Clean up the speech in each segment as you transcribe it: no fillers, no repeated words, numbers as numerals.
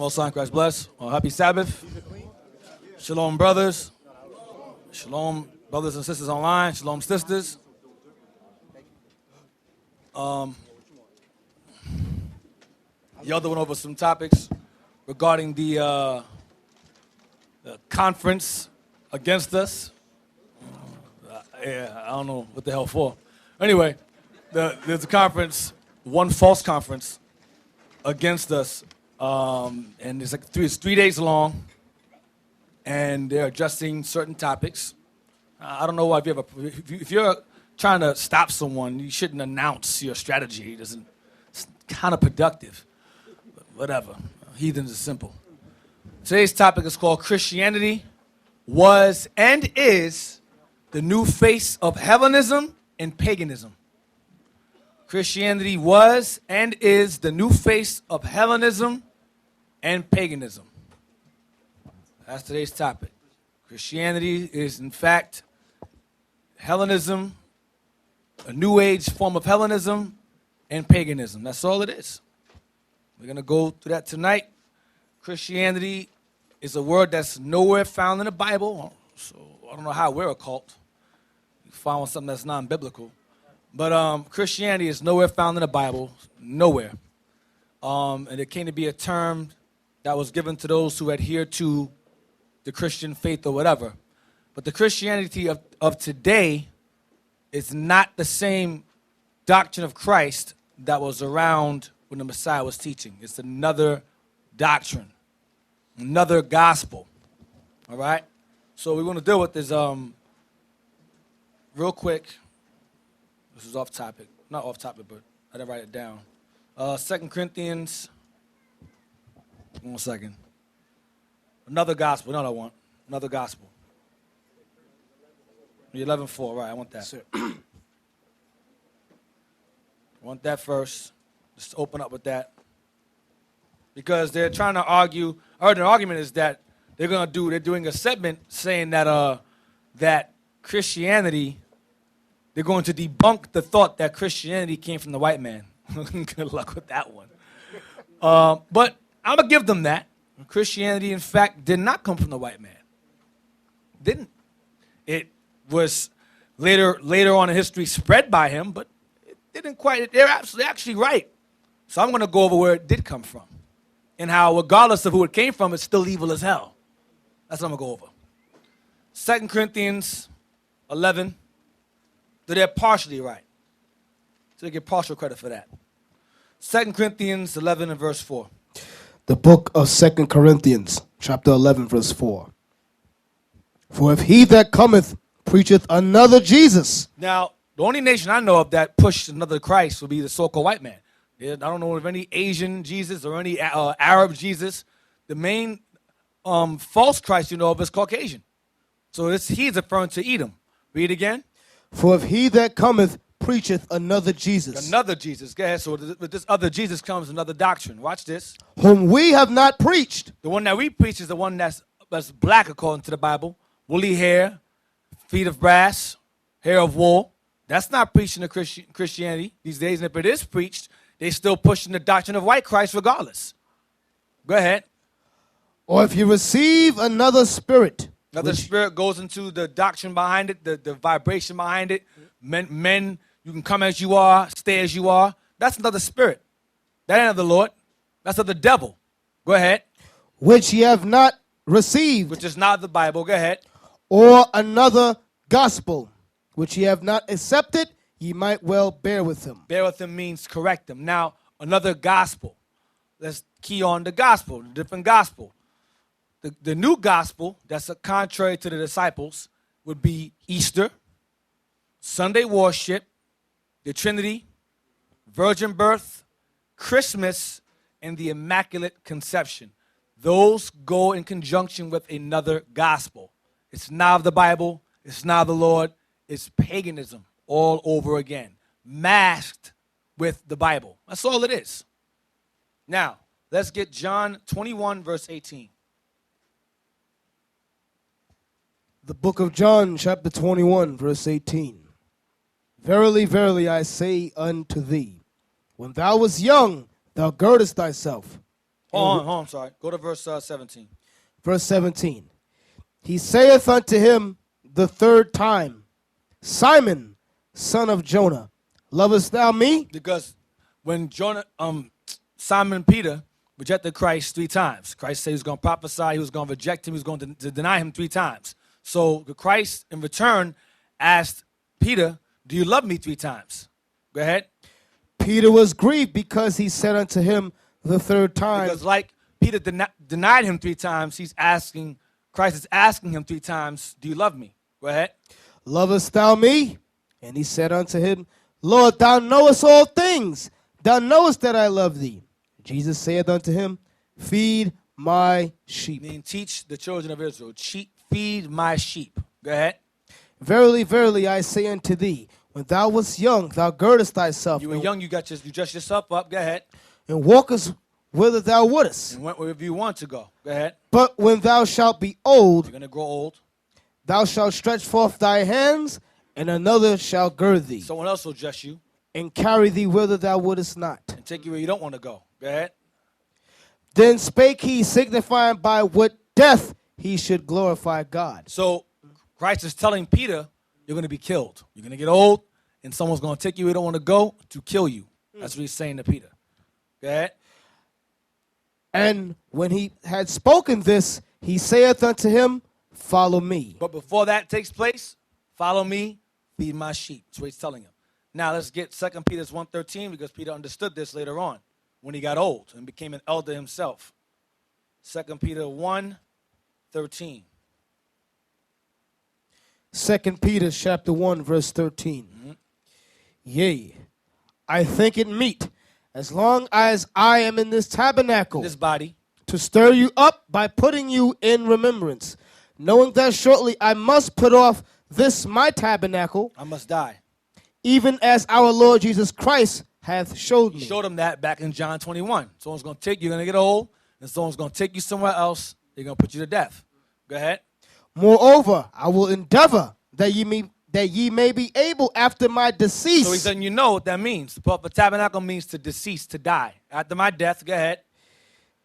Most High Christ bless. Happy Sabbath. Shalom, brothers. Shalom, brothers and sisters online. Shalom, sisters. The other went over some topics regarding the conference against us. I don't know what the hell for. Anyway, there's a conference, one false conference against us, and it's like it's 3 days long, and they're addressing certain topics. I don't know why if you're trying to stop someone, you shouldn't announce your strategy. It's kind of productive. Whatever. Heathens is simple. Today's topic is called Christianity was and is the new face of Hellenism and Paganism. Christianity was and is the new face of Hellenism and Paganism. That's today's topic. Christianity is, in fact, Hellenism, a new age form of Hellenism and paganism. That's all it is. We're going to go through that tonight. Christianity is a word that's nowhere found in the Bible, so I don't know how we're a cult. We found something that's non-biblical. But Christianity is nowhere found in the Bible, nowhere. And it came to be a term that was given to those who adhere to the Christian faith or whatever. But the Christianity of today is not the same doctrine of Christ that was around when the Messiah was teaching. It's another doctrine, another gospel. All right? So we want to deal with this real quick. This is off topic. Not off topic, but I didn't write it down. 2 Corinthians. 1 second. Another gospel. No, I want. Another gospel. 11:4. Right, I want that. I want that first. Just open up with that. Because they're trying to argue, or their argument is that they're doing a segment saying that that Christianity, they're going to debunk the thought that Christianity came from the white man. Good luck with that one. But I'm going to give them that. Christianity, in fact, did not come from the white man. Didn't. It was later on in history spread by him, but it didn't quite. They're actually right. So I'm going to go over where it did come from and how, regardless of who it came from, it's still evil as hell. That's what I'm going to go over. 2 Corinthians 11. So they're partially right. So they get partial credit for that. 2 Corinthians 11 and verse 4. The book of 2 Corinthians, chapter 11, verse 4. For if he that cometh preacheth another Jesus. Now, the only nation I know of that pushed another Christ would be the so-called white man. I don't know of any Asian Jesus or any Arab Jesus. The main false Christ you know of is Caucasian. So he's referring to Edom. Read again. For if he that cometh preacheth another Jesus. Another Jesus. Go ahead. So with this other Jesus comes another doctrine. Watch this. Whom we have not preached. The one that we preach is the one that's black according to the Bible. Woolly hair, feet of brass, hair of wool. That's not preaching the Christianity these days. And if it is preached, they still pushing the doctrine of white Christ regardless. Go ahead. Or if you receive another spirit. Another spirit goes into the doctrine behind it, the vibration behind it. Men, you can come as you are, stay as you are. That's another spirit. That ain't of the Lord. That's of the devil. Go ahead. Which ye have not received. Which is not the Bible. Go ahead. Or another gospel, which ye have not accepted, ye might well bear with him. Bear with him means correct him. Now, another gospel. Let's key on the gospel, the different gospel. The new gospel, that's contrary to the disciples, would be Easter, Sunday worship, the Trinity, virgin birth, Christmas, and the Immaculate Conception. Those go in conjunction with another gospel. It's not of the Bible. It's not of the Lord. It's paganism all over again, masked with the Bible. That's all it is. Now, let's get John 21, verse 18. The book of John, chapter 21, verse 18. Verily, verily, I say unto thee, when thou wast young, thou girdest thyself, Hold on, sorry. Go to verse 17. Verse 17. He saith unto him the third time, Simon, son of Jonah, lovest thou me? Because when Simon Peter rejected Christ 3 times, Christ said he was going to prophesy, he was going to reject him, he was going to deny him 3 times. So Christ, in return, asked Peter, do you love me 3 times? Go ahead. Peter was grieved because he said unto him the third time. Because like Peter denied him 3 times, Christ is asking him 3 times, do you love me? Go ahead. Lovest thou me? And he said unto him, Lord, thou knowest all things. Thou knowest that I love thee. Jesus saith unto him, feed my sheep. Meaning teach the children of Israel, feed my sheep. Go ahead. Verily, verily, I say unto thee, when thou wast young, thou girdest thyself. You were young, you dressed yourself up. Go ahead. And walkest whither thou wouldest. And went wherever you want to go. Go ahead. But when thou shalt be old, you're going to grow old. Thou shalt stretch forth thy hands, and another shall gird thee. Someone else will dress you. And carry thee whither thou wouldest not. And take you where you don't want to go. Go ahead. Then spake he, signifying by what death he should glorify God. So Christ is telling Peter, you're going to be killed. You're going to get old, and someone's going to take you where you don't want to go to kill you. That's what he's saying to Peter. Go ahead. And when he had spoken this, he saith unto him, follow me. But before that takes place, follow me, feed my sheep. That's what he's telling him. Now let's get 2 Peter 1:13, because Peter understood this later on when he got old and became an elder himself. 2 Peter 1:13. 2 Peter chapter 1, verse 13. Yea, I think it meet, as long as I am in this tabernacle, This body. to stir you up by putting you in remembrance, knowing that shortly I must put off this my tabernacle, I must die. even as our Lord Jesus Christ hath showed me. He showed him that back in John 21. Someone's going to take you, you're going to get old, and someone's going to take you somewhere else. They're going to put you to death. Go ahead. Moreover, I will endeavor that ye may be able after my decease. So he's letting you know what that means. The tabernacle means to decease, to die. After my death, go ahead.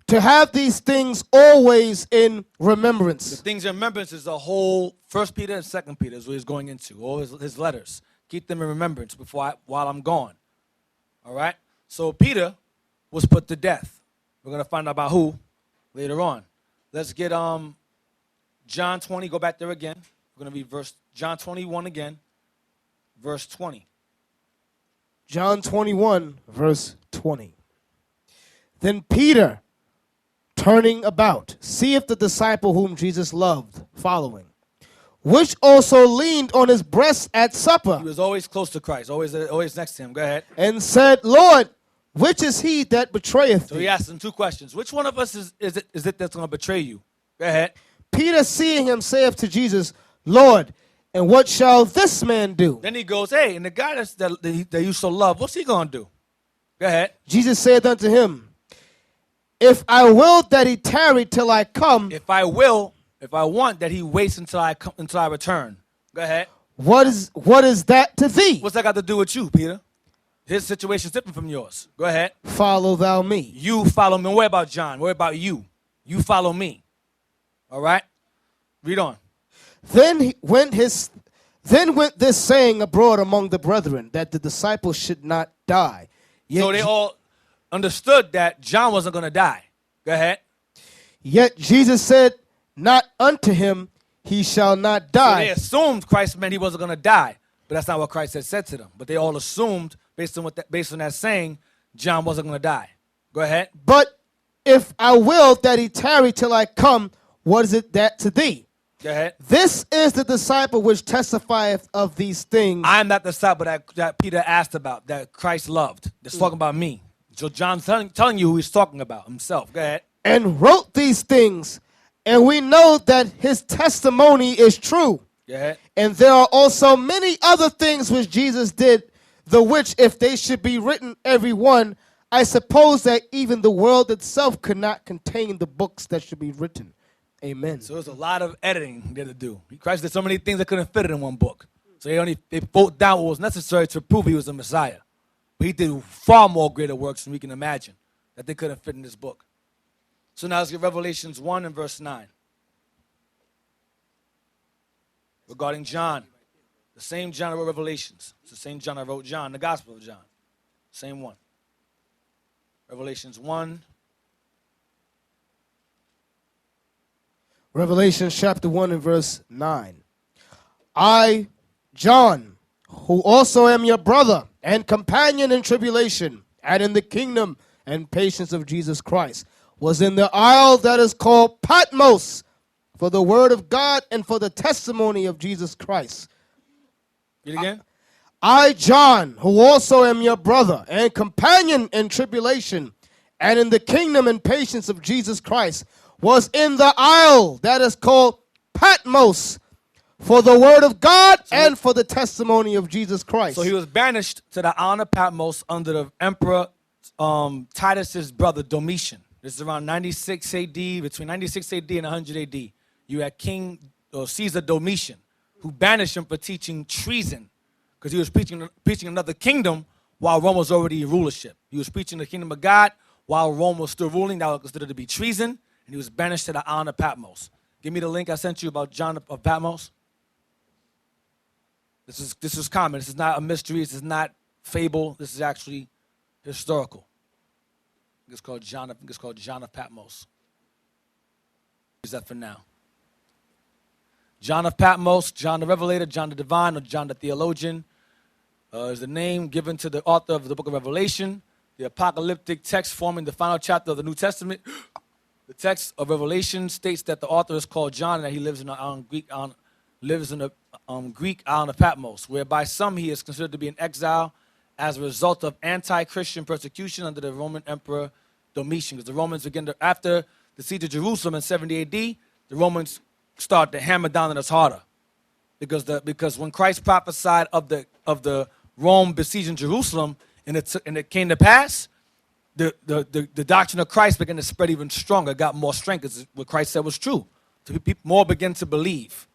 To have these things always in The remembrance. things in remembrance is the whole 1 Peter and 2 Peter is what he's going into. All his letters. Keep them in remembrance while I'm gone. All right? So Peter was put to death. We're going to find out about who later on. Let's get John 20. Go back there again. We're going to read John 21 again, verse 20. John 21, verse 20. Then Peter, turning about, seeth the disciple whom Jesus loved, following, which also leaned on his breast at supper. He was always close to Christ, always next to him. Go ahead. And said, Lord, which is he that betrayeth So thee? he asked him 2 questions. Which one of us is it that's going to betray you? Go ahead. Peter, seeing him, saith to Jesus, Lord, and what shall this man do? Then he goes, hey, and the guy that you so love, what's he going to do? Go ahead. Jesus saith unto him, if I will that he tarry till I come, If I want that he waits until I return. Go ahead. what is that to thee? What's that got to do with you, Peter? His situation's different from yours. Go ahead. Follow thou me. You follow me. Don't worry about John. Worry about you. You follow me. All right? Read on. Then went this saying abroad among the brethren, that the disciples should not die. Yet, So they all understood that John wasn't going to die. Go ahead. yet Jesus said not unto him, he shall not So die. they assumed Christ meant he wasn't going to die. But that's not what Christ had said to them. But they all assumed, based on that saying, John wasn't going to die. Go ahead. But if I will that he tarry till I come, what is it that to thee? Go ahead. This is the disciple which testifieth of these things. I am that disciple that Peter asked about, that Christ loved. It's talking about me. So John's telling you who he's talking about, himself. Go ahead. And wrote these things, and we know that his testimony is true. Go ahead. And there are also many other things which Jesus did, the which, if they should be written every one, I suppose that even the world itself could not contain the books that should be written. Amen. So there's a lot of editing there to do. Christ did so many things that couldn't fit it in one book. So they wrote down what was necessary to prove he was the Messiah. But he did far more greater works than we can imagine that they couldn't fit in this book. So now let's get Revelations 1 and verse 9. Regarding John. The same John that wrote Revelations. It's the same John that wrote John, the Gospel of John. Same one. Revelations 1. Revelation chapter 1 and verse 9. I, John, who also am your brother and companion in tribulation and in the kingdom and patience of Jesus Christ, was in the isle that is called Patmos for the word of God and for the testimony of Jesus Christ. Read it again. I, John, who also am your brother and companion in tribulation and in the kingdom and patience of Jesus Christ, was in the isle that is called Patmos for the word of God and for the testimony of Jesus Christ. So he was banished to the island of Patmos under the Emperor Titus's brother Domitian. This is around 96 AD, between 96 AD and 100 AD. You had King Caesar Domitian, who banished him for teaching treason, because he was preaching another kingdom while Rome was already in rulership. He was preaching the kingdom of God while Rome was still ruling. That was considered to be treason, and he was banished to the island of Patmos. Give me the link I sent you about John of Patmos. This is common. This is not a mystery. This is not fable. This is actually historical. I think it's called John of Patmos. Use that for now. John of Patmos, John the Revelator, John the Divine, or John the Theologian is the name given to the author of the book of Revelation, the apocalyptic text forming the final chapter of the New Testament. The text of Revelation states that the author is called John and that he lives in the Greek island of Patmos, where by some he is considered to be in exile as a result of anti-Christian persecution under the Roman Emperor Domitian. Because the Romans began to, after the siege of Jerusalem in 70 AD, the Romans start to hammer down on us harder, because when Christ prophesied of the Rome besieging Jerusalem and it came to pass, the doctrine of Christ began to spread even stronger, got more strength, because what Christ said was true. So people more began to believe.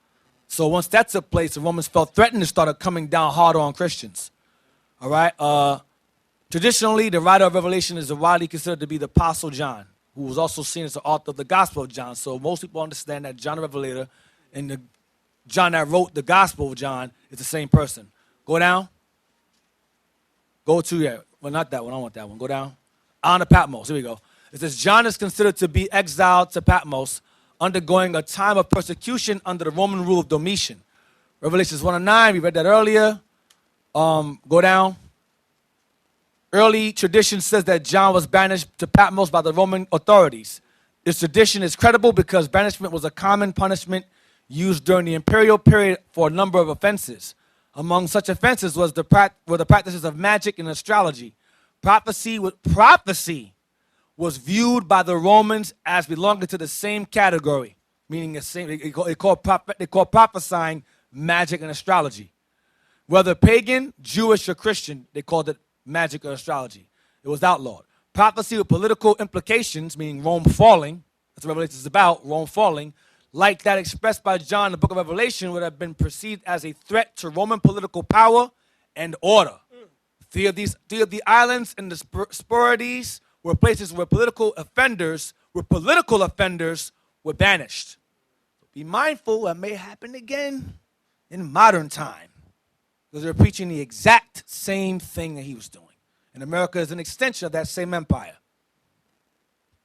So once that took place, the Romans felt threatened and started coming down harder on Christians. All right. Traditionally, the writer of Revelation is widely considered to be the Apostle John, who was also seen as the author of the Gospel of John. So most people understand that John the Revelator and the John that wrote the Gospel of John is the same person. Go down. Go to, yeah. Well, not that one. I don't want that one. Go down. On to Patmos. Here we go. It says, John is considered to be exiled to Patmos, undergoing a time of persecution under the Roman rule of Domitian. Revelations 1 and 9, we read that earlier. Go down. Early tradition says that John was banished to Patmos by the Roman authorities. This tradition is credible because banishment was a common punishment used during the imperial period for a number of offenses. Among such offenses were the practices of magic and astrology. Prophecy was viewed by the Romans as belonging to the same category, meaning the same. They call prophesying magic and astrology. Whether pagan, Jewish, or Christian, they called it magic or astrology. It was outlawed. Prophecy with political implications, meaning Rome falling, that's what Revelation is about, Rome falling, like that expressed by John in the book of Revelation, would have been perceived as a threat to Roman political power and order. Three of the islands and the Sporades were places where political offenders were banished. Be mindful that may happen again in modern time, because they're preaching the exact same thing that he was doing. And America is an extension of that same empire,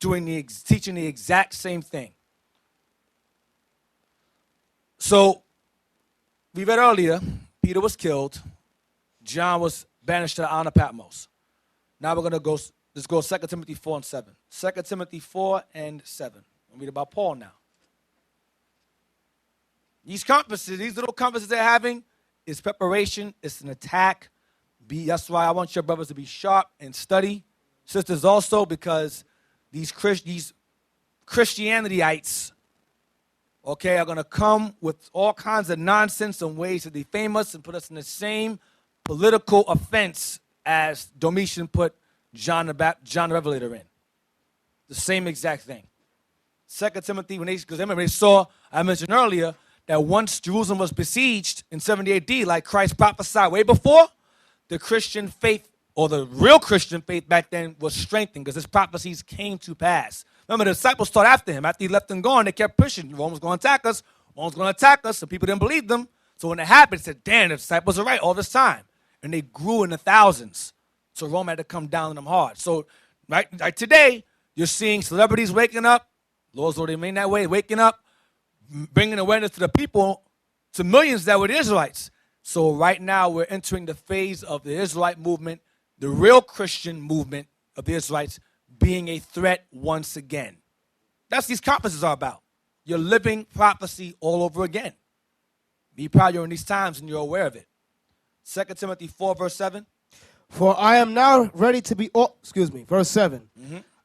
teaching the exact same thing. So, we read earlier, Peter was killed. John was banished to the island of Patmos. Now we're going to go, let's go 2 Timothy 4 and 7. 2 Timothy 4 and 7. We'll read about Paul now. These conferences, these little conferences they're having, is preparation. It's an attack. That's why I want your brothers to be sharp and study. Sisters also, because these Christianityites, okay, are going to come with all kinds of nonsense and ways to defame us and put us in the same political offense as Domitian put John the Revelator in. The same exact thing. 2 Timothy, because remember they saw, I mentioned earlier, that once Jerusalem was besieged in 70 AD, like Christ prophesied way before, the Christian faith or the real Christian faith back then was strengthened because his prophecies came to pass. Remember, the disciples taught after him. After he left and gone, they kept pushing. Rome was going to attack us. Rome was going to attack us. So people didn't believe them. So when it happened, they said, damn, the disciples are right all this time. And they grew in the thousands. So Rome had to come down on them hard. So right today, you're seeing celebrities waking up. Lord's Lord, they mean that way, waking up, bringing awareness to the people, to millions that were the Israelites. So right now, we're entering the phase of the Israelite movement, the real Christian movement of the Israelites being a threat once again. That's what these conferences are about. You're living prophecy all over again. Be proud you're in these times and you're aware of it. 2 Timothy 4, verse 7. For I am now ready to be, verse 7.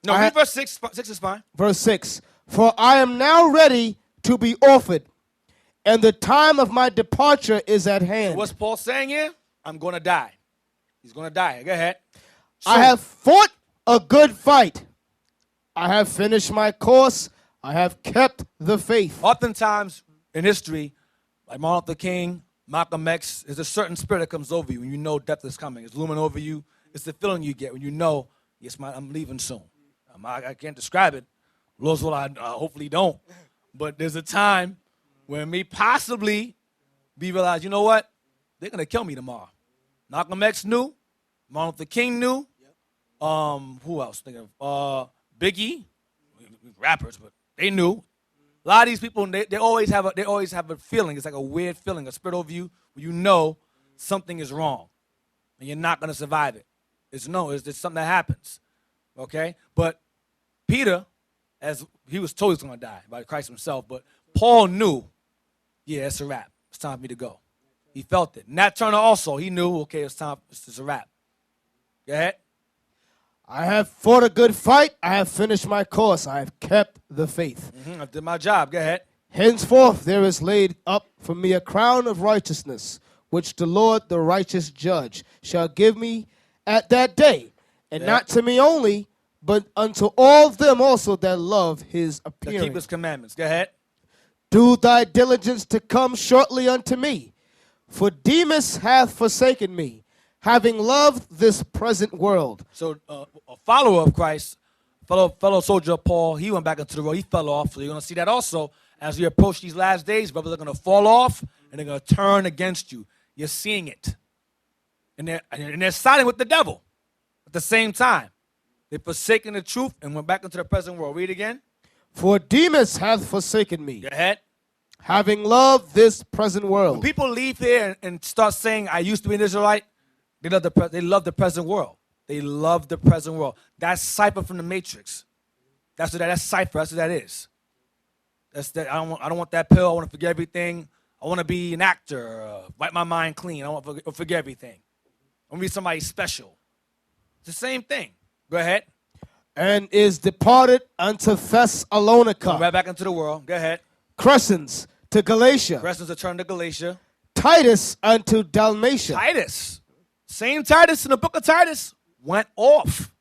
No, read verse 6. 6 is fine. Verse 6. For I am now ready to be offered, and the time of my departure is at hand. What's Paul saying here? I'm going to die. He's going to die. Go ahead. So, I have fought a good fight. I have finished my course. I have kept the faith. Oftentimes in history, like Martin Luther King, Malcolm X, there's a certain spirit that comes over you when you know death is coming. It's looming over you. It's the feeling you get when you know, yes, I'm leaving soon. I can't describe it. Lord's will I hopefully don't. But there's a time when me possibly be realized, you know what? They're going to kill me tomorrow. Malcolm X knew. Martin Luther King knew. Who else? Biggie. Rappers, but they knew. A lot of these people, they always have a feeling. It's like a weird feeling, a spirit over you where you know something is wrong and you're not going to survive it. It's something that happens. Okay? But Peter, as he was told he was going to die by Christ himself, but Paul knew, yeah, it's a wrap. It's time for me to go. He felt it. Nat Turner also, he knew, okay, it's time. It's a wrap. Go ahead. I have fought a good fight. I have finished my course. I have kept the faith. I did my job. Go ahead. Henceforth there is laid up for me a crown of righteousness, which the Lord, the righteous judge, shall give me at that day, and not to me only, but unto all them also that love his appearing. To keep his commandments. Go ahead. Do thy diligence to come shortly unto me, for Demas hath forsaken me, having loved this present world. So a follower of Christ, fellow soldier of Paul, he went back into the road. He fell off. So you're going to see that also. As we approach these last days, brothers are going to fall off, and they're going to turn against you. You're seeing it. And they're siding with the devil at the same time. They've forsaken the truth and went back into the present world. Read again. For Demas hath forsaken me, Go ahead. having loved this present world. When people leave here and start saying, I used to be an Israelite, they love the present world. They love the present world. That's Cypher from the Matrix. That's Cypher. That's what that is. That's that. I don't want that pill. I want to forget everything. I want to be an actor. Wipe my mind clean. I want to forget everything. I want to be somebody special. It's the same thing. Go ahead. And is departed unto Thessalonica. Right back into the world. Go ahead. Crescens to Galatia. Crescens returned to Galatia. Titus unto Dalmatia. Titus. Same Titus in the book of Titus went off.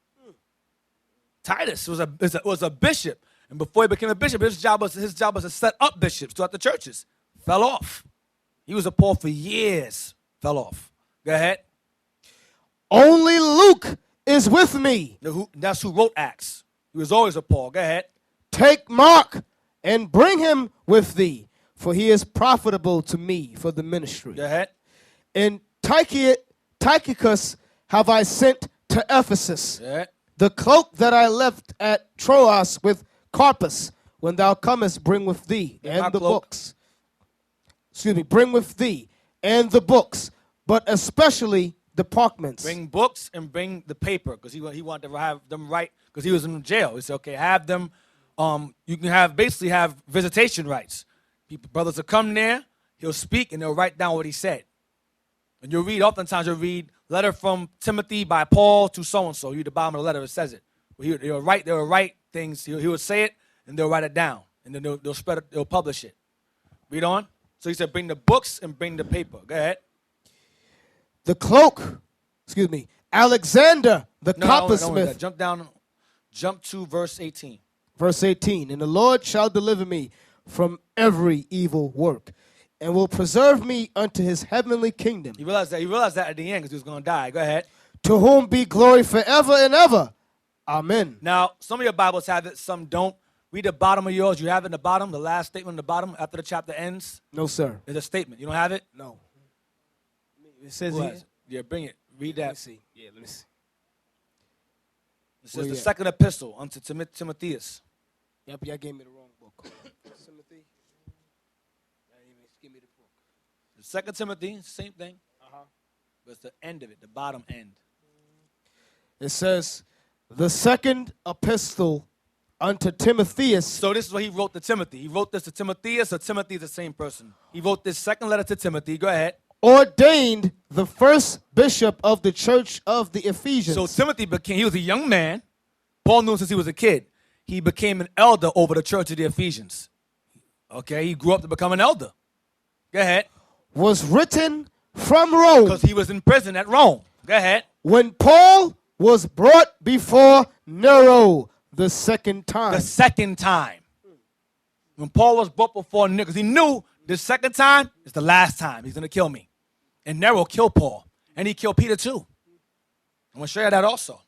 Titus was a bishop. And before he became a bishop, his job was to set up bishops throughout the churches. Fell off. He was a Paul for years. Fell off. Go ahead. Only Luke is with me. That's who wrote Acts. He was always a Paul. Go ahead. Take Mark and bring him with thee, for he is profitable to me for the ministry. Go ahead. And Tychicus have I sent to Ephesus. Go ahead. The cloak that I left at Troas with Carpus, when thou comest, bring with thee and the books. Bring with thee and the books, but especially the parchments. Bring books and bring the paper, because he wanted to have them write, because he was in jail. He said, okay, have them. You can basically have visitation rights. Brothers will come there, he'll speak, and they'll write down what he said. And oftentimes you'll read letter from Timothy by Paul to so-and-so. You read the bottom of the letter, it says it. They'll write things. He would say it, and they'll write it down. And then they'll spread it, they'll publish it. Read on. So he said, bring the books and bring the paper. Go ahead. The cloak, Alexander, the coppersmith. Jump to verse 18. Verse 18, and the Lord shall deliver me from every evil work, and will preserve me unto his heavenly kingdom. He realized that at the end because he was going to die. Go ahead. To whom be glory forever and ever. Amen. Now, some of your Bibles have it, some don't. Read the bottom of yours. You have it in the bottom, the last statement in the bottom after the chapter ends. No, sir. There's a statement. You don't have it? No. It says Who here. has it? Yeah, bring it. Read Let me that. see. Yeah, let me see. It says Where the you at? second epistle unto Timotheus. Yep, y'all gave me the wrong book. Timothy. Y'all didn't even give me the book. The second Timothy, same thing. But it's the end of it, the bottom end. It says, the second epistle unto Timotheus, So this is what he wrote to Timothy. He wrote this to Timotheus, or Timothy is the same person. He wrote this second letter to Timothy. Go ahead. ordained the first bishop of the church of the Ephesians. So Timothy he was a young man. Paul knew him since he was a kid. He became an elder over the church of the Ephesians. Okay, he grew up to become an elder. Go ahead. Was written from Rome Because he was in prison at Rome. Go ahead. when Paul was brought before Nero the second time. The second time. When Paul was brought before Nero, because he knew the second time is the last time. He's going to kill me. And Nero killed Paul. And he killed Peter too. I'm going to show you that also.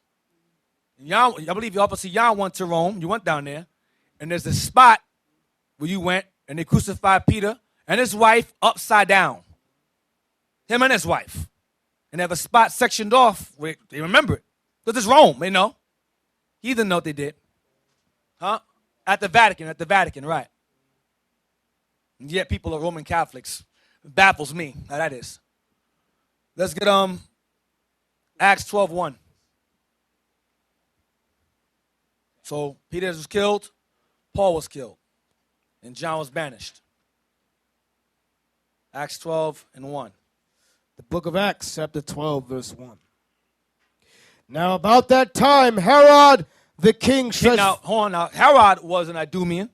And y'all, I believe y'all went to Rome. You went down there. And there's a spot where you went and they crucified Peter and his wife upside down. Him and his wife. And they have a spot sectioned off where they remember it. Because it's Rome, they know. He didn't know what they did. Huh? At the Vatican, right. And yet people are Roman Catholics. It baffles me how that is. Let's get Acts 12:1. So Peter was killed, Paul was killed, and John was banished. Acts 12:1. The book of Acts, chapter 12, verse 1. Now about that time, Herod the king stretched... Now, hold on. Now, Herod was an Idumean,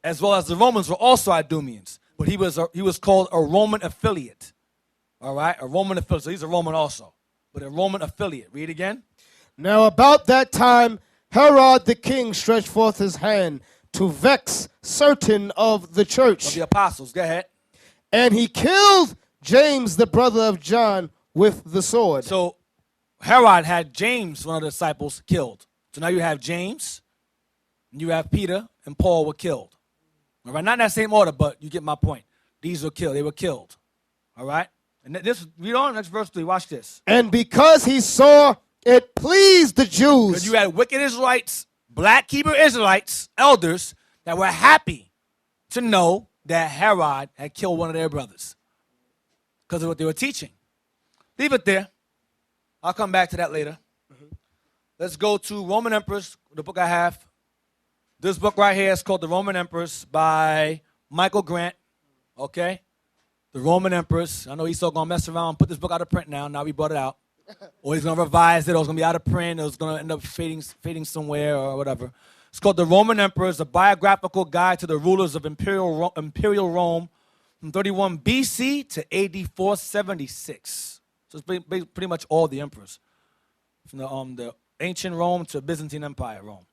as well as the Romans were also Idumeans. But he was called a Roman affiliate. All right? A Roman affiliate. So he's a Roman also. But a Roman affiliate. Read again. Now about that time, Herod the king stretched forth his hand to vex certain of the church. Of the apostles. Go ahead. And he killed James, the brother of John, with the sword. So Herod had James, one of the disciples, killed. So now you have James, and you have Peter, and Paul were killed. All right, not in that same order, but you get my point. These were killed. They were killed. All right? And this, read on, next verse 3. Watch this. And because he saw it pleased the Jews. Because you had wicked Israelites, black Hebrew Israelites, elders, that were happy to know that Herod had killed one of their brothers because of what they were teaching. Leave it there. I'll come back to that later. Let's go to Roman Emperors, the book I have. This book right here is called The Roman Emperors by Michael Grant. Okay? The Roman Emperors. I know he's still going to mess around and put this book out of print now. Now we brought it out. Or he's going to revise it, or it's going to be out of print, or it's going to end up fading somewhere, or whatever. It's called The Roman Emperors, a biographical guide to the rulers of Imperial Rome from 31 BC to AD 476. So it's pretty much all the emperors. From the ancient Rome to Byzantine Empire Rome.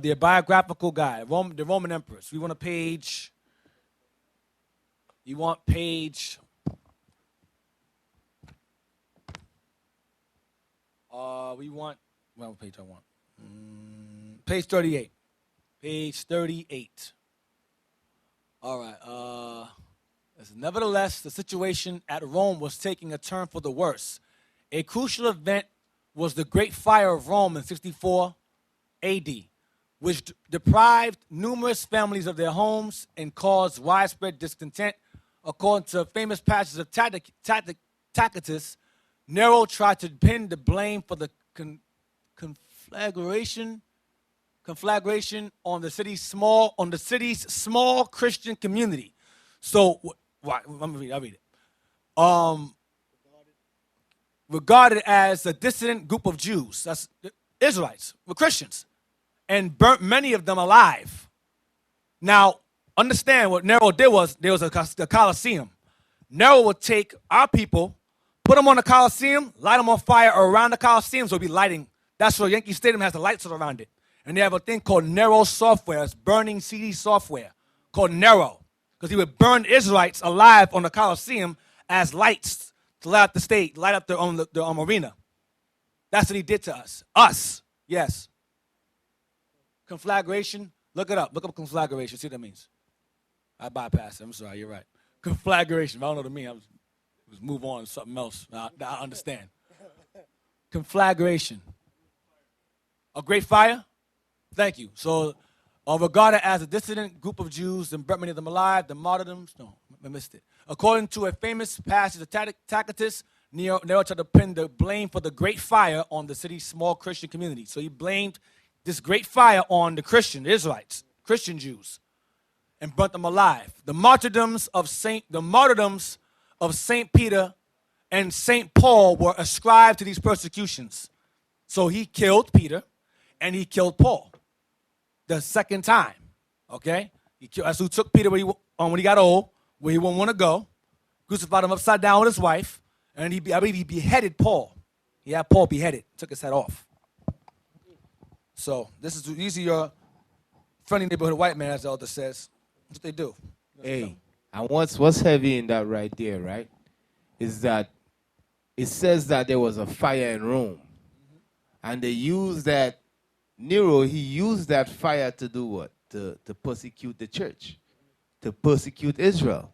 The biographical guide, the Roman emperors. We want page, what page I want? Page 38. Page 38. All right. Nevertheless, the situation at Rome was taking a turn for the worse. A crucial event was the Great Fire of Rome in 64 AD, which deprived numerous families of their homes and caused widespread discontent. According to famous passages of Tacitus, Nero tried to pin the blame for the conflagration on the city's small Christian community. So, I'll read it. Regarded as a dissident group of Jews, that's Israelites, were Christians, and burnt many of them alive. Now, understand what Nero did was, there was a Colosseum. Nero would take our people, put them on the Colosseum, light them on fire around the Colosseum, so it'll be lighting. That's why Yankee Stadium has the lights around it. And they have a thing called Nero software. It's burning CD software called Nero. Because he would burn Israelites alive on the Colosseum as lights to light up the stage, light up the arena. That's what he did to us. Us. Yes. Conflagration. Look it up. Look up conflagration. See what that means. I bypassed it. I'm sorry. You're right. Conflagration. I don't know what it means. Let's move on to something else. I understand. Conflagration. A great fire? Thank you. So, regarded as a dissident group of Jews and burnt many of them alive, the martyrdoms. No, I missed it. According to a famous passage of Tacitus, Nero tried to pin the blame for the great fire on the city's small Christian community. So he blamed this great fire on the Israelites, Christian Jews, and burnt them alive. The martyrdoms of Saint Peter and Saint Paul were ascribed to these persecutions. So he killed Peter and he killed Paul the second time. Okay? That's who took Peter when he got old, where he wouldn't want to go, crucified him upside down with his wife, and I believe he beheaded Paul. He had Paul beheaded, took his head off. So these are your friendly neighborhood white man, as the elder says. That's what they do. Hey, and what's heavy in that right there, right, is that it says that there was a fire in Rome. And they used that, Nero, he used that fire to do what? To persecute the church, to persecute Israel.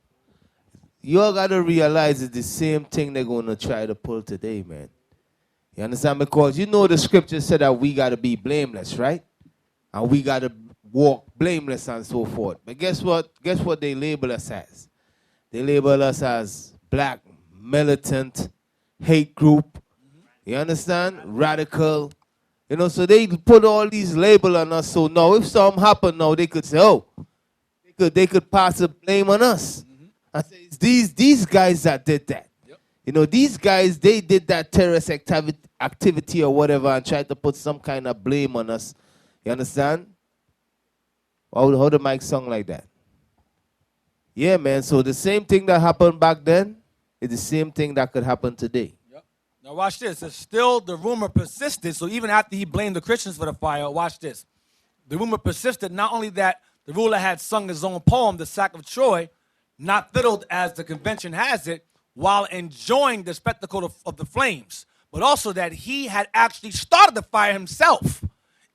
You all got to realize it's the same thing they're going to try to pull today, man. You understand? Because you know the scripture said that we got to be blameless, right? And we got to walk blameless and so forth. But guess what? Guess what they label us as? They label us as black, militant, hate group. You understand? Radical. You know, so they put all these labels on us. So now if something happened now, they could say, oh, they could pass the blame on us. I say, it's these guys that did that. Yep. You know, these guys, they did that terrorist activity or whatever and tried to put some kind of blame on us. You understand? How the mic song like that? Yeah, man. So the same thing that happened back then is the same thing that could happen today. Yep. Now watch this. It's still the rumor persisted. So even after he blamed the Christians for the fire, watch this. The rumor persisted. Not only that the ruler had sung his own poem, The Sack of Troy, not fiddled as the convention has it, while enjoying the spectacle of the flames, but also that he had actually started the fire himself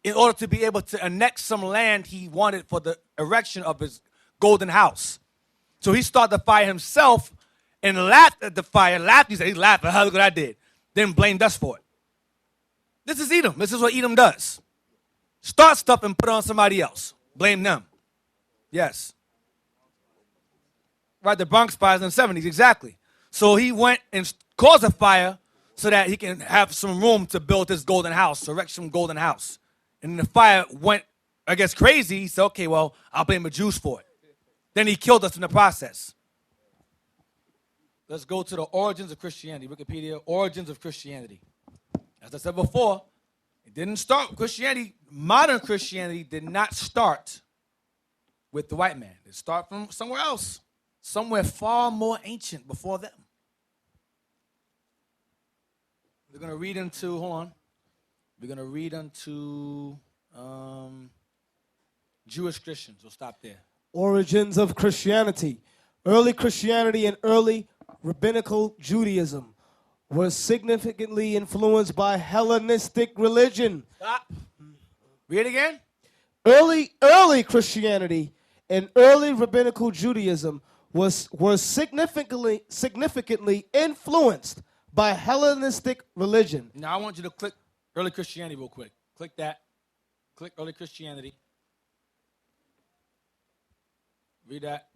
in order to be able to annex some land he wanted for the erection of his golden house. So he started the fire himself and laughed at the fire, he said, he laughed at how look what I did, then blamed us for it. This is Edom. This is what Edom does. Start stuff and put it on somebody else. Blame them. Yes. Right, the Bronx fires in the 70s, exactly. So he went and caused a fire so that he can have some room to build his golden house, erect some golden house. And the fire went, I guess, crazy. He said, okay, well, I'll blame the Jews for it. Then he killed us in the process. Let's go to the origins of Christianity. Wikipedia, origins of Christianity. As I said before, it didn't start with Christianity. Modern Christianity did not start with the white man. It started from somewhere else. Somewhere far more ancient before them. We're going to read into, hold on. We're going to read into Jewish Christians. We'll stop there. Origins of Christianity. Early Christianity and early rabbinical Judaism was significantly influenced by Hellenistic religion. Stop. Read it again. Early Christianity and early rabbinical Judaism were significantly influenced by Hellenistic religion. Now I want you to click early Christianity real quick. Click that. Click early Christianity. Read that.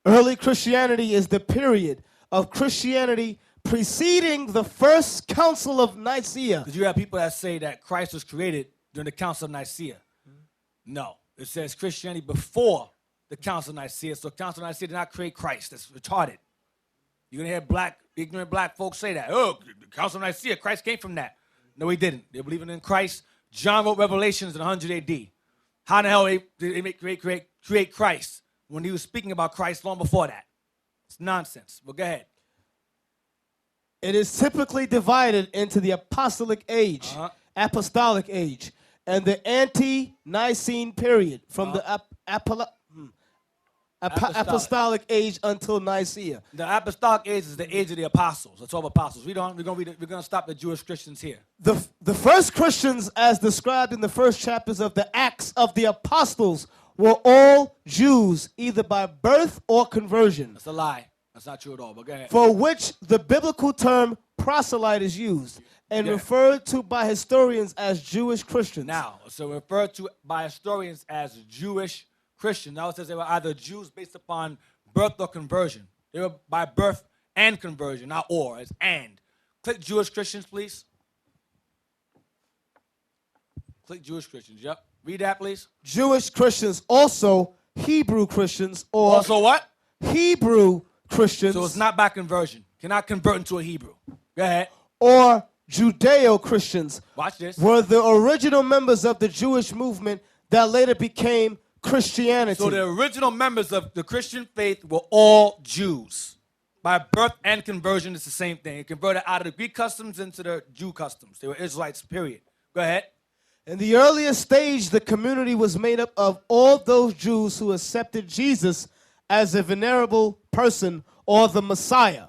Early Christianity is the period of Christianity preceding the first Council of Nicaea. Did you have people that say that Christ was created during the Council of Nicaea? No. It says Christianity before the Council of Nicaea. So Council of Nicaea did not create Christ. That's retarded. You're going to hear ignorant black folks say that. Oh, the Council of Nicaea, Christ came from that. No, he didn't. They're believing in Christ. John wrote Revelations in 100 AD. How in the hell did they create Christ when he was speaking about Christ long before that? It's nonsense. But go ahead. It is typically divided into the apostolic age, and the ante-Nicene period from the apostolic age until Nicaea. The apostolic age is the age of the apostles, the 12 apostles. We're gonna stop the Jewish Christians here. The first Christians, as described in the first chapters of the Acts of the Apostles, were all Jews, either by birth or conversion. That's a lie. That's not true at all, but go ahead. For which the biblical term proselyte is used and referred to by historians as Jewish Christians. Now, so referred to by historians as Jewish Christians. Now it says they were either Jews based upon birth or conversion. They were by birth and conversion, not or, it's and. Click Jewish Christians, please. Click Jewish Christians, yep. Read that, please. Jewish Christians, also Hebrew Christians, or Also what? Hebrew Christians. So it's not by conversion. Cannot convert into a Hebrew. Go ahead. Or Judeo-Christians. Watch this. Were the original members of the Jewish movement that later became Christianity. So the original members of the Christian faith were all Jews. By birth and conversion, it's the same thing. It converted out of the Greek customs into the Jew customs. They were Israelites, period. Go ahead. In the earliest stage, the community was made up of all those Jews who accepted Jesus as a venerable person or the Messiah,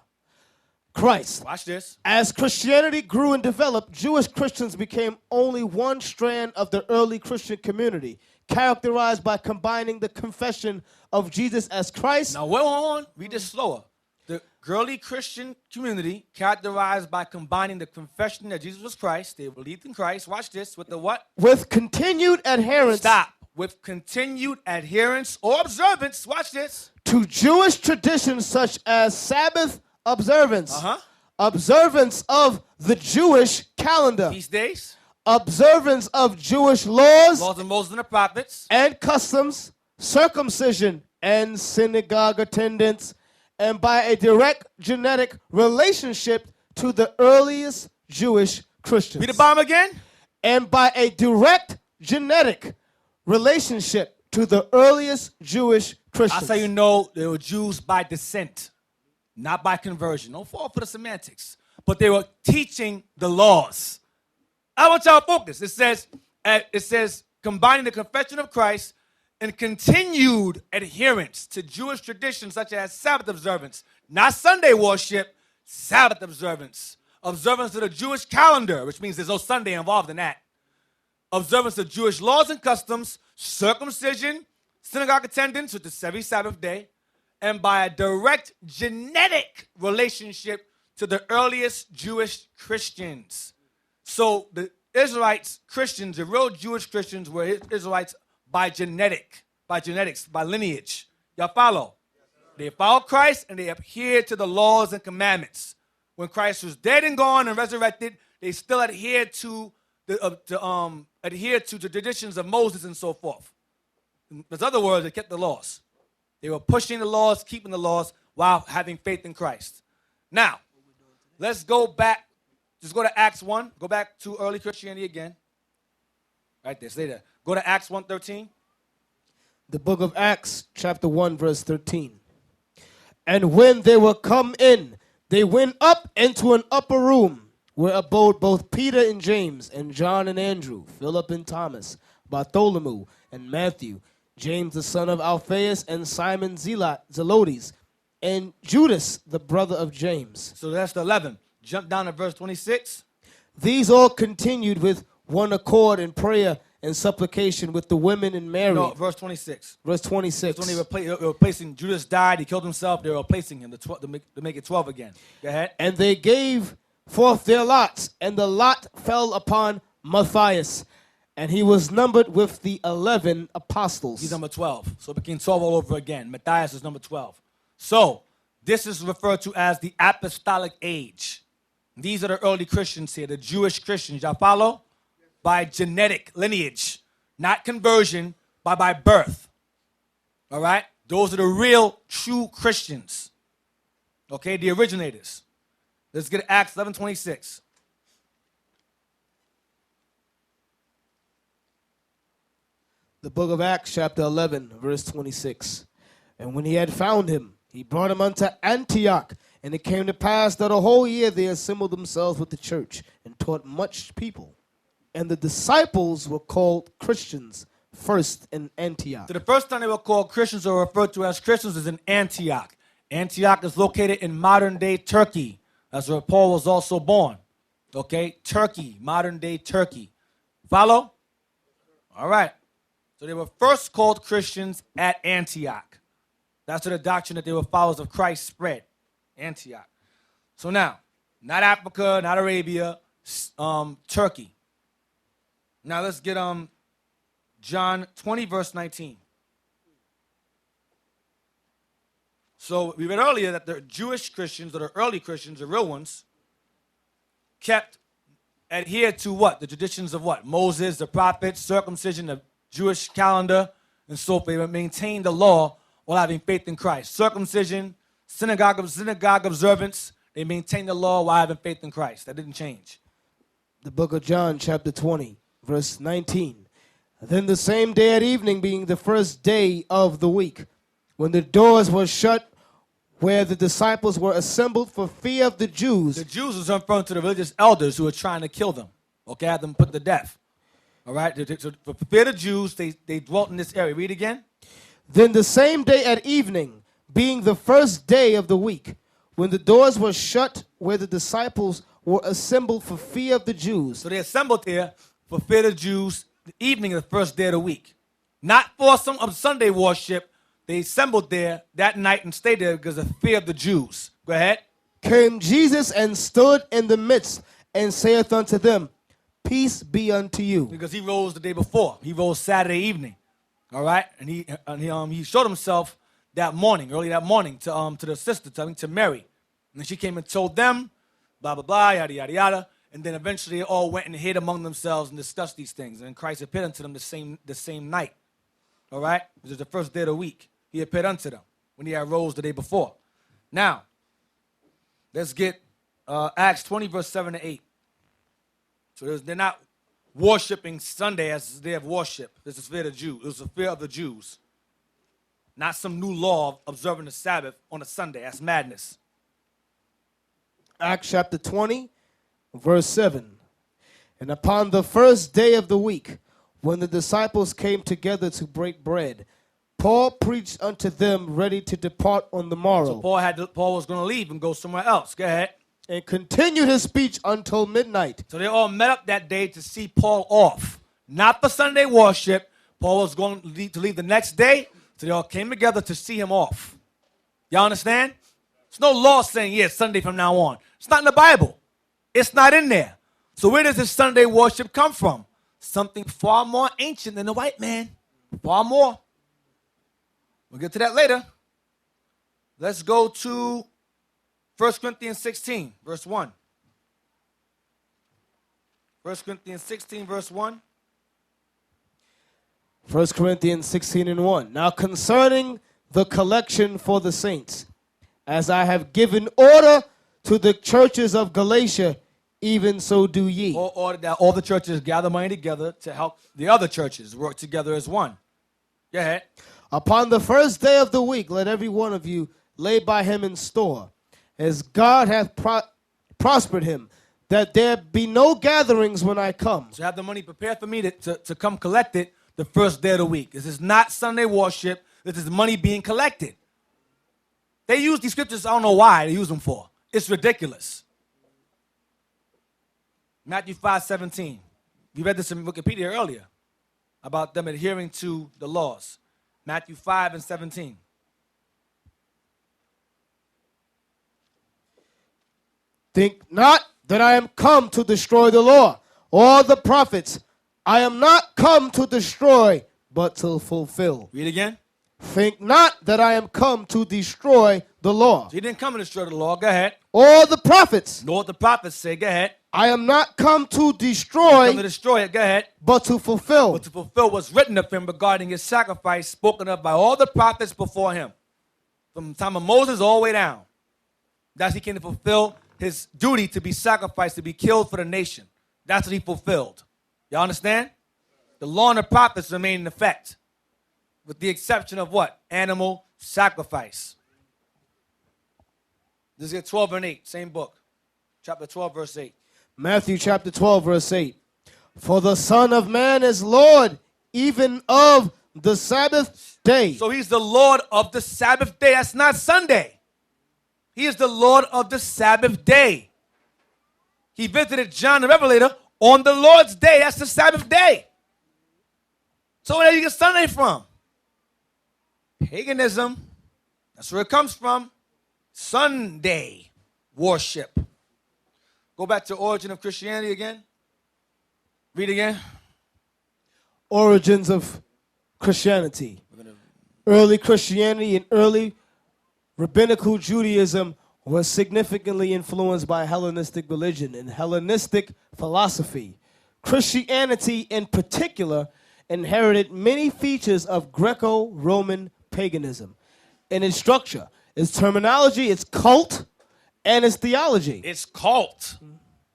Christ. Watch this. As Christianity grew and developed, Jewish Christians became only one strand of the early Christian community, characterized by combining the confession of Jesus as Christ. Now, hold on. Read this slower. The early Christian community, characterized by combining the confession that Jesus was Christ, they believed in Christ. Watch this. With the what? With continued adherence. Stop. With continued adherence or observance. Watch this. To Jewish traditions such as Sabbath observance. Observance of the Jewish calendar. Feast days. Observance of Jewish laws. Laws of Moses and the prophets. And customs. Circumcision and synagogue attendance. And by a direct genetic relationship to the earliest Jewish Christians. Read the bottom again. And by a direct genetic relationship to the earliest Jewish Christians. That's how you know they were Jews by descent, not by conversion. Don't fall for the semantics. But they were teaching the laws. I want y'all to focus. It says combining the confession of Christ and continued adherence to Jewish traditions such as Sabbath observance, not Sunday worship, Sabbath observance. Observance of the Jewish calendar, which means there's no Sunday involved in that. Observance of Jewish laws and customs, circumcision, synagogue attendance, which is every Sabbath day, and by a direct genetic relationship to the earliest Jewish Christians. So the Israelites, Christians, the real Jewish Christians were Israelites by genetics, by lineage. Y'all follow? They followed Christ and they adhered to the laws and commandments. When Christ was dead and gone and resurrected, they still adhered to the traditions of Moses and so forth. In other words, they kept the laws. They were pushing the laws, keeping the laws, while having faith in Christ. Now, let's go back. Just go to Acts 1. Go back to early Christianity again. Right there, stay there. Go to Acts 1:13. The book of Acts, chapter 1, verse 13. And when they were come in, they went up into an upper room, where abode both Peter and James, and John and Andrew, Philip and Thomas, Bartholomew and Matthew, James the son of Alphaeus, and Simon Zelotes, and Judas, the brother of James. So that's the 11. Jump down to verse 26. These all continued with one accord in prayer and supplication with the women and Mary. No, verse 26. Verse 26. That's when they were replacing. Judas died. He killed himself. They were replacing him to make it 12 again. Go ahead. And they gave forth their lots, and the lot fell upon Matthias, and he was numbered with the 11 apostles. He's number 12. So it became 12 all over again. Matthias is number 12. So this is referred to as the apostolic age. These are the early Christians here, the Jewish Christians. Y'all follow? By genetic lineage, not conversion, but by birth. All right? Those are the real, true Christians. Okay, the originators. Let's get Acts 11:26. The book of Acts, chapter 11, verse 26. And when he had found him, he brought him unto Antioch. And it came to pass that a whole year they assembled themselves with the church and taught much people. And the disciples were called Christians first in Antioch. So the first time they were called Christians or referred to as Christians is in Antioch. Antioch is located in modern-day Turkey. That's where Paul was also born. Okay, Turkey, modern-day Turkey. Follow? All right. So they were first called Christians at Antioch. That's where the doctrine that they were followers of Christ spread. Antioch. So now, not Africa, not Arabia, Turkey. Now let's get John 20, verse 19. So we read earlier that the Jewish Christians, or the early Christians, the real ones, adhered to what? The traditions of what? Moses, the prophets, circumcision, the Jewish calendar, and so forth. They maintained the law while having faith in Christ. Circumcision, synagogue observance, they maintained the law while having faith in Christ. That didn't change. The book of John, chapter 20, verse 19. Then the same day at evening, being the first day of the week, when the doors were shut where the disciples were assembled for fear of the Jews. The Jews was referring to the religious elders who were trying to kill them. Okay, had them put to death. All right, so for fear of the Jews, they dwelt in this area. Read again. Then the same day at evening, being the first day of the week, when the doors were shut where the disciples were assembled for fear of the Jews. So they assembled there for fear of the Jews, the evening of the first day of the week. Not for some of Sunday worship. They assembled there that night and stayed there because of fear of the Jews. Go ahead. Came Jesus and stood in the midst and saith unto them, Peace be unto you. Because he rose the day before. He rose Saturday evening. All right? And he showed himself that morning, early that morning, to the sister, to Mary. And then she came and told them, blah, blah, blah, yada, yada, yada. And then eventually they all went and hid among themselves and discussed these things. And Christ appeared unto them the same night. All right? It was the first day of the week. He appeared unto them when he had rose the day before. Now, let's get Acts 20, verse 7 to 8. So they're not worshiping Sunday as the day of worship. This is fear of the Jews. It was the fear of the Jews. Not some new law of observing the Sabbath on a Sunday. That's madness. Acts chapter 20, verse 7. And upon the first day of the week, when the disciples came together to break bread, Paul preached unto them ready to depart on the morrow. So Paul was going to leave and go somewhere else. Go ahead. And continued his speech until midnight. So they all met up that day to see Paul off. Not for Sunday worship. Paul was going to leave the next day. So they all came together to see him off. Y'all understand? There's no law saying, yeah, Sunday from now on. It's not in the Bible. It's not in there. So where does this Sunday worship come from? Something far more ancient than the white man. Far more. We'll get to that later. Let's go to 1 Corinthians 16, verse 1. 1 Corinthians 16, verse 1. 1 Corinthians 16 and 1. Now concerning the collection for the saints, as I have given order to the churches of Galatia, even so do ye. Order that all the churches gather money together to help the other churches work together as one. Go ahead. Upon the first day of the week, let every one of you lay by him in store, as God hath prospered him, that there be no gatherings when I come. So have the money prepared for me to come collect it the first day of the week. This is not Sunday worship. This is money being collected. They use these scriptures, I don't know why they use them for. It's ridiculous. Matthew 5:17. We read this in Wikipedia earlier about them adhering to the laws. Matthew 5 and 17. Think not that I am come to destroy the law or the prophets. I am not come to destroy, but to fulfill. Read again. Think not that I am come to destroy the law. So he didn't come to destroy the law. Go ahead. Or the prophets. Know what the prophets say. Go ahead. I am not come to destroy, Come to destroy it. Go ahead. but to fulfill. But to fulfill what's written of him regarding his sacrifice, spoken of by all the prophets before him. From the time of Moses all the way down. That's he came to fulfill his duty to be sacrificed, to be killed for the nation. That's what he fulfilled. Y'all understand? The law and the prophets remain in effect. With the exception of what? Animal sacrifice. This is 12 and 8, same book. Chapter 12, verse 8. Matthew chapter 12, verse 8. For the Son of Man is Lord even of the Sabbath day. So he's the Lord of the Sabbath day. That's not Sunday. He is the Lord of the Sabbath day. He visited John the Revelator on the Lord's day. That's the Sabbath day. So where do you get Sunday from? Paganism. That's where it comes from. Sunday worship. Go back to origin of Christianity again. Read again. Origins of Christianity. Early Christianity and early rabbinical Judaism was significantly influenced by Hellenistic religion and Hellenistic philosophy. Christianity, in particular, inherited many features of Greco-Roman paganism in its structure, its terminology, its cult, and its theology. It's cult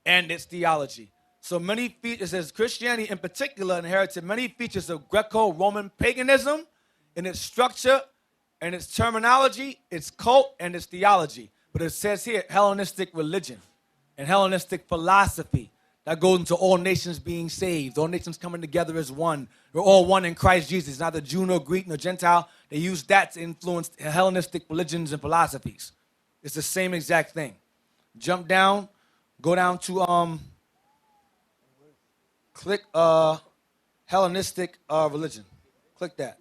and its theology. So many features, it says Christianity in particular inherited many features of Greco-Roman paganism in its structure and its terminology, its cult, and its theology. But it says here Hellenistic religion and Hellenistic philosophy. That goes into all nations being saved, all nations coming together as one. We're all one in Christ Jesus, neither Jew nor Greek nor Gentile. They use that to influence Hellenistic religions and philosophies. It's the same exact thing. Jump down, go down to click Hellenistic religion. Click that.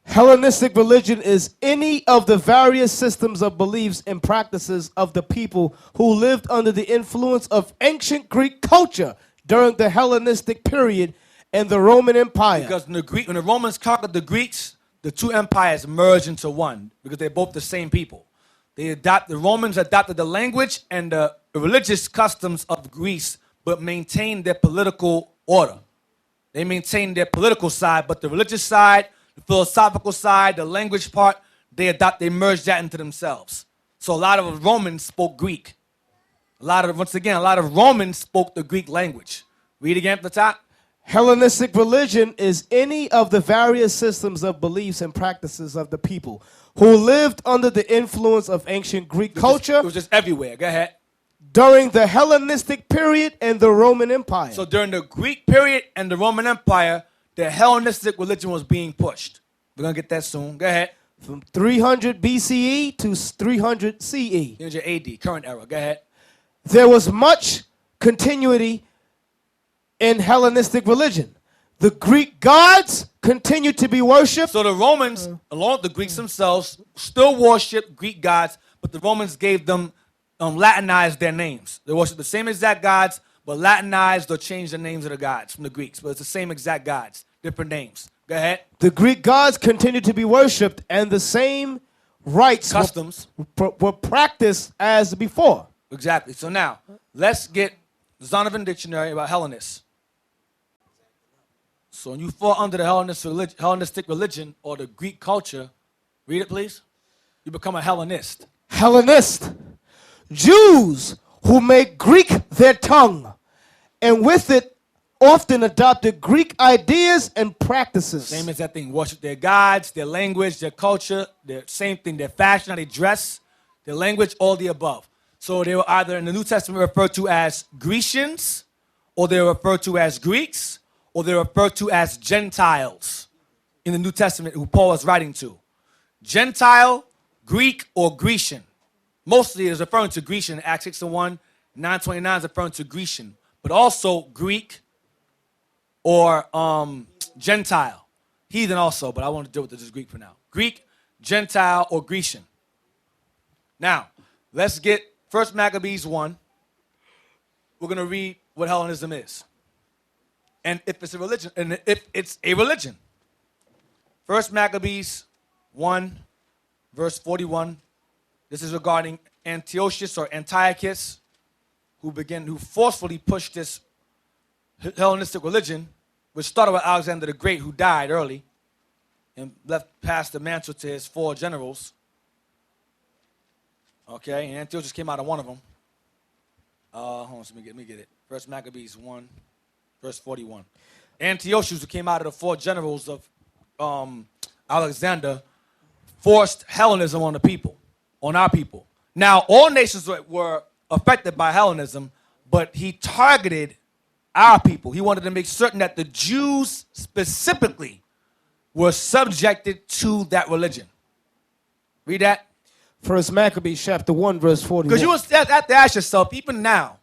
Hellenistic religion is any of the various systems of beliefs and practices of the people who lived under the influence of ancient Greek culture during the Hellenistic period and the Roman Empire. Because when the Romans conquered the Greeks, the two empires merged into one because they're both the same people. The Romans adopted the language and the religious customs of Greece, but maintained their political order. They maintained their political side, but the religious side, the philosophical side, the language part, they merged that into themselves. So a lot of Romans spoke Greek. A lot of Romans spoke the Greek language. Read again at the top. Hellenistic religion is any of the various systems of beliefs and practices of the people who lived under the influence of ancient Greek culture. It was just everywhere. Go ahead. During the Hellenistic period and the Roman Empire. So during the Greek period and the Roman Empire, the Hellenistic religion was being pushed. We're going to get that soon. Go ahead. From 300 BCE to 300 CE. 300 AD, current era. Go ahead. There was much continuity in Hellenistic religion. The Greek gods continued to be worshipped. So the Romans, along with the Greeks themselves, still worshiped Greek gods, but the Romans gave them, Latinized their names. They worshiped the same exact gods, but Latinized or changed the names of the gods from the Greeks. But it's the same exact gods, different names. Go ahead. The Greek gods continued to be worshipped, and the same rites, customs were practiced as before. Exactly. So now, let's get Zondervan Dictionary about Hellenists. So when you fall under the Hellenistic religion or the Greek culture, read it please. You become a Hellenist. Hellenist. Jews who make Greek their tongue, and with it often adopted Greek ideas and practices. Same as that thing. Worship their gods, their language, their culture, their same thing, their fashion, how they dress, their language, all the above. So they were either in the New Testament referred to as Grecians, or they were referred to as Greeks, or they were referred to as Gentiles in the New Testament, who Paul was writing to. Gentile, Greek, or Grecian. Mostly it is referring to Grecian. Acts 6:1, 9:29 is referring to Grecian, but also Greek or Gentile. Heathen also, but I want to deal with this Greek for now. Greek, Gentile, or Grecian. Now, let's get 1 Maccabees 1. We're going to read what Hellenism is. And if it's a religion. 1 Maccabees 1, verse 41. This is regarding Antiochus or Antiochus, who forcefully pushed this Hellenistic religion, which started with Alexander the Great, who died early and passed the mantle to his 4 generals. Okay, and Antiochus came out of one of them. Hold on, let me get it. 1 Maccabees 1, verse 41. Antiochus, who came out of the 4 generals of Alexander, forced Hellenism on the people. On our people. Now, all nations were affected by Hellenism, but he targeted our people. He wanted to make certain that the Jews specifically were subjected to that religion. Read that. First Maccabees chapter 1, verse 41. Because you have to ask yourself, even now,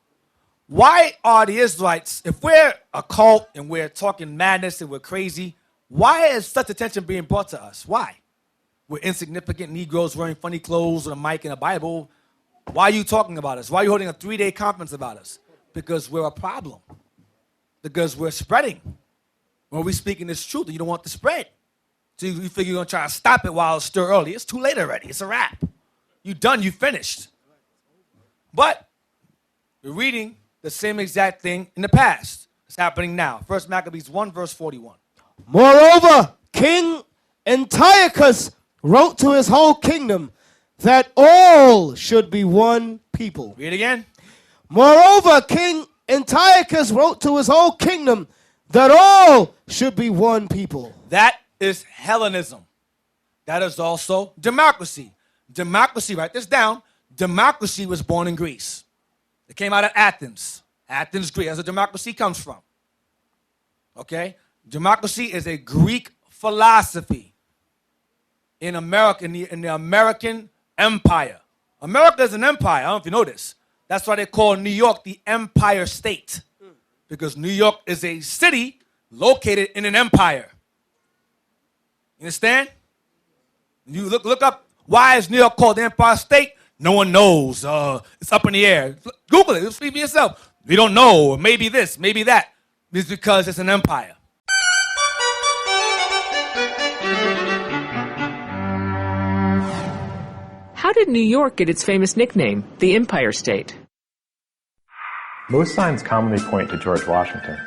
why are the Israelites, if we're a cult and we're talking madness and we're crazy, why is such attention being brought to us? Why? We're insignificant Negroes wearing funny clothes with a mic and a Bible. Why are you talking about us? Why are you holding a 3-day conference about us? Because we're a problem. Because we're spreading. When we're speaking this truth, you don't want to spread. So you figure you're going to try to stop it while it's still early. It's too late already. It's a wrap. You're done. You finished. But we're reading the same exact thing in the past. It's happening now. First Maccabees 1, verse 41. Moreover, King Antiochus wrote to his whole kingdom that all should be one people. Read it again. Moreover, King Antiochus wrote to his whole kingdom that all should be one people. That is Hellenism. That is also democracy. Democracy, write this down. Democracy was born in Greece. It came out of Athens. Athens, Greece. That's where democracy comes from. Okay? Democracy is a Greek philosophy in America, in the American Empire. America is an empire. I don't know if you know this. That's why they call New York the Empire State. Because New York is a city located in an empire. You understand? You look up, why is New York called the Empire State? No one knows. It's up in the air. Google it. Just read for yourself. We don't know. Maybe this, maybe that. It's because it's an empire. How did New York get its famous nickname, the Empire State? Most signs commonly point to George Washington.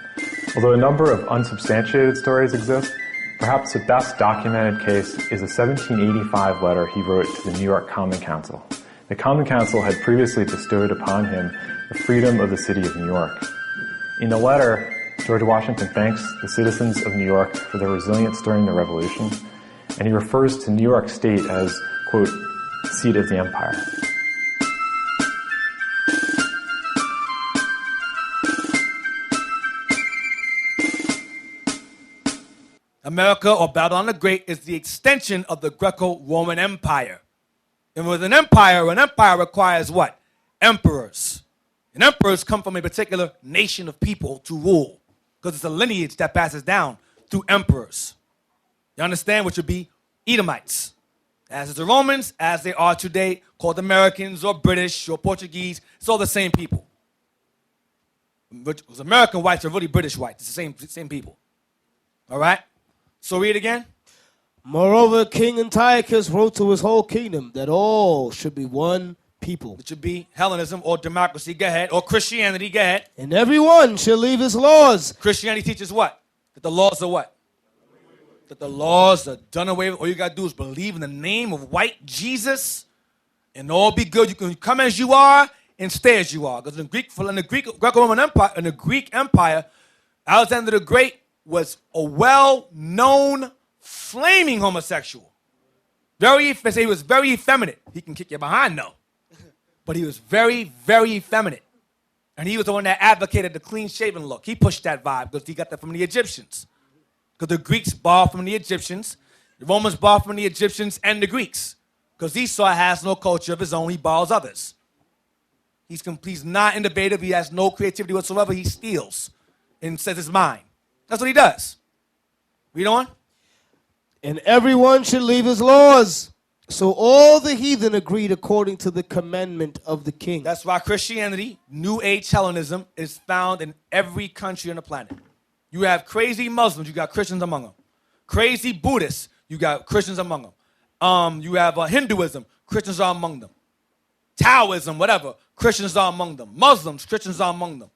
Although a number of unsubstantiated stories exist, perhaps the best documented case is a 1785 letter he wrote to the New York Common Council. The Common Council had previously bestowed upon him the freedom of the city of New York. In the letter, George Washington thanks the citizens of New York for their resilience during the Revolution, and he refers to New York State as, quote, seat of the empire. America, or Babylon the Great, is the extension of the Greco-Roman Empire. And with an empire requires what? Emperors. And emperors come from a particular nation of people to rule, because it's a lineage that passes down through emperors. You understand? Which would be Edomites. As is the Romans, as they are today, called Americans or British or Portuguese. It's all the same people. But American whites are really British whites. It's the same people. All right? So read again. Moreover, King Antiochus wrote to his whole kingdom that all should be one people. It should be Hellenism or democracy. Go ahead. Or Christianity. Go ahead. And everyone shall leave his laws. Christianity teaches what? That the laws are what? That the laws are done away with. All you got to do is believe in the name of white Jesus and all be good. You can come as you are and stay as you are. Because in the Greco-Roman Empire, in the Greek Empire, Alexander the Great was a well-known flaming homosexual. They say he was very effeminate. He can kick you behind, though. But he was very, very effeminate. And he was the one that advocated the clean-shaven look. He pushed that vibe because he got that from the Egyptians. Because the Greeks borrowed from the Egyptians. The Romans borrowed from the Egyptians and the Greeks. Because Esau has no culture of his own. He borrows others. He's not innovative. He has no creativity whatsoever. He steals and says it's mine. That's what he does. Read on. And everyone should leave his laws. So all the heathen agreed according to the commandment of the king. That's why Christianity, New Age Hellenism, is found in every country on the planet. You have crazy Muslims, you got Christians among them. Crazy Buddhists, you got Christians among them. You have Hinduism, Christians are among them. Taoism, whatever, Christians are among them. Muslims, Christians are among them.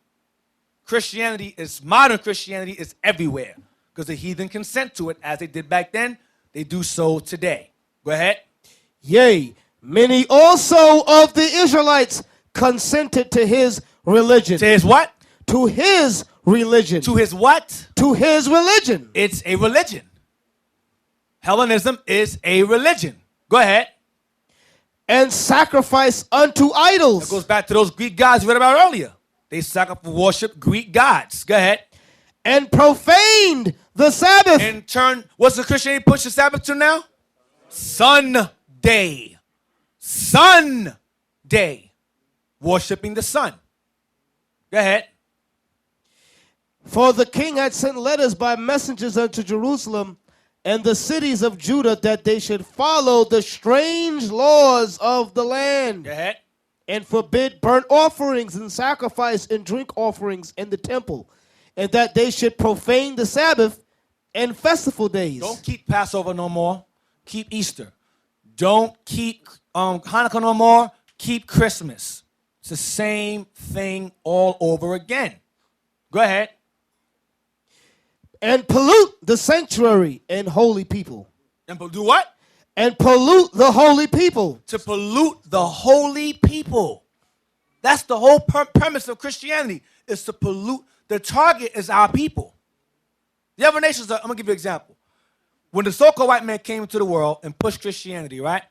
Modern Christianity is everywhere because the heathen consent to it as they did back then. They do so today. Go ahead. Yea, many also of the Israelites consented to his religion. To his what? To his religion. To his what? To his religion. It's a religion. Hellenism is a religion. Go ahead. And sacrifice unto idols. That goes back to those Greek gods we read about earlier. They worship Greek gods. Go ahead. And profaned the Sabbath. In turn, what's the Christianity push the Sabbath to now? Sunday. Sunday. Worshipping the sun. Go ahead. For the king had sent letters by messengers unto Jerusalem and the cities of Judah that they should follow the strange laws of the land. Go ahead. And forbid burnt offerings and sacrifice and drink offerings in the temple, and that they should profane the Sabbath and festival days. Don't keep Passover no more. Keep Easter. Don't keep Hanukkah no more. Keep Christmas. It's the same thing all over again. Go ahead. And pollute the sanctuary and holy people. And do what? And pollute the holy people. To pollute the holy people. That's the whole premise of Christianity, is to pollute. The target is our people. The other nations I'm going to give you an example. When the so-called white man came into the world and pushed Christianity, right?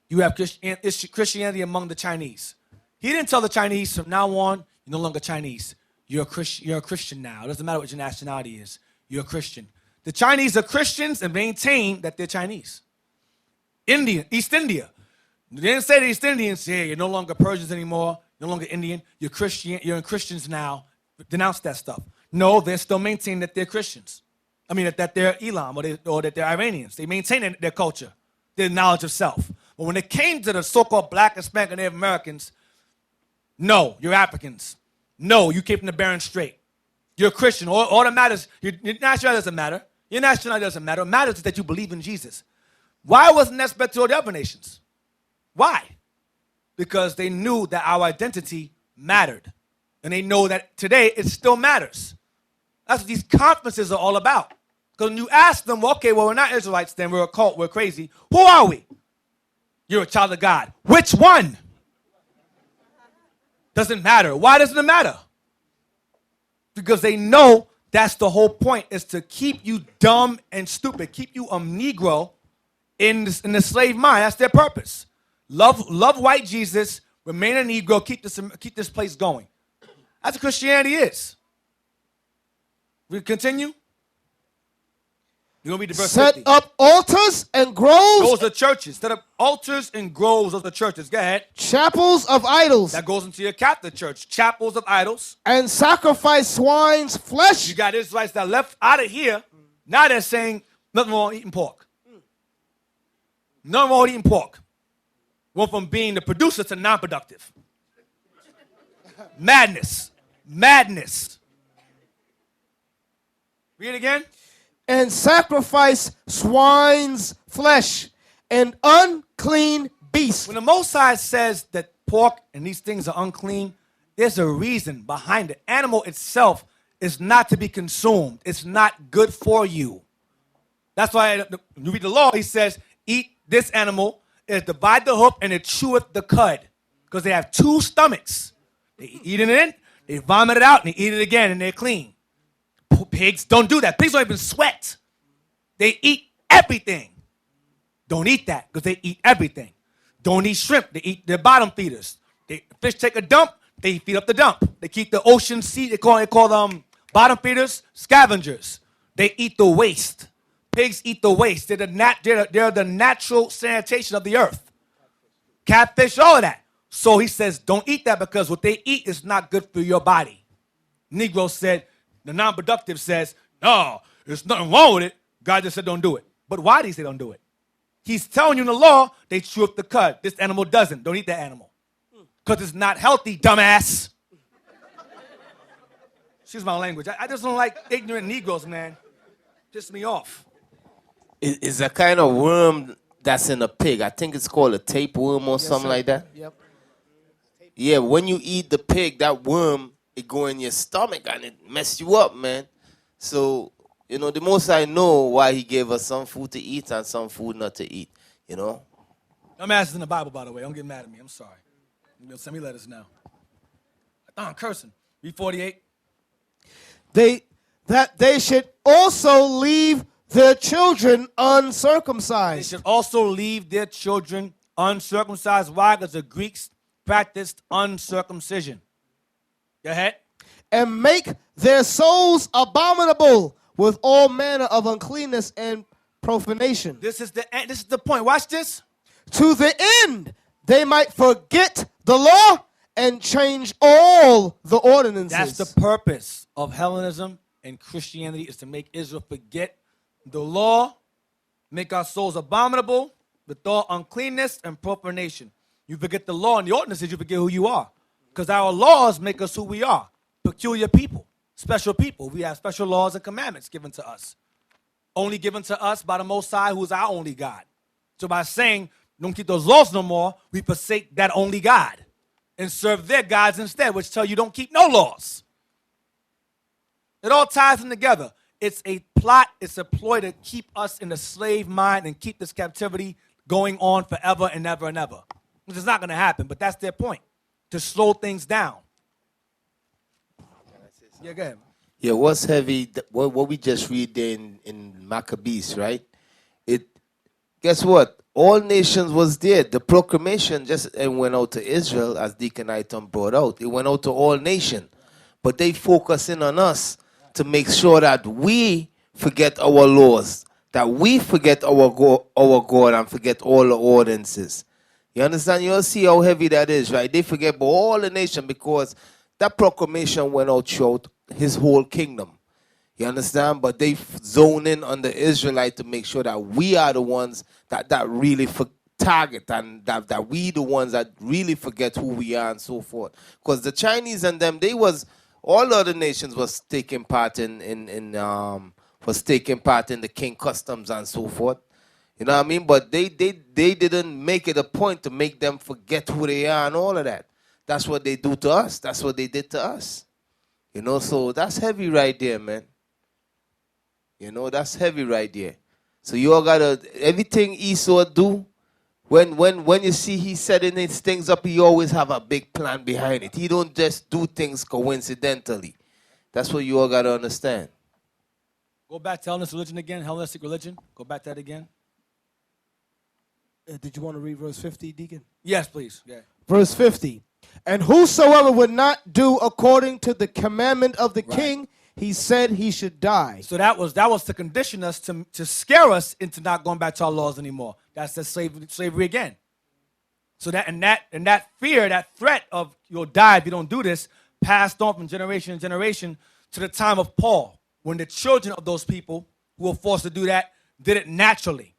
You have Christianity among the Chinese. He didn't tell the Chinese, from now on, you're no longer Chinese. You're a Christian now. It doesn't matter what your nationality is. You're a Christian. The Chinese are Christians and maintain that they're Chinese. East India. They didn't say to East Indians, yeah, you're no longer Persians anymore, no longer Indian, you're Christian, you're Christians now. Denounce that stuff. No, they're still maintaining that they're Christians. I mean, that they're Elam or that they're Iranians. They maintain their culture, their knowledge of self. But when it came to the so-called black, Hispanic, and Native Americans, no, you're Africans. No, you came from the Bering Strait. You're a Christian. All that matters, your nationality doesn't matter. Your nationality doesn't matter. What matters is that you believe in Jesus. Why wasn't that spread to all the other nations? Why? Because they knew that our identity mattered. And they know that today it still matters. That's what these conferences are all about. Because when you ask them, well, okay, well, we're not Israelites then, we're a cult, we're crazy. Who are we? You're a child of God. Which one? Doesn't matter. Why doesn't it matter? Because they know that's the whole point, is to keep you dumb and stupid, keep you a Negro in the slave mind. That's their purpose. Love white Jesus, remain a Negro, keep this place going. That's what Christianity is. We continue? You're going to read the verse Set 50. up altars and groves. Those are churches. Set up altars and groves. Those are churches. Go ahead. Chapels of idols. That goes into your Catholic church. Chapels of idols. And sacrifice swine's flesh. You got Israelites that left out of here. Now they're saying nothing wrong with eating pork. Nothing wrong with eating pork. Went from being the producer to non-productive. Madness. Madness. Read it again. And sacrifice swine's flesh and unclean beasts. When the Most High says that pork and these things are unclean, there's a reason behind it. Animal itself is not to be consumed. It's not good for you. That's why you read the law, he says, eat this animal, and divide the hoof, and it cheweth the cud. Because they have two stomachs. They eat it in, they vomit it out, and they eat it again, and they're clean. Pigs don't do that. Pigs don't even sweat. They eat everything. Don't eat that, because they eat everything. Don't eat shrimp. They eat their bottom feeders. Fish take a dump, they feed up the dump. They keep the ocean sea, they call them bottom feeders, scavengers. They eat the waste. Pigs eat the waste. They're the natural sanitation of the earth. Catfish, all of that. So he says, don't eat that, because what they eat is not good for your body. Negro said, the non-productive says, no, there's nothing wrong with it. God just said don't do it. But why did he say don't do it? He's telling you in the law, they chew up the cud. This animal doesn't. Don't eat that animal. Because it's not healthy, dumbass. Excuse my language. I just don't like ignorant Negroes, man. Piss me off. It's a kind of worm that's in a pig. I think it's called a tapeworm or something like that. Yep. Yeah, when you eat the pig, that worm, it go in your stomach and it mess you up, man. So, the most I know why he gave us some food to eat and some food not to eat, I'm asking in the Bible, by the way. Don't get mad at me. I'm sorry. Send me letters now. I'm cursing. Read 48. That they should also leave their children They uncircumcised. should also leave their children uncircumcised. Why? Because the Greeks practiced uncircumcision. Go ahead. and make their souls abominable with all manner of uncleanness and profanation. This is the point. Watch this. To the end they might forget the law and change all the ordinances. That's the purpose of Hellenism and Christianity, is to make Israel forget the law, make our souls abominable with all uncleanness and profanation. You forget the law and the ordinances, you forget who you are. Because our laws make us who we are. Peculiar people, special people. We have special laws and commandments given to us. Only given to us by the Most High, who is our only God. So by saying, don't keep those laws no more, we forsake that only God and serve their gods instead, which tell you don't keep no laws. It all ties in together. It's a plot, it's a ploy to keep us in the slave mind and keep this captivity going on forever and ever and ever. Which is not going to happen, but that's their point, to slow things down. Yeah, go ahead. Yeah, what's heavy, what we just read there in Maccabees, right? Guess what? All nations was there. The proclamation just went out to Israel, as Deacon Item brought out. It went out to all nations. But they focus in on us to make sure that we forget our laws, that we forget our God and forget all the ordinances. You understand? You'll see how heavy that is, right? They forget about all the nation because that proclamation went out throughout his whole kingdom. You understand? But they zone in on the Israelite to make sure that we are the ones that really target, and that we the ones that really forget who we are and so forth. Because the Chinese and them, all other nations was taking part in the king customs and so forth. You know what I mean? But they didn't make it a point to make them forget who they are and all of that. That's what they do to us. That's what they did to us. You know, so that's heavy right there, man. You know, that's heavy right there. So you all gotta, everything Esau do, when you see he setting his things up, he always have a big plan behind it. He don't just do things coincidentally. That's what you all gotta understand. Go back to Hellenistic religion again, Hellenistic religion. Go back to that again. Did you want to read verse 50, Deacon? Yes, please. Yeah. Verse 50. And whosoever would not do according to the commandment of the king, he said he should die. So that was to condition us, to scare us into not going back to our laws anymore. That's the slavery again. So that fear, that threat of you'll die if you don't do this, passed on from generation to generation to the time of Paul, when the children of those people who were forced to do that did it naturally,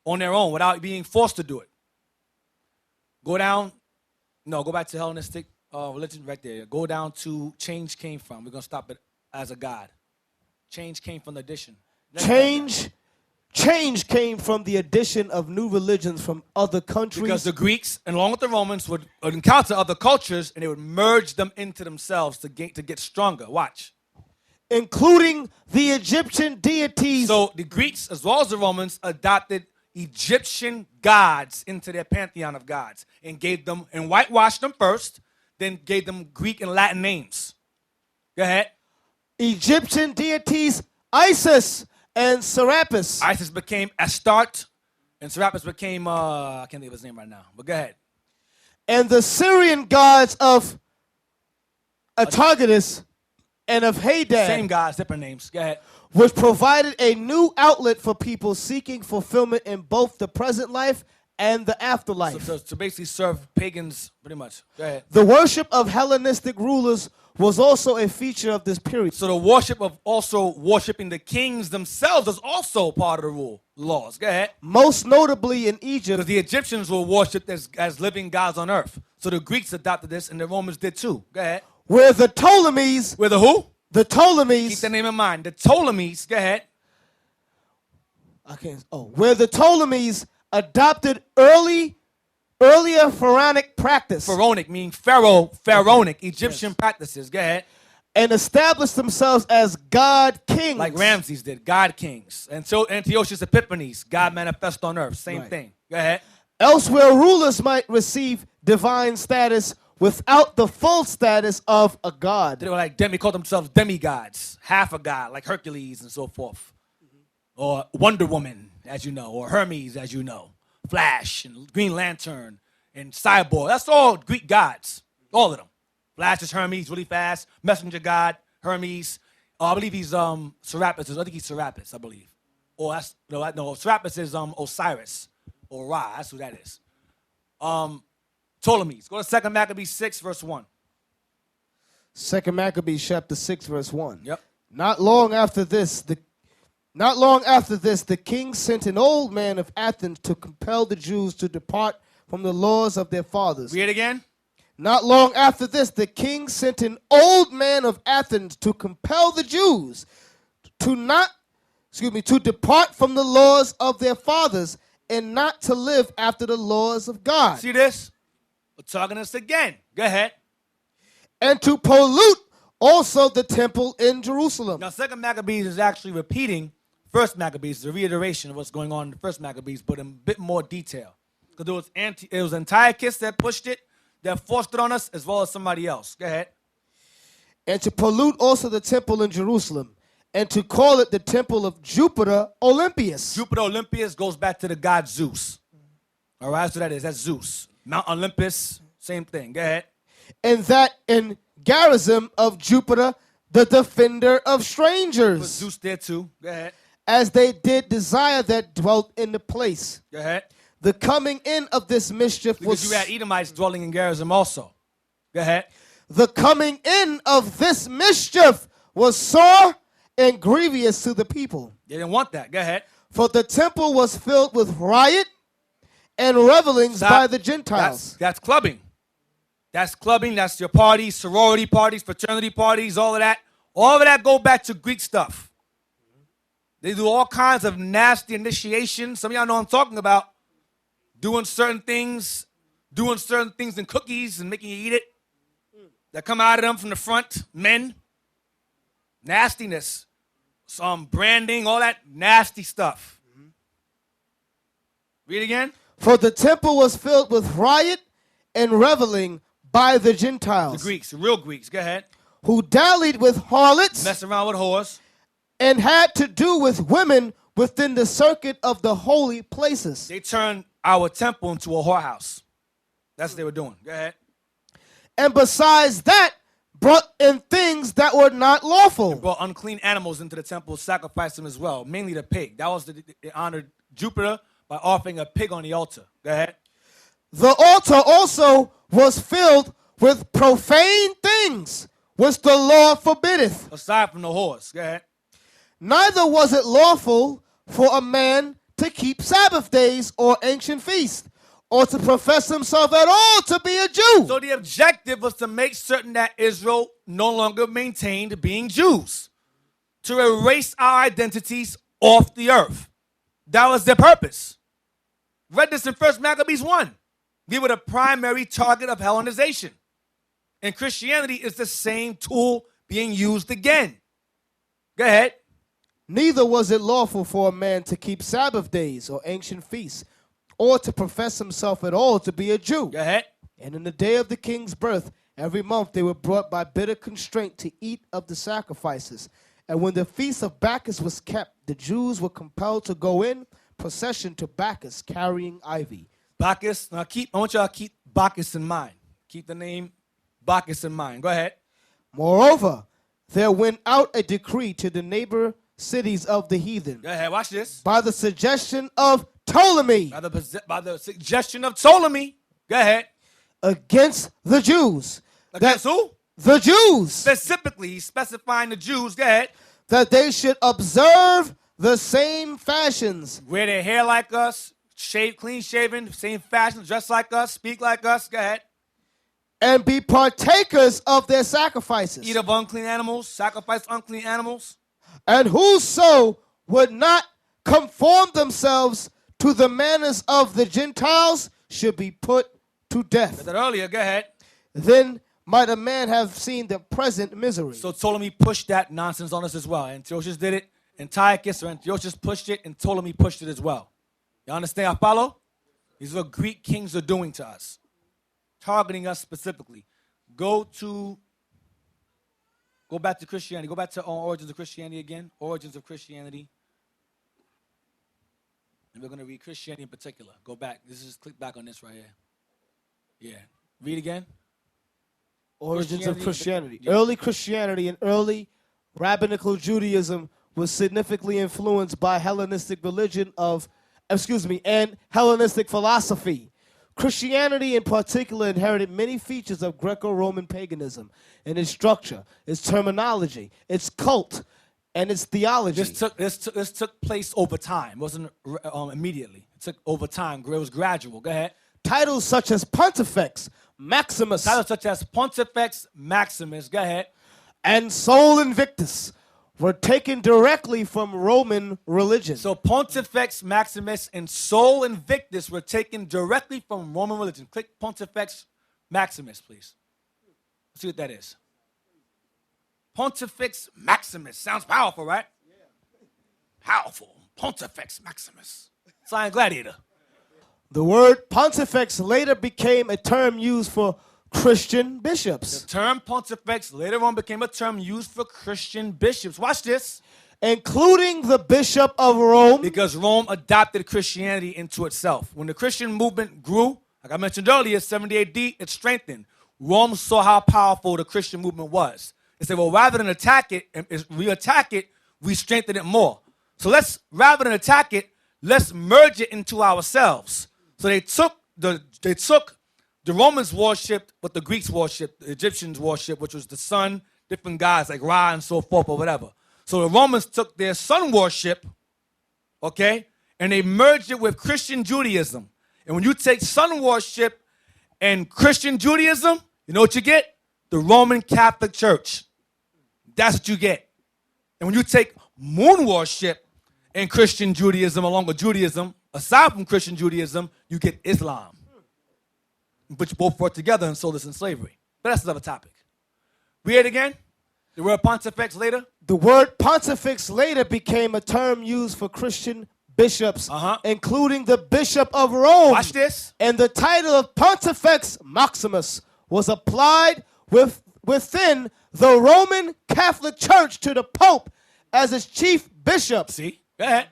on their own, without being forced to do it. Go back to Hellenistic religion right there. Go down to change came from. We're going to stop it as a God. Change came from the addition. Change came from the addition of new religions from other countries. Because the Greeks, and along with the Romans, would encounter other cultures, and they would merge them into themselves to get stronger. Watch. Including the Egyptian deities. So the Greeks, as well as the Romans, adopted Egyptian gods into their pantheon of gods and whitewashed them first, then gave them Greek and Latin names. Go ahead. Egyptian deities, Isis and Serapis. Isis became Astarte, and Serapis became, I can't think of his name right now, but go ahead. And the Syrian gods of Atargatis and of Hadad. Same gods, different names. Go ahead. Which provided a new outlet for people seeking fulfillment in both the present life and the afterlife. So to basically serve pagans, pretty much. Go ahead. The worship of Hellenistic rulers was also a feature of this period. So the worship of also worshiping the kings themselves is also part of the rule, laws. Go ahead. Most notably in Egypt. Because the Egyptians were worshipped as living gods on earth. So the Greeks adopted this, and the Romans did too. Go ahead. Where the Ptolemies. Where the who? The Ptolemies. Keep that name in mind. The Ptolemies. Go ahead. Where the Ptolemies adopted earlier pharaonic practice. Pharaonic meaning pharaonic Egyptian practices. Go ahead. And established themselves as god kings. Like Ramses did, god kings. And so Antiochus Epiphanes, God manifest on earth. Same thing. Go ahead. Elsewhere, rulers might receive divine status without the full status of a god. They were like called themselves demigods, half a god, like Hercules and so forth. Or Wonder Woman, as you know, or Hermes, as you know. Flash and Green Lantern and Cyborg. That's all Greek gods, all of them. Flash is Hermes, really fast. Messenger God, Hermes. I believe he's Serapis. I think he's Serapis, I believe. Or that's no, Serapis is Osiris or Ra. That's who that is. Ptolemies. Go to 2 Maccabees 6, verse 1. 2 Maccabees chapter 6, verse 1. Yep. Not long after this, the king sent an old man of Athens to compel the Jews to depart from the laws of their fathers. Read it again. Not long after this, the king sent an old man of Athens to compel the Jews to depart from the laws of their fathers and not to live after the laws of God. See this? We're talking this again. Go ahead. And to pollute also the temple in Jerusalem. Now, 2 Maccabees is actually repeating 1 Maccabees. It's a reiteration of what's going on in the 1 Maccabees, but in a bit more detail. Because it was Antiochus that pushed it, that forced it on us, as well as somebody else. Go ahead. And to pollute also the temple in Jerusalem, and to call it the temple of Jupiter Olympius. Jupiter Olympius goes back to the god Zeus. All right, so that is. That's Zeus. Mount Olympus, same thing. Go ahead. And that in Gerizim of Jupiter, the defender of strangers. Put Zeus there too. Go ahead. As they did desire that dwelt in the place. Go ahead. The coming in of this mischief because you had Edomites dwelling in Gerizim also. Go ahead. The coming in of this mischief was sore and grievous to the people. They didn't want that. Go ahead. For the temple was filled with riot and revelings by the Gentiles. That's clubbing. That's clubbing. That's your parties, sorority parties, fraternity parties, all of that. All of that go back to Greek stuff. They do all kinds of nasty initiations. Some of y'all know what I'm talking about. Doing certain things in cookies and making you eat it. That come out of them from the front, men. Nastiness. Some branding, all that nasty stuff. Read again. For the temple was filled with riot and reveling by the Gentiles. The Greeks, the real Greeks. Go ahead. Who dallied with harlots. Mess around with whores. And had to do with women within the circuit of the holy places. They turned our temple into a whorehouse. That's what they were doing. Go ahead. And besides that, brought in things that were not lawful. They brought unclean animals into the temple, sacrificed them as well, mainly the pig. That was they honored Jupiter by offering a pig on the altar. Go ahead. The altar also was filled with profane things, which the law forbiddeth. Aside from the whores. Go ahead. Neither was it lawful for a man to keep Sabbath days or ancient feasts, or to profess himself at all to be a Jew. So the objective was to make certain that Israel no longer maintained being Jews, to erase our identities off the earth. That was their purpose. Read this in 1 Maccabees 1. We were the primary target of Hellenization. And Christianity is the same tool being used again. Go ahead. Neither was it lawful for a man to keep Sabbath days or ancient feasts, or to profess himself at all to be a Jew. Go ahead. And in the day of the king's birth, every month they were brought by bitter constraint to eat of the sacrifices. And when the feast of Bacchus was kept, the Jews were compelled to go in procession to Bacchus carrying ivy. Bacchus. Now I want y'all to keep Bacchus in mind. Keep the name Bacchus in mind. Go ahead. Moreover, there went out a decree to the neighbor cities of the heathen. Go ahead. Watch this. By the suggestion of Ptolemy. By the suggestion of Ptolemy. Go ahead. Against the Jews. Against who? The Jews. Specifically, he's specifying the Jews. Go ahead. That they should observe the same fashions. Wear their hair like us, clean shaven, same fashion, dress like us, speak like us. Go ahead. And be partakers of their sacrifices. Eat of unclean animals, sacrifice unclean animals. And whoso would not conform themselves to the manners of the Gentiles should be put to death. Said that earlier. Go ahead. Then might a man have seen the present misery. So Ptolemy pushed that nonsense on us as well. Antiochus did it. Antiochus or Antiochus pushed it, and Ptolemy pushed it as well. You understand? I follow? These are what Greek kings are doing to us, targeting us specifically. Go back to Christianity. Go back to Origins of Christianity again. Origins of Christianity. And we're going to read Christianity in particular. Go back. Click back on this right here. Yeah. Read again. Origins of Christianity. Yeah. Early Christianity and early rabbinical Judaism was significantly influenced by Hellenistic and Hellenistic philosophy. Christianity in particular inherited many features of Greco-Roman paganism in its structure, its terminology, its cult, and its theology. This took place over time. It wasn't immediately. It took over time. It was gradual. Go ahead. Titles such as Pontifex, Maximus, Go ahead. and Sol Invictus were taken directly from Roman religion. So Pontifex Maximus and Sol Invictus were taken directly from Roman religion. Click Pontifex Maximus, please. Let's see what that is. Pontifex Maximus. Sounds powerful, right? Powerful. Pontifex Maximus. Sign Gladiator. The word Pontifex later became a term used for Christian bishops, The term Pontifex later on became a term used for Christian bishops. Watch this. including the Bishop of Rome. Because Rome adopted Christianity into itself. When the Christian movement grew, like I mentioned earlier, 70 AD, it strengthened. Rome saw how powerful the Christian movement was. They said, well, rather than attack it, we strengthen it more. So rather than attack it, let's merge it into ourselves. So they took the Romans worshipped what the Greeks worshipped, the Egyptians worshipped, which was the sun, different gods like Ra and so forth or whatever. So the Romans took their sun worship, okay, and they merged it with Christian Judaism. And when you take sun worship and Christian Judaism, you know what you get? The Roman Catholic Church. That's what you get. And when you take moon worship and Christian Judaism along with Judaism, aside from Christian Judaism, you get Islam. But you both work together and sold us in slavery. But that's another topic. Read it again. The word Pontifex later. The word Pontifex later became a term used for Christian bishops, including the Bishop of Rome. Watch this. And the title of Pontifex Maximus was applied within the Roman Catholic Church to the Pope as its chief bishop. See? Go ahead.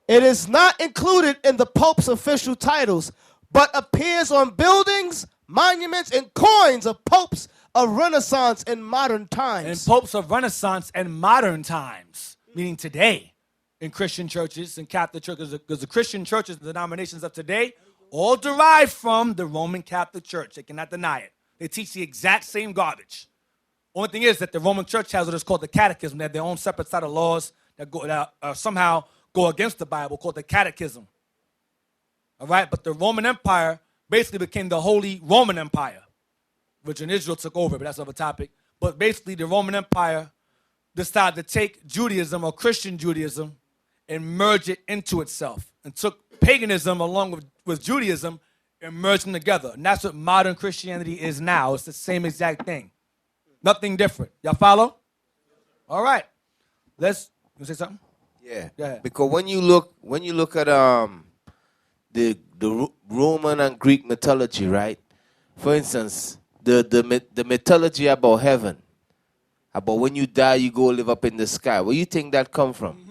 It is not included in the Pope's official titles, but appears on buildings, monuments, and coins of popes of Renaissance and modern times. And popes of Renaissance and modern times, meaning today, in Christian churches and Catholic churches, because the Christian churches, the denominations of today, all derive from the Roman Catholic Church. They cannot deny it. They teach the exact same garbage. Only thing is that the Roman Church has what is called the Catechism. They have their own separate set of laws that somehow go against the Bible, called the Catechism. All right, but the Roman Empire basically became the Holy Roman Empire, which in Israel took over, but that's another topic. But basically, the Roman Empire decided to take Judaism or Christian Judaism and merge it into itself, and took paganism along with Judaism and merged them together. And that's what modern Christianity is now. It's the same exact thing. Nothing different. Y'all follow? All right. You say something? Yeah. Go ahead. Because when you look at the Roman and Greek mythology, right? For instance, the mythology about heaven, about when you die, you go live up in the sky. Where you think that come from?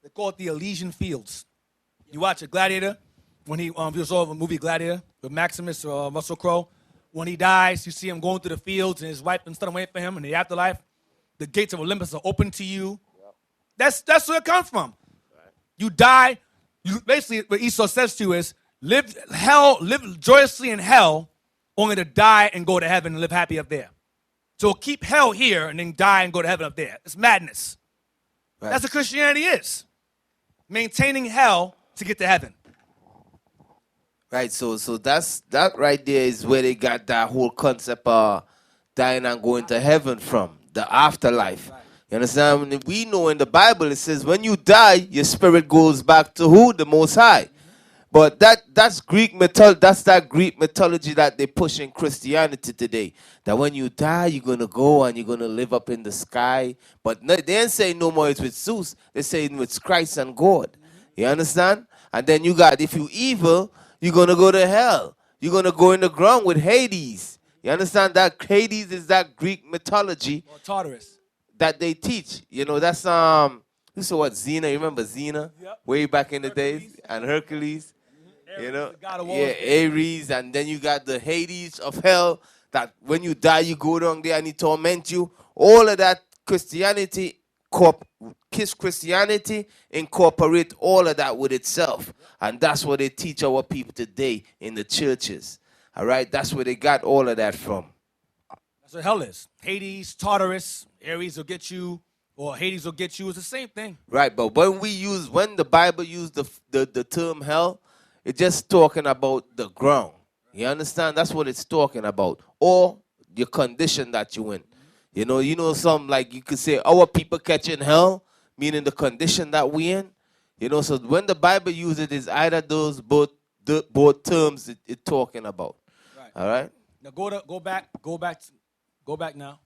They call it the Elysian Fields. You watch a Gladiator, when you saw the movie Gladiator with Maximus or Russell Crowe, when he dies, you see him going through the fields and his wife and stuff waiting for him in the afterlife. The gates of Olympus are open to you. Yep. That's where it comes from. Right. You die. Basically, what Esau says to you is, live joyously in hell, only to die and go to heaven and live happy up there. So keep hell here and then die and go to heaven up there. It's madness. Right. That's what Christianity is. Maintaining hell to get to heaven. Right, so that right there is where they got that whole concept of dying and going to heaven from, the afterlife. Right. You understand? We know in the Bible it says when you die, your spirit goes back to who? The Most High. But that's Greek that's that Greek mythology that they push in Christianity today. That when you die, you're gonna go and you're gonna live up in the sky. But no, they ain't saying no more it's with Zeus. They're saying with Christ and God. You understand? And then you got, if you evil, you're gonna go to hell. You're gonna go in the ground with Hades. You understand that Hades is that Greek mythology. Or Tartarus. That they teach. You know, that's you saw what Xena, you remember Xena? Yep. Way back in the Hercules. days, and Hercules. You know, the god of war. yeah, Ares, and then you got the Hades of hell. That when you die, you go down there and he torment you. All of that Christianity incorporate all of that with itself, and that's what they teach our people today in the churches. All right, that's where they got all of that from. That's what hell is. Hades, Tartarus, Ares will get you, or Hades will get you. It's the same thing. Right, but when the Bible used the term hell, it's just talking about the ground. You understand? That's what it's talking about, or your condition that you in. You know, some like you could say our people catching hell, meaning the condition that we in. You know, so when the Bible uses it, it's either those both terms it's talking about. Right. All right. Now go back now.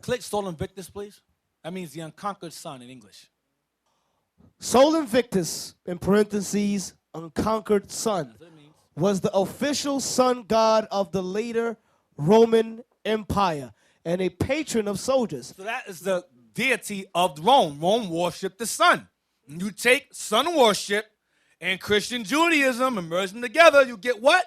Click Sol Invictus, please. That means the unconquered sun in English. Sol Invictus, in parentheses, unconquered sun, That's what it means. was the official sun god of the later Roman Empire and a patron of soldiers. So that is the deity of Rome. Rome worshipped the sun. You take sun worship and Christian Judaism and merge them together, you get what?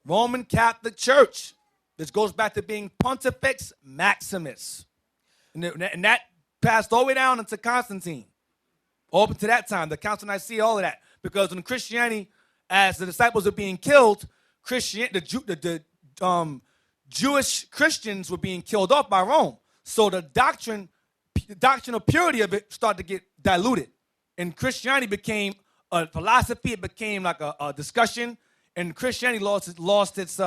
Roman Catholic Church. This goes back to being Pontifex Maximus. And that passed all the way down into Constantine. All up to that time, the Council of Nicaea, all of that. Because when Christianity, as the disciples were being killed, the Jewish Christians were being killed off by Rome. So the doctrine of purity of it started to get diluted. And Christianity became a philosophy. It became like a discussion. And Christianity lost its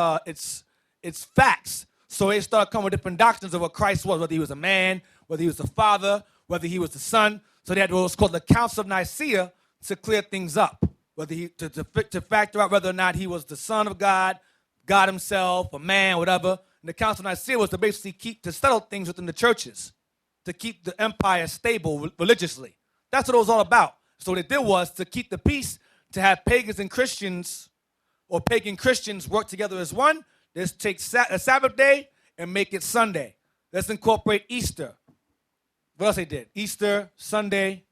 facts. So it started coming with different doctrines of what Christ was, whether he was a man, whether he was the Father, whether he was the Son. So they had what was called the Council of Nicaea to clear things up, whether to factor out whether or not he was the Son of God, God himself, a man, whatever. And the Council of Nicaea was to basically to settle things within the churches, to keep the empire stable religiously. That's what it was all about. So what it did was to keep the peace, to have pagans and Christians, or pagan Christians work together as one. Let's take a Sabbath day and make it Sunday. Let's incorporate Easter. What else they did? Easter, Sunday,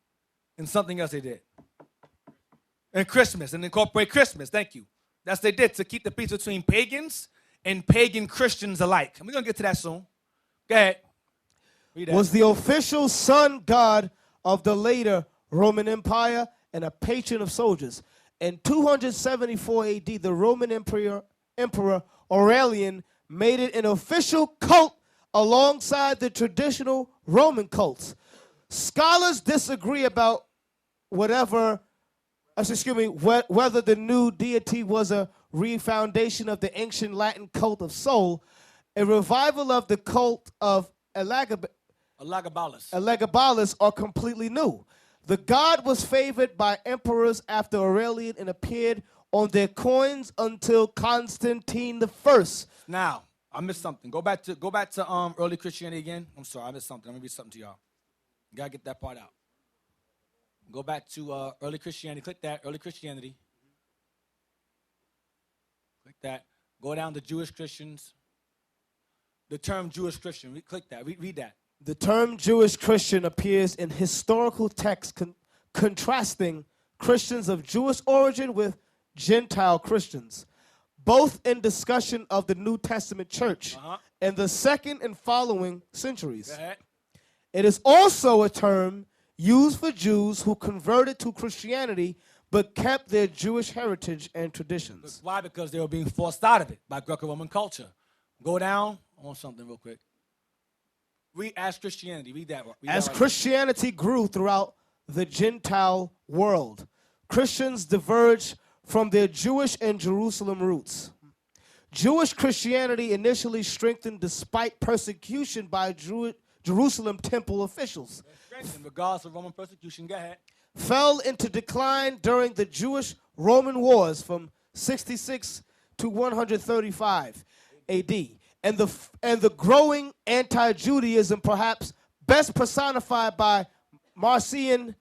and something else they did. And Christmas, and incorporate Christmas. Thank you. That's what they did to keep the peace between pagans and pagan Christians alike. And we're going to get to that soon. Go ahead. Read that. Was the official sun god of the later Roman Empire and a patron of soldiers. In 274 AD, the Roman Emperor Aurelian made it an official cult alongside the traditional Roman cults. Scholars disagree about whether the new deity was a refoundation of the ancient Latin cult of Sol, a revival of the cult of Elagabalus, or completely new. The god was favored by emperors after Aurelian and appeared on their coins until Constantine I. Now, I missed something. Go back to early Christianity again. I'm sorry, I missed something. I'm gonna read something to y'all. You gotta get that part out. Go back to early Christianity. Click that, early Christianity. Click that. Go down to Jewish Christians. The term Jewish Christian. Click that. Read that. The term Jewish Christian appears in historical texts contrasting Christians of Jewish origin with Gentile Christians, both in discussion of the New Testament church in the second and following centuries. Go ahead. It is also a term used for Jews who converted to Christianity but kept their Jewish heritage and traditions. Why? Because they were being forced out of it by Greco-Roman culture. Go down on something real quick. Read as Christianity. Read that. As Christianity grew throughout the Gentile world, Christians diverged from their Jewish and Jerusalem roots. Jewish Christianity initially strengthened despite persecution by Jerusalem temple officials. Strengthened regardless of Roman persecution. Go ahead. Fell into decline during the Jewish-Roman wars from 66 to 135 AD. And the growing anti-Judaism, perhaps best personified by Marcion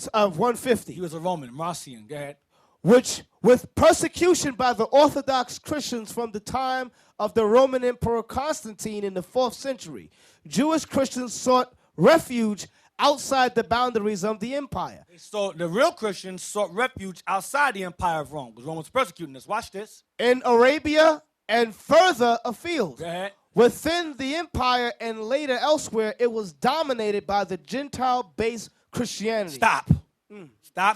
150. He was a Roman, Marcion. Go ahead. Which, with persecution by the Orthodox Christians from the time of the Roman Emperor Constantine in the 4th century, Jewish Christians sought refuge outside the boundaries of the empire. So the real Christians sought refuge outside the empire of Rome, because Rome was persecuting us. Watch this. In Arabia and further afield. Go ahead. Within the empire and later elsewhere, it was dominated by the Gentile-based Christianity. Stop.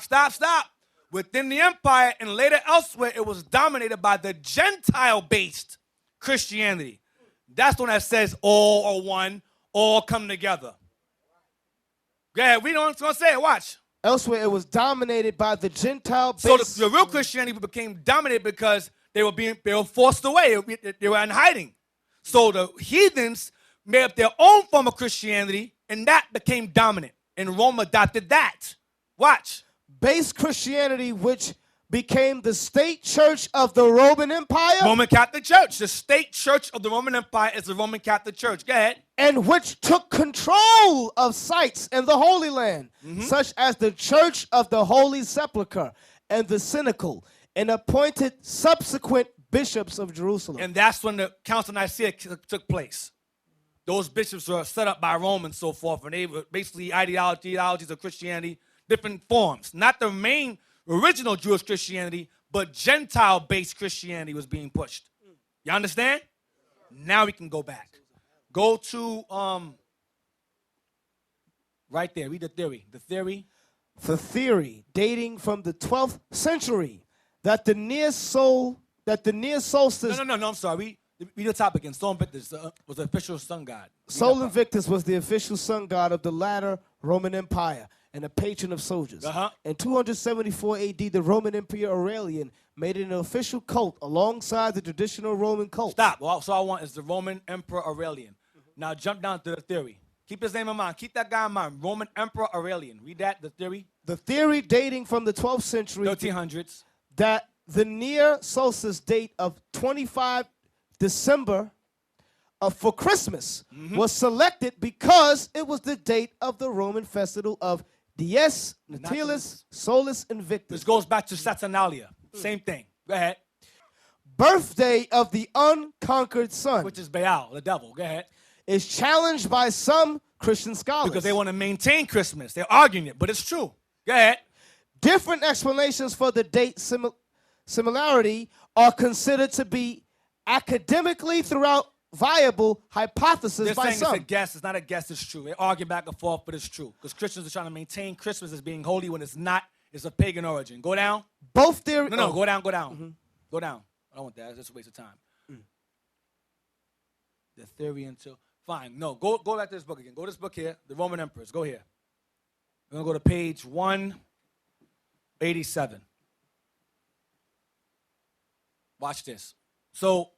Stop. Within the empire and later elsewhere, it was dominated by the Gentile-based Christianity. That's the one that says all are one, all come together. Go ahead, we don't want to say it, watch. Elsewhere, it was dominated by the Gentile-based. So the real Christianity became dominated because they were forced away. They were in hiding. So the heathens made up their own form of Christianity, and that became dominant. And Rome adopted that. Watch. Base Christianity, which became the state church of the Roman Empire. Roman Catholic Church. The state church of the Roman Empire is the Roman Catholic Church. Go ahead. And which took control of sites in the Holy Land, such as the Church of the Holy Sepulchre and the Cenacle, and appointed subsequent bishops of Jerusalem. And that's when the Council of Nicaea took place. Those bishops were set up by Rome and so forth, and they were basically ideologies of Christianity, different forms. Not the main original Jewish Christianity, but Gentile-based Christianity was being pushed. You understand? Now we can go back. Go to right there. Read the theory. The theory. The theory dating from the 12th century that the near solstice. No. I'm sorry. Read the topic again. Sol Invictus was the official sun god. Sol Invictus was the official sun god of the latter Roman Empire and a patron of soldiers. In 274 AD, the Roman Emperor Aurelian made it an official cult alongside the traditional Roman cult. Stop. All I want is the Roman Emperor Aurelian. Now jump down to the theory. Keep his name in mind. Keep that guy in mind. Roman Emperor Aurelian. Read that, the theory. The theory dating from the 12th century. 1300s. That the near solstice date of 25 December for Christmas was selected because it was the date of the Roman festival of Dies Natalis Solis Invictus. This goes back to Saturnalia. Same thing. Go ahead. Birthday of the unconquered sun. Which is Baal, the devil. Go ahead. Is challenged by some Christian scholars. Because they want to maintain Christmas. They're arguing it, but it's true. Go ahead. Different explanations for the date similarity are considered to be academically throughout viable hypothesis They're by saying some. it's a guess. It's not a guess. It's true. They argue back and forth, but it's true. Because Christians are trying to maintain Christmas as being holy when it's not. It's a pagan origin. Go down. Both theories. No, go down. Go down. Go down. I don't want that. It's just a waste of time. The theory until. Fine. No, go back to this book again. Go to this book here. The Roman Emperors. Go here. We're going to go to page 187. Watch this. So,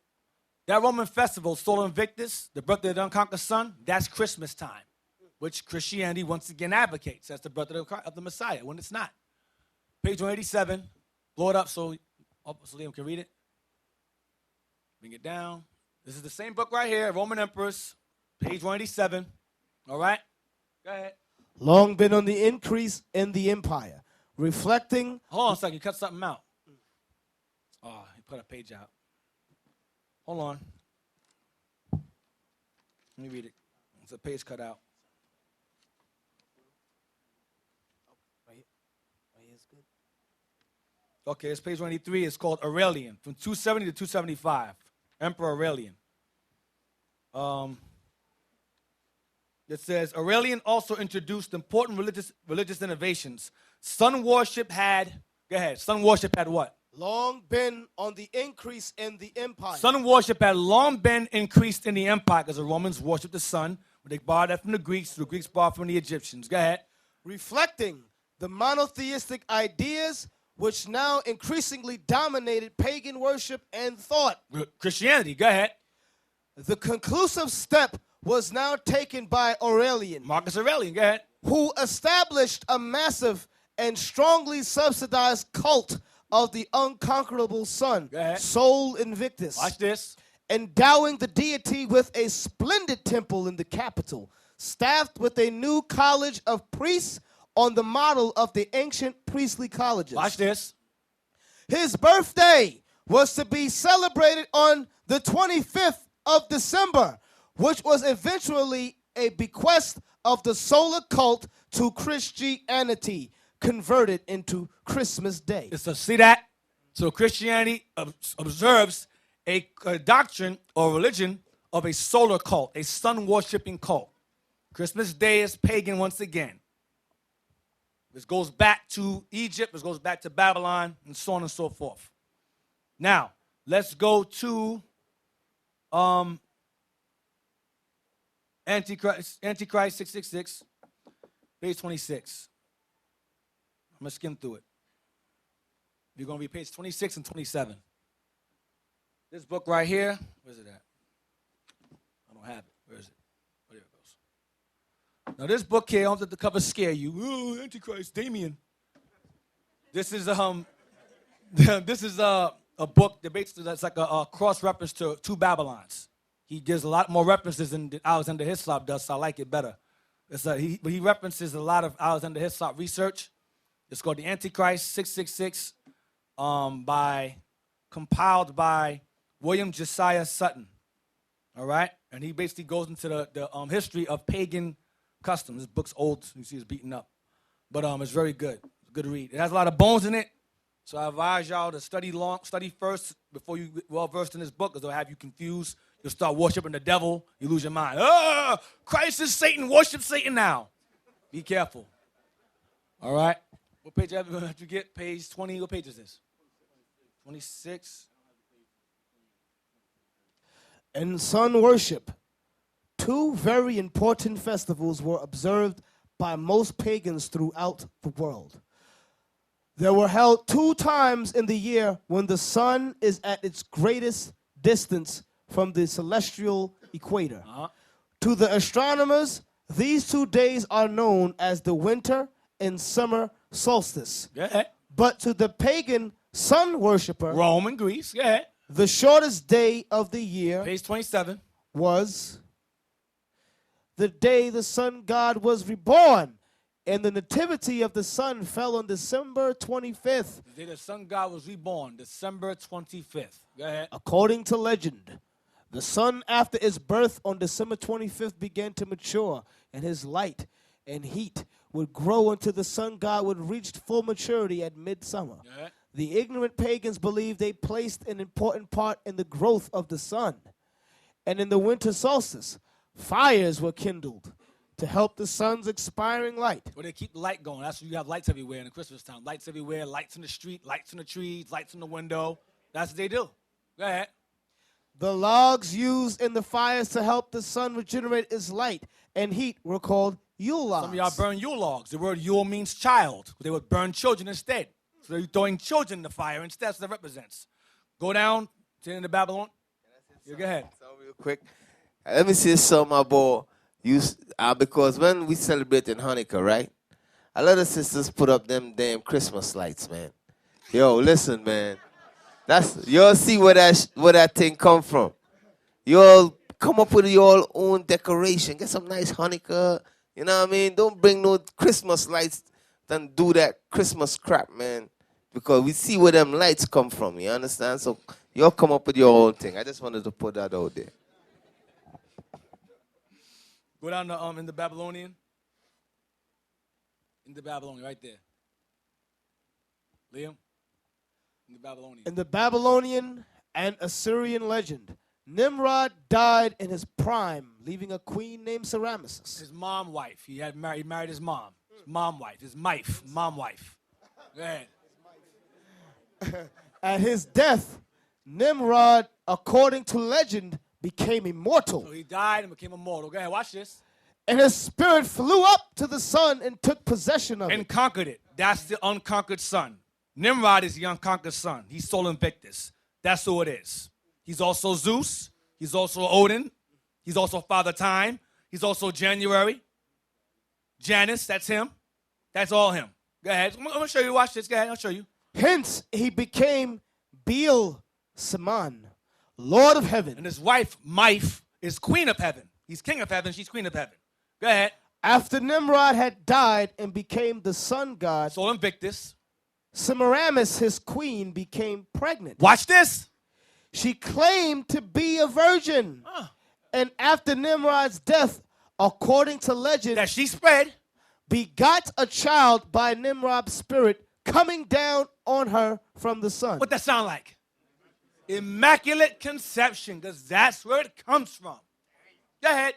that Roman festival, Sol Invictus, the birthday of the unconquered sun, that's Christmas time, which Christianity once again advocates as the birthday of the Messiah, when it's not. Page 187. Blow it up so Liam can read it. Bring it down. This is the same book right here, Roman Emperors, page 187. All right? Go ahead. Long been on the increase in the empire, reflecting. Hold on a second. You cut something out. Oh, he put a page out. Hold on. Let me read it. It's a page cut out. Okay, it's page 23. It's called Aurelian, from 270 to 275. Emperor Aurelian. It says, Aurelian also introduced important religious innovations. Sun worship had, go ahead, sun worship had what? Long been on the increase in the empire. Sun worship had long been increased in the empire because the Romans worshiped the sun. They borrowed that from the Greeks. The Greeks borrowed from the Egyptians. Go ahead. Reflecting the monotheistic ideas which now increasingly dominated pagan worship and thought. Christianity. Go ahead. The conclusive step was now taken by Aurelian. Marcus Aurelian. Go ahead. Who established a massive and strongly subsidized cult of the unconquerable sun, Sol Invictus. Watch this. Endowing the deity with a splendid temple in the capital, staffed with a new college of priests on the model of the ancient priestly colleges. Watch this. His birthday was to be celebrated on the 25th of December, which was eventually a bequest of the solar cult to Christianity, converted into Christmas Day. See that? So Christianity observes a doctrine or religion of a solar cult, a sun-worshipping cult. Christmas Day is pagan once again. This goes back to Egypt, this goes back to Babylon, and so on and so forth. Now, let's go to Antichrist 666, page 26. I'm going to skim through it. You're going to be page 26 and 27. This book right here, where's it at? I don't have it. Where is it? Oh, there it goes. Now, this book here, I don't let the cover scare you. Oh, Antichrist, Damien. This is this is a book that basically that's like a cross-reference to two Babylons. He gives a lot more references than Alexander Hislop does, so I like it better. He references a lot of Alexander Hislop research. It's called The Antichrist 666, compiled by William Josiah Sutton. All right? And he basically goes into the history of pagan customs. This book's old. You see it's beaten up. But it's very good. It's a good read. It has a lot of bones in it. So I advise y'all to study first before you get well-versed in this book, because it'll have you confused. You'll start worshiping the devil. You lose your mind. Oh, Christ is Satan. Worship Satan now. Be careful. All right? What page have you get? Page 20. What page is this? 26. In sun worship, two very important festivals were observed by most pagans throughout the world. They were held 2 times in the year when the sun is at its greatest distance from the celestial equator. To the astronomers, these 2 days are known as the winter and summer solstice. But to the pagan sun worshiper, Rome and Greece, the shortest day of the year, page 27, was the day the sun god was reborn. And the nativity of the sun fell on December 25th. The day the sun god was reborn, December 25th. Go ahead. According to legend, the sun after its birth on December 25th began to mature, and his light and heat would grow until the sun god would reach full maturity at midsummer. The ignorant pagans believed they placed an important part in the growth of the sun. And in the winter solstice, fires were kindled to help the sun's expiring light. Well, they keep the light going. That's why you have lights everywhere in the Christmas time. Lights everywhere, lights in the street, lights in the trees, lights in the window. That's what they do. Go ahead. The logs used in the fires to help the sun regenerate its light and heat were called Yule logs. Some of y'all burn Yule logs. The word Yule means child. They would burn children instead. So they're throwing children in the fire instead. That's what that represents. Go down to the Babylon. Yeah, go ahead. So real quick. Let me say something about you, because when we celebrate in Hanukkah, right? A lot of sisters put up them damn Christmas lights, man. Yo, listen, man. Y'all see where that thing come from. Y'all come up with your own decoration. Get some nice Hanukkah. You know what I mean? Don't bring no Christmas lights and do that Christmas crap, man. Because we see where them lights come from. You understand? So y'all come up with your own thing. I just wanted to put that out there. Go down to in the Babylonian. In the Babylonian, right there. Liam? In the Babylonian. In the Babylonian and Assyrian legend, Nimrod died in his prime, leaving a queen named Semiramis. His mom wife. He married his mom. His mom wife. His mom wife. Go ahead. At his death, Nimrod, according to legend, became immortal. So he died and became immortal. Go ahead, watch this. And his spirit flew up to the sun and took possession of it. And conquered it. That's the unconquered sun. Nimrod is the unconquered sun. He's Sol Invictus. That's who it is. He's also Zeus. He's also Odin. He's also Father Time. He's also January. Janus, that's him. That's all him. Go ahead. I'm going to show you. Watch this. Go ahead. I'll show you. Hence, he became Beel-Seman, Lord of heaven. And his wife, Mife, is queen of heaven. He's king of heaven. She's queen of heaven. Go ahead. After Nimrod had died and became the sun god, Sol Invictus, Semiramis, his queen, became pregnant. watch this. She claimed to be a virgin. And after Nimrod's death, according to legend, that she spread, begot a child by Nimrod's spirit coming down on her from the sun. what that sound like? Immaculate conception, because that's where it comes from. Go ahead.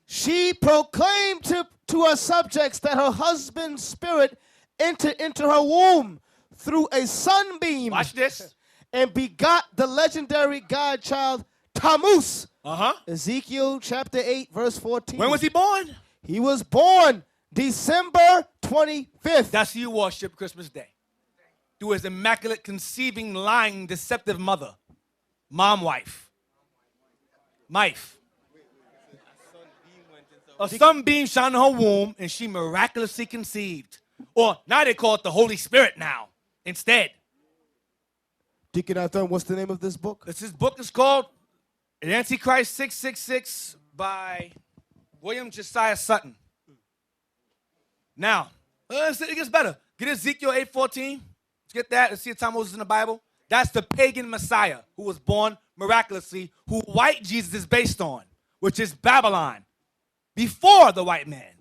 She proclaimed to her subjects that her husband's spirit entered into her womb through a sunbeam. Watch this. And begot the legendary God child Tammuz. Uh-huh. Ezekiel chapter 8, verse 14. When was he born? He was born December 25th. That's who you worship Christmas Day. Through his immaculate conceiving, lying, deceptive mother. Mom wife. Mife. A sunbeam shone in her womb, and she miraculously conceived. Or now they call it the Holy Spirit now, instead. Deacon Arthur, what's the name of this book? This book is called Antichrist 666 by William Josiah Sutton. Now, it gets better. Get Ezekiel 8:14. Let's get that. Let's see the time Moses in the Bible. That's the pagan Messiah who was born miraculously, who white Jesus is based on, which is Babylon. Before the white man.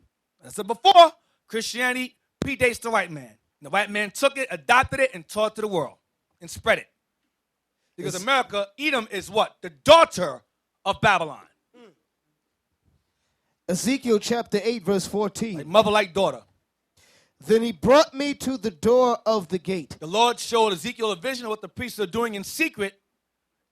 I said before, Christianity predates the white man. The white man took it, adopted it, and taught it to the world and spread it. Because America, Edom is what? The daughter of Babylon. Ezekiel chapter 8, verse 14. Like mother like daughter. Then he brought me to the door of the gate. The Lord showed Ezekiel a vision of what the priests are doing in secret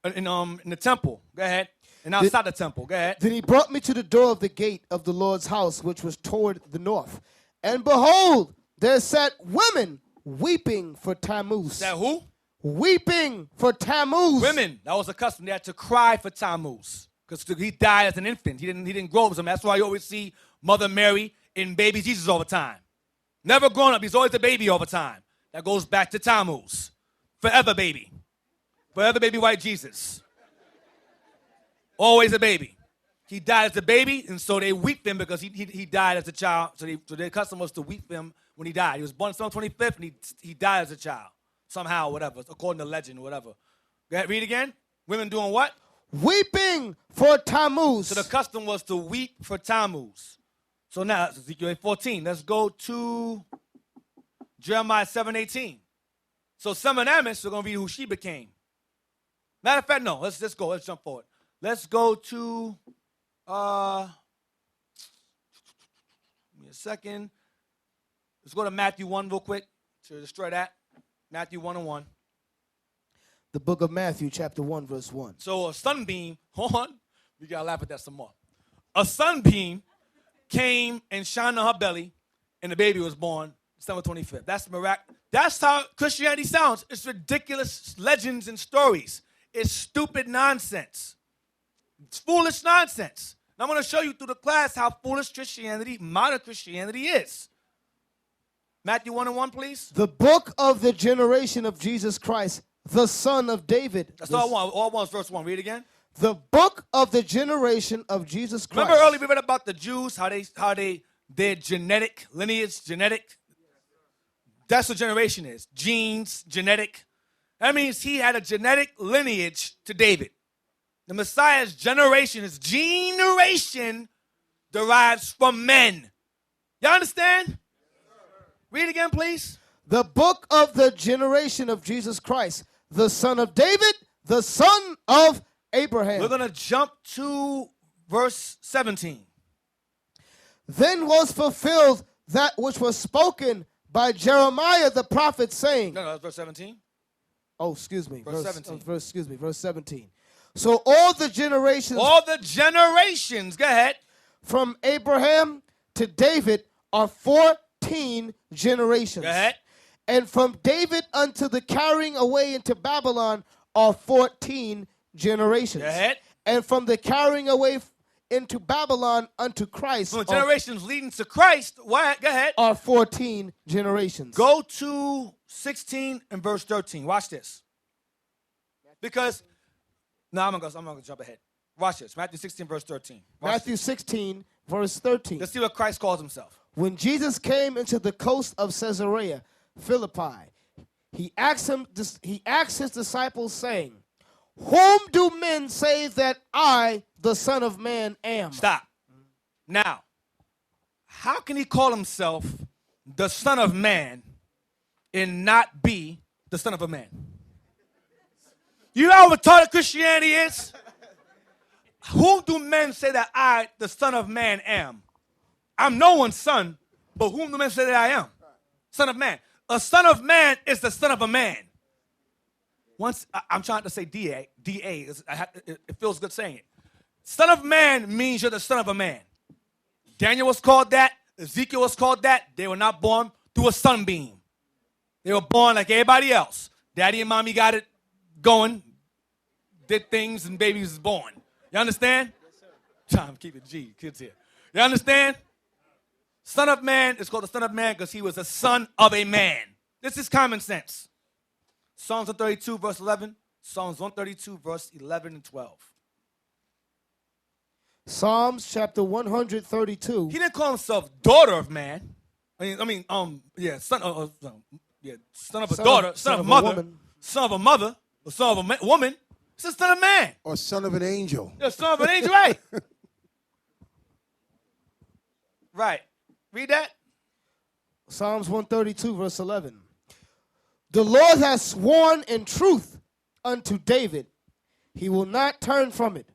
in the temple. Go ahead. And outside the temple. Go ahead. Then he brought me to the door of the gate of the Lord's house, which was toward the north. And behold, there sat women weeping for Tammuz. Is that who? Weeping for Tammuz. Women. That was a custom. They had to cry for Tammuz. Because he died as an infant. He didn't grow up as him. That's why you always see Mother Mary and baby Jesus all the time. Never grown up. He's always a baby all the time. That goes back to Tammuz. Forever baby. Forever baby white Jesus. Always a baby. He died as a baby, and so they weep him because he died as a child. So their custom was to weep him when he died. He was born December 25th, and he died as a child. Somehow, whatever, according to legend, whatever. Go ahead, read again. Women doing what? Weeping for Tammuz. So the custom was to weep for Tammuz. So now, that's Ezekiel 8:14. Let's go to Jeremiah 7:18. So Semiramis, we're going to read who she became. Matter of fact, no. Let's go. Let's jump forward. Let's go to, give me a second. Let's go to Matthew 1 real quick to destroy that. Matthew 1:1. The book of Matthew, chapter 1, verse 1. So a sunbeam, hold on, we got to laugh at that some more. A sunbeam came and shined on her belly, and the baby was born December 25th. That's miraculous. That's how Christianity sounds. It's ridiculous legends and stories. It's stupid nonsense. It's foolish nonsense. And I'm going to show you through the class how foolish Christianity, modern Christianity is. Matthew 1:1, please. The book of the generation of Jesus Christ, the son of David. That's all I want. All I want is verse 1. Read again. The book of the generation of Jesus Christ. Remember earlier we read about the Jews, their genetic lineage, That's what generation is. Genes, genetic. That means he had a genetic lineage to David. The Messiah's generation, his generation, derives from men. Y'all understand? Read again, please. The book of the generation of Jesus Christ, the son of David, the son of Abraham. We're going to jump to verse 17. Then was fulfilled that which was spoken by Jeremiah the prophet, saying. No, that's verse 17. Oh, excuse me. Verse 17. Verse 17. So all the generations. All the generations. Go ahead. From Abraham to David are 14 generations. Go ahead. And from David unto the carrying away into Babylon are 14 generations. Go ahead. And from the carrying away into Babylon unto Christ. From the generations leading to Christ, what? Go ahead. Are 14 generations. Go to 16 and verse 13. Watch this. Because, no, I'm going to jump ahead. Watch this. Matthew 16, verse 13. Matthew 16, verse 13. Let's see what Christ calls himself. When Jesus came into the coast of Caesarea Philippi, he asked his disciples, saying, Whom do men say that I, the Son of Man, am? Stop. Now, how can he call himself the Son of Man and not be the Son of a Man? You know how retarded Christianity is? Who do men say that I, the Son of Man, am? I'm no one's son, but whom do men say that I am? Son of Man. A son of man is the son of a man. Once I'm trying to say DA, it feels good saying it. Son of man means you're the son of a man. Daniel was called that. Ezekiel was called that. They were not born through a sunbeam. They were born like everybody else. Daddy and mommy got it going, did things, and baby was born. You understand? Yes, sir. Time to keep it G, kids here. You understand? Son of man is called the son of man because he was a son of a man. This is common sense. Psalms 132, verse 11. Psalms 132, verse 11 and 12. Psalms chapter 132. He didn't call himself daughter of man. Son of a daughter, son of a mother, son of a mother, or son of a woman. It's a son of man. Or son of an angel. Yeah, son of an angel, right? Right. Read that. Psalms 132, verse 11. The Lord has sworn in truth unto David. He will not turn from it.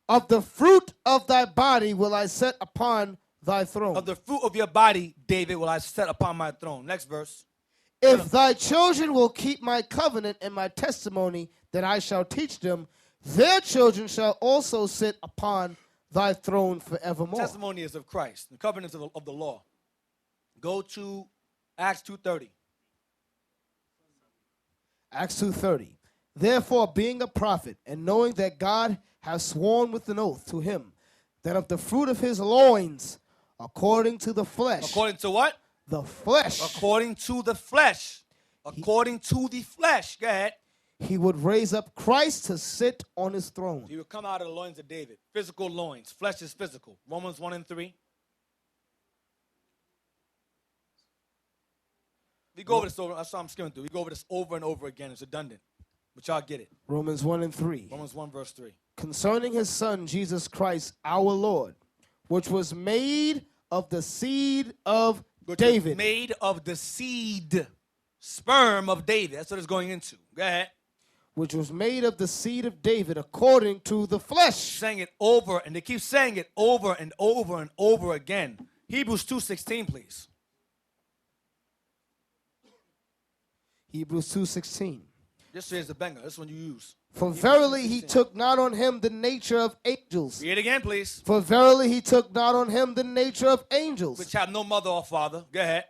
Of the fruit of thy body will I set upon thy throne. Of the fruit of your body, David, will I set upon my throne. Next verse. If thy children will keep my covenant and my testimony that I shall teach them, their children shall also sit upon thy throne forevermore. Testimony is of Christ, the covenants of the law. Go to Acts 2:30. Acts 2:30. Therefore, being a prophet, and knowing that God has sworn with an oath to him, that of the fruit of his loins, according to the flesh. According to what? The flesh. According to the flesh. According to the flesh. Go ahead. He would raise up Christ to sit on his throne. He would come out of the loins of David. Physical loins. Flesh is physical. Romans 1 and 3. We go over this over. That's what I'm skimming through. We go over this over and over again. It's redundant. But y'all get it. Romans 1 and 3. Romans 1 verse 3. Concerning his son, Jesus Christ, our Lord, which was made of the seed of David. Made of the seed, sperm of David. That's what it's going into. Go ahead. Which was made of the seed of David according to the flesh. Saying it over, and they keep saying it over and over and over again. Hebrews 2:16, please. Hebrews 2:16. This is the banger. This one you use. For verily he took not on him the nature of angels. Read it again, please. For verily he took not on him the nature of angels. Which have no mother or father. Go ahead.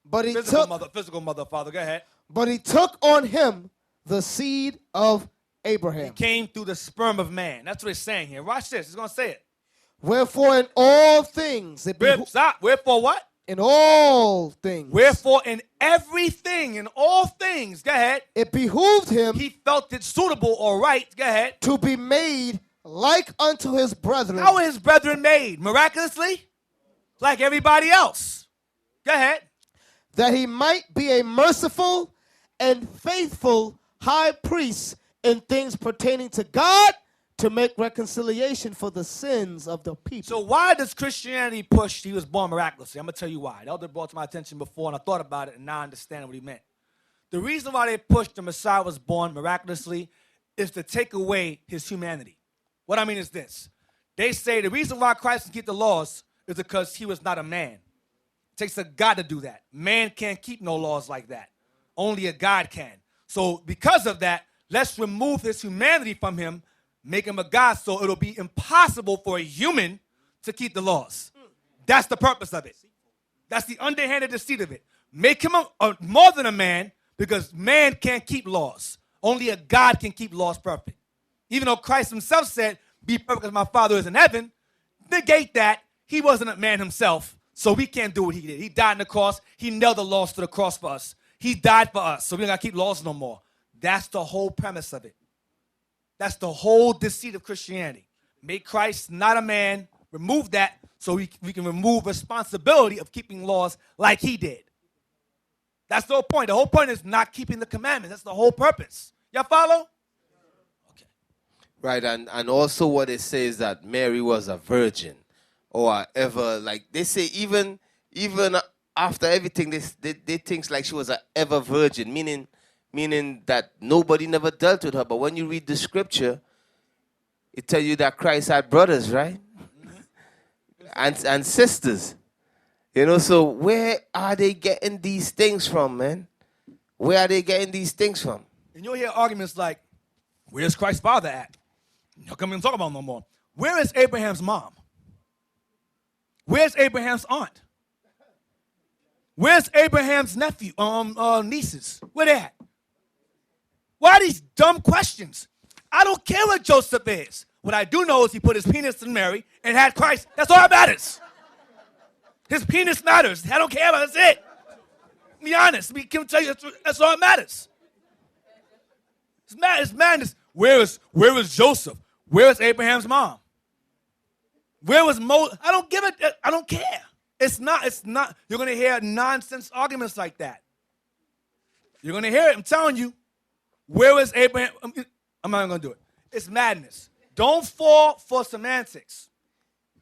But he physical mother or father. Go ahead. But he took on him the seed of Abraham. He came through the sperm of man. That's what it's saying here. Watch this. It's going to say it. Wherefore in all things. Stop. Wherefore what? In all things. Wherefore in everything, in all things. Go ahead. It behooved him. He felt it suitable or right. Go ahead. To be made like unto his brethren. How were his brethren made? Miraculously? Like everybody else. Go ahead. That he might be a merciful and faithful high priest in things pertaining to God, to make reconciliation for the sins of the people. So why does Christianity push he was born miraculously? I'm going to tell you why. The elder brought to my attention before, and I thought about it, and now I understand what he meant. The reason why they pushed the Messiah was born miraculously is to take away his humanity. What I mean is this. They say the reason why Christ can keep the laws is because he was not a man. It takes a God to do that. Man can't keep no laws like that. Only a God can. So because of that, let's remove his humanity from him, make him a God, so it'll be impossible for a human to keep the laws. That's the purpose of it. That's the underhanded deceit of it. Make him more than a man, because man can't keep laws. Only a God can keep laws perfect. Even though Christ himself said, be perfect as my Father is in heaven, negate that. He wasn't a man himself, so we can't do what he did. He died on the cross. He nailed the laws to the cross for us. He died for us, so we don't got to keep laws no more. That's the whole premise of it. That's the whole deceit of Christianity. Make Christ not a man, remove that, so we can remove responsibility of keeping laws like he did. That's the whole point. The whole point is not keeping the commandments. That's the whole purpose. Y'all follow? Okay. Right, and also what it says that Mary was a virgin. or ever, like they say, even after everything, they think like she was an ever virgin, meaning that nobody never dealt with her. But when you read the scripture, it tells you that Christ had brothers, right? and sisters. You know, so where are they getting these things from, man? Where are they getting these things from? And you'll hear arguments like, where's Christ's father at? How come we don't talk about him no more? Where is Abraham's mom? Where's Abraham's aunt? Where's Abraham's nephew, nieces? Where they at? Why these dumb questions? I don't care what Joseph is. What I do know is he put his penis in Mary and had Christ. That's all that matters. His penis matters. I don't care about it. That's it. Be honest. I can tell you that's all that matters. It's madness. Where is Joseph? Where is Abraham's mom? Where was Moses? I don't give it. I don't care. It's not. You're going to hear nonsense arguments like that. You're going to hear it. I'm telling you. Where is Abraham? I'm not going to do it. It's madness. Don't fall for semantics.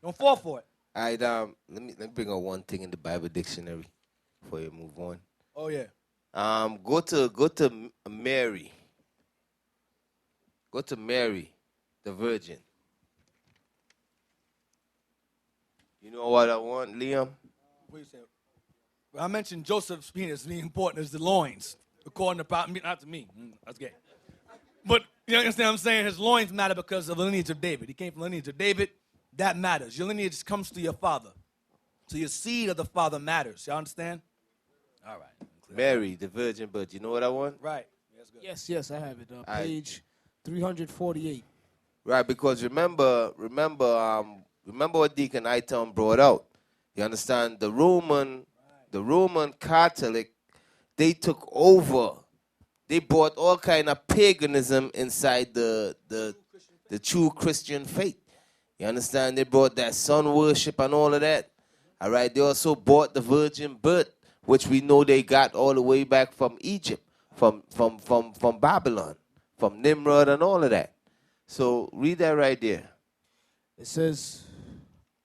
Don't fall for it. All right, let me bring out one thing in the Bible dictionary before you move on. Oh yeah. Go to Mary. Go to Mary, the Virgin. You know what I want, Liam? What you say? Well, I mentioned Joseph's penis being important as the loins, according to prophet. Not to me. That's gay. But you understand what I'm saying? His loins matter because of the lineage of David. He came from the lineage of David. That matters. Your lineage comes to your father. So your seed of the father matters. Y'all understand? All right. Mary, the Virgin Birth. You know what I want? Right. That's good. Yes, I have it. Page 348. Right, because remember what Deacon Iton brought out. You understand? The Roman Catholic, they took over. They brought all kind of paganism inside the true Christian faith. You understand? They brought that sun worship and all of that. All right. They also brought the virgin birth, which we know they got all the way back from Egypt, from Babylon, from Nimrod and all of that. So read that right there. It says,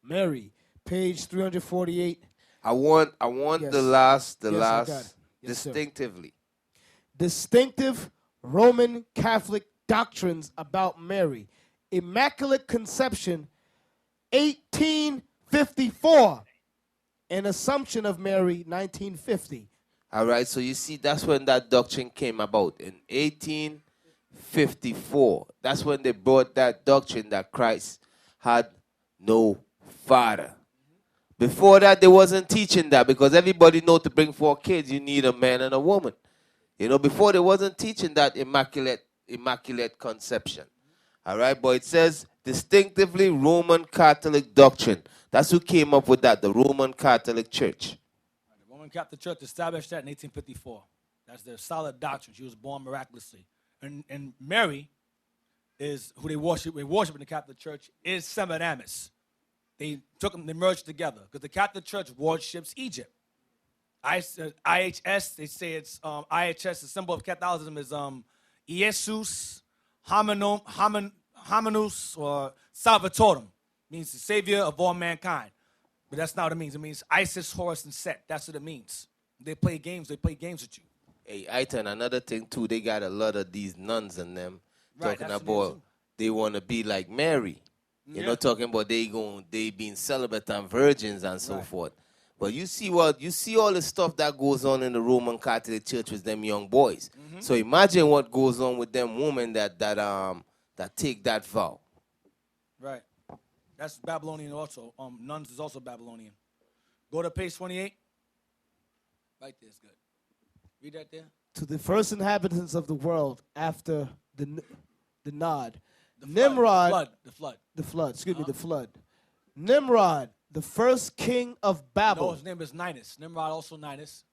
Mary, page 348. I want Yes. the last I got it. Yes, distinctively. Distinctive Roman Catholic doctrines about Mary. Immaculate Conception, 1854. An Assumption of Mary, 1950. All right, so you see, that's when that doctrine came about, in 1854. That's when they brought that doctrine that Christ had no father. Before that, they wasn't teaching that, because everybody know to bring 4 kids, you need a man and a woman. You know, before they wasn't teaching that immaculate conception. All right, but it says distinctively Roman Catholic doctrine. That's who came up with that, the Roman Catholic Church. The Roman Catholic Church established that in 1854. That's their solid doctrine. She was born miraculously. And Mary is who they worship in the Catholic Church is Semiramis. They merged together because the Catholic Church worships Egypt. IHS, they say it's IHS, the symbol of Catholicism is Iesus Hominus or Salvatorum, means the savior of all mankind. But that's not what it means. It means Isis, Horus, and Set. That's what it means. They play games with you. Hey, Aitan, another thing too, they got a lot of these nuns and them talking about they want to be like Mary. You know, talking about they being celibate and virgins and so forth. But you see all the stuff that goes on in the Roman Catholic Church with them young boys. Mm-hmm. So imagine what goes on with them women that take that vow. Right. That's Babylonian also. Nuns is also Babylonian. Go to page 28. Right there is good. Read that there. To the first inhabitants of the world after the nod. Nimrod. The flood. Nimrod, the first king of Babel. No, his name is Ninus. Nimrod, also Ninus.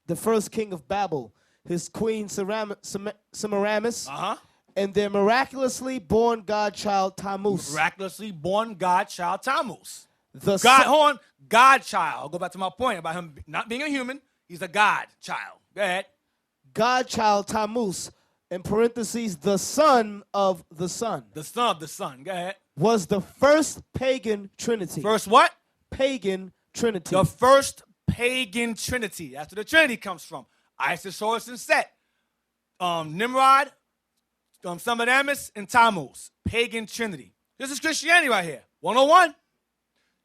The first king of Babel. His queen Semiramis. And their miraculously born godchild Tammuz. Godchild. I'll go back to my point about him not being a human. He's a godchild. Go ahead. Godchild Tammuz, in parentheses, the son of the son. The son of the son. Go ahead. was the first pagan trinity. First what? Pagan trinity. The first pagan trinity. That's where the Trinity comes from. Isis, Horus, and Set. Nimrod, Semiramis, and Tammuz. Pagan trinity. This is Christianity right here. 101.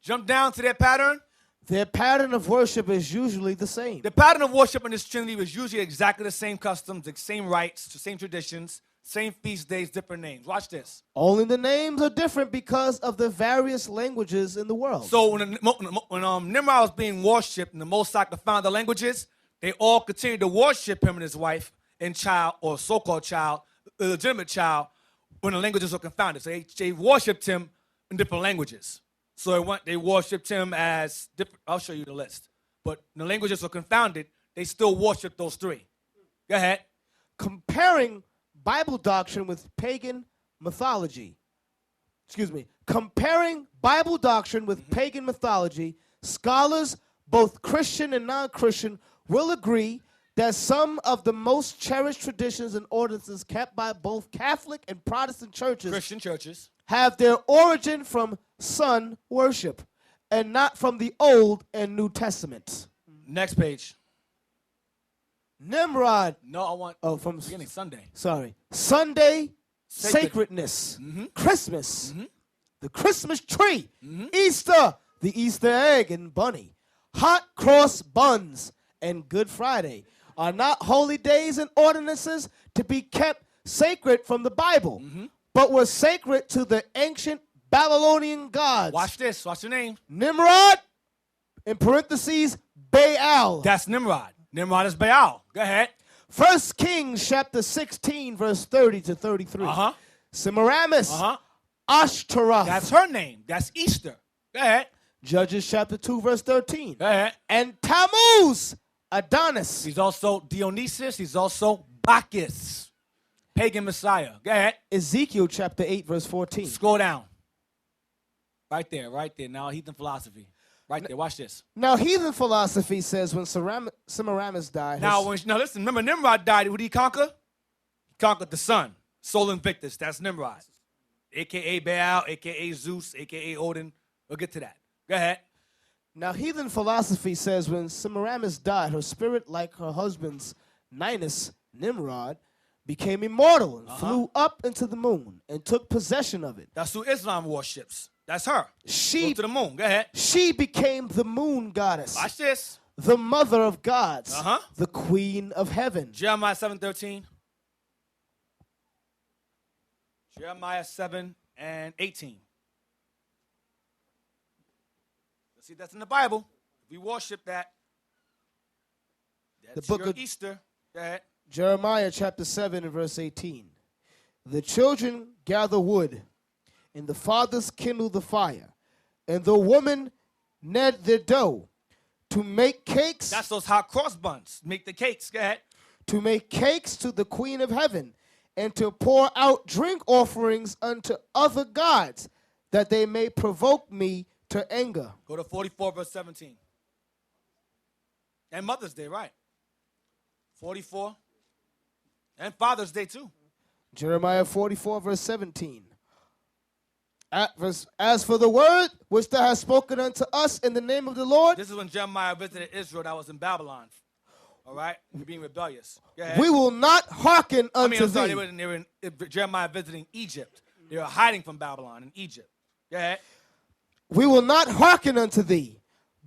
Jump down to their pattern. Their pattern of worship is usually the same. The pattern of worship in this trinity was usually exactly the same customs, the same rites, the same traditions, same feast days, different names. Watch this. Only the names are different because of the various languages in the world. So when Nimrod was being worshipped and the Mosai could find the languages, they all continued to worship him and his wife and child, or so-called child, illegitimate child, when the languages were confounded. So they worshipped him in different languages. So they worshipped him as different. I'll show you the list. But the languages were confounded. They still worshipped those three. Go ahead. Comparing Bible doctrine with pagan mythology. Comparing Bible doctrine with pagan mythology, scholars, both Christian and non-Christian, will agree that some of the most cherished traditions and ordinances kept by both Catholic and Protestant churches, Christian churches, have their origin from sun worship and not from the Old and New Testaments. Next page. Nimrod. No, I want. Oh, from beginning Sunday. Sorry. Sunday Sacred. sacredness. Christmas. The Christmas tree. Easter. The Easter egg and bunny. Hot cross buns and Good Friday are not holy days and ordinances to be kept sacred from the Bible, but were sacred to the ancient Babylonian gods. Watch this. Watch your name. Nimrod, in parentheses, Baal. That's Nimrod. Nimrod is Baal. Go ahead. 1 Kings chapter 16, verse 30 to 33. Semiramis, Ashtaroth. That's her name. That's Easter. Go ahead. Judges chapter 2, verse 13. Go ahead. And Tammuz, Adonis. He's also Dionysus. He's also Bacchus. Pagan Messiah. Go ahead. Ezekiel chapter 8, verse 14. Scroll down. Right there, right there. Now, heathen philosophy. Right there. Watch this. Now, heathen philosophy says when Semiramis died. Now, listen. Remember, Nimrod died. Who did he conquer? He conquered the sun. Sol Invictus. That's Nimrod. A.K.A. Baal, A.K.A. Zeus, A.K.A. Odin. We'll get to that. Go ahead. Now, heathen philosophy says when Semiramis died, her spirit, like her husband's Ninus, Nimrod, became immortal and flew up into the moon and took possession of it. That's who Islam worships. That's her. She Go to the moon. Go ahead. She became the moon goddess. Watch this. The mother of gods. The queen of heaven. Jeremiah 7:13. Jeremiah 7 and 18. Let's see, that's in the Bible. We worship that. That's The book your of Easter. Go ahead. Jeremiah chapter 7 and verse 18. The children gather wood, and the fathers kindle the fire, and the women knead their dough to make cakes. That's those hot cross buns. Make the cakes. Go ahead. To make cakes to the queen of heaven, and to pour out drink offerings unto other gods, that they may provoke me to anger. Go to 44 verse 17. And Mother's Day, right? 44. And Father's Day, too. Jeremiah 44 verse 17. As for the word which thou hast spoken unto us in the name of the Lord. This is when Jeremiah visited Israel that was in Babylon. All right? Being rebellious. Go ahead. We will not hearken unto thee. They were in Jeremiah visiting Egypt. They were hiding from Babylon in Egypt. Go ahead. We will not hearken unto thee,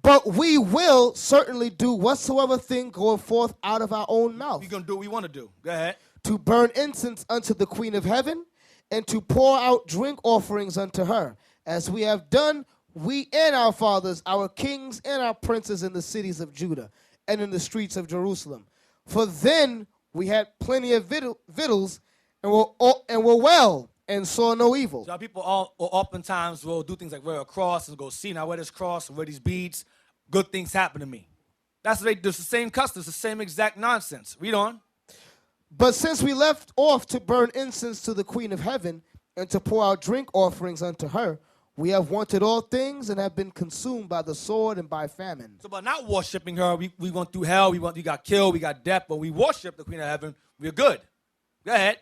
but we will certainly do whatsoever thing goeth forth out of our own mouth. We're going to do what we want to do. Go ahead. To burn incense unto the queen of heaven, and to pour out drink offerings unto her, as we have done, we and our fathers, our kings and our princes in the cities of Judah, and in the streets of Jerusalem. For then we had plenty of victuals, and were well, and saw no evil. So people oftentimes will do things like wear a cross and go, see, now wear this cross and wear these beads. Good things happen to me. That's what they do. It's the same customs, the same exact nonsense. Read on. But since we left off to burn incense to the queen of heaven, and to pour out drink offerings unto her, we have wanted all things and have been consumed by the sword and by famine. So by not worshiping her, we went through hell, we got killed, we got death, but we worship the queen of heaven, we're good. Go ahead.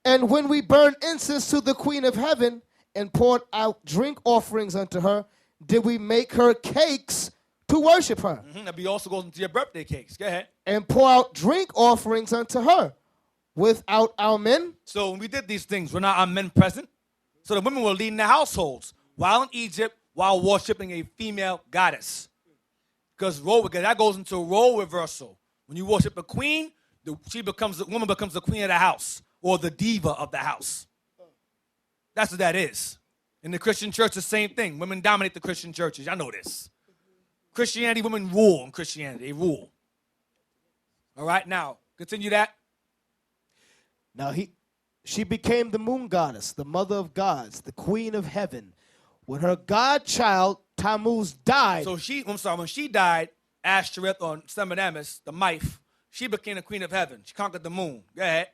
And when we burn incense to the queen of heaven, and poured out drink offerings unto her, did we make her cakes to worship her, That be also goes into your birthday cakes. Go ahead. and pour out drink offerings unto her without our men? So when we did these things, were not our men present? So the women were leading the households while in Egypt, while worshiping a female goddess. Because that goes into role reversal. When you worship a queen, the woman becomes the queen of the house or the diva of the house. That's what that is. In the Christian church, the same thing. Women dominate the Christian churches. I know this. Christianity, women rule in Christianity. They rule. All right, now, continue that. Now she became the moon goddess, the mother of gods, the queen of heaven. When her godchild Tammuz died. So when she died, Ashtoreth or Semiramis, the Myth, she became the queen of heaven. She conquered the moon. Go ahead.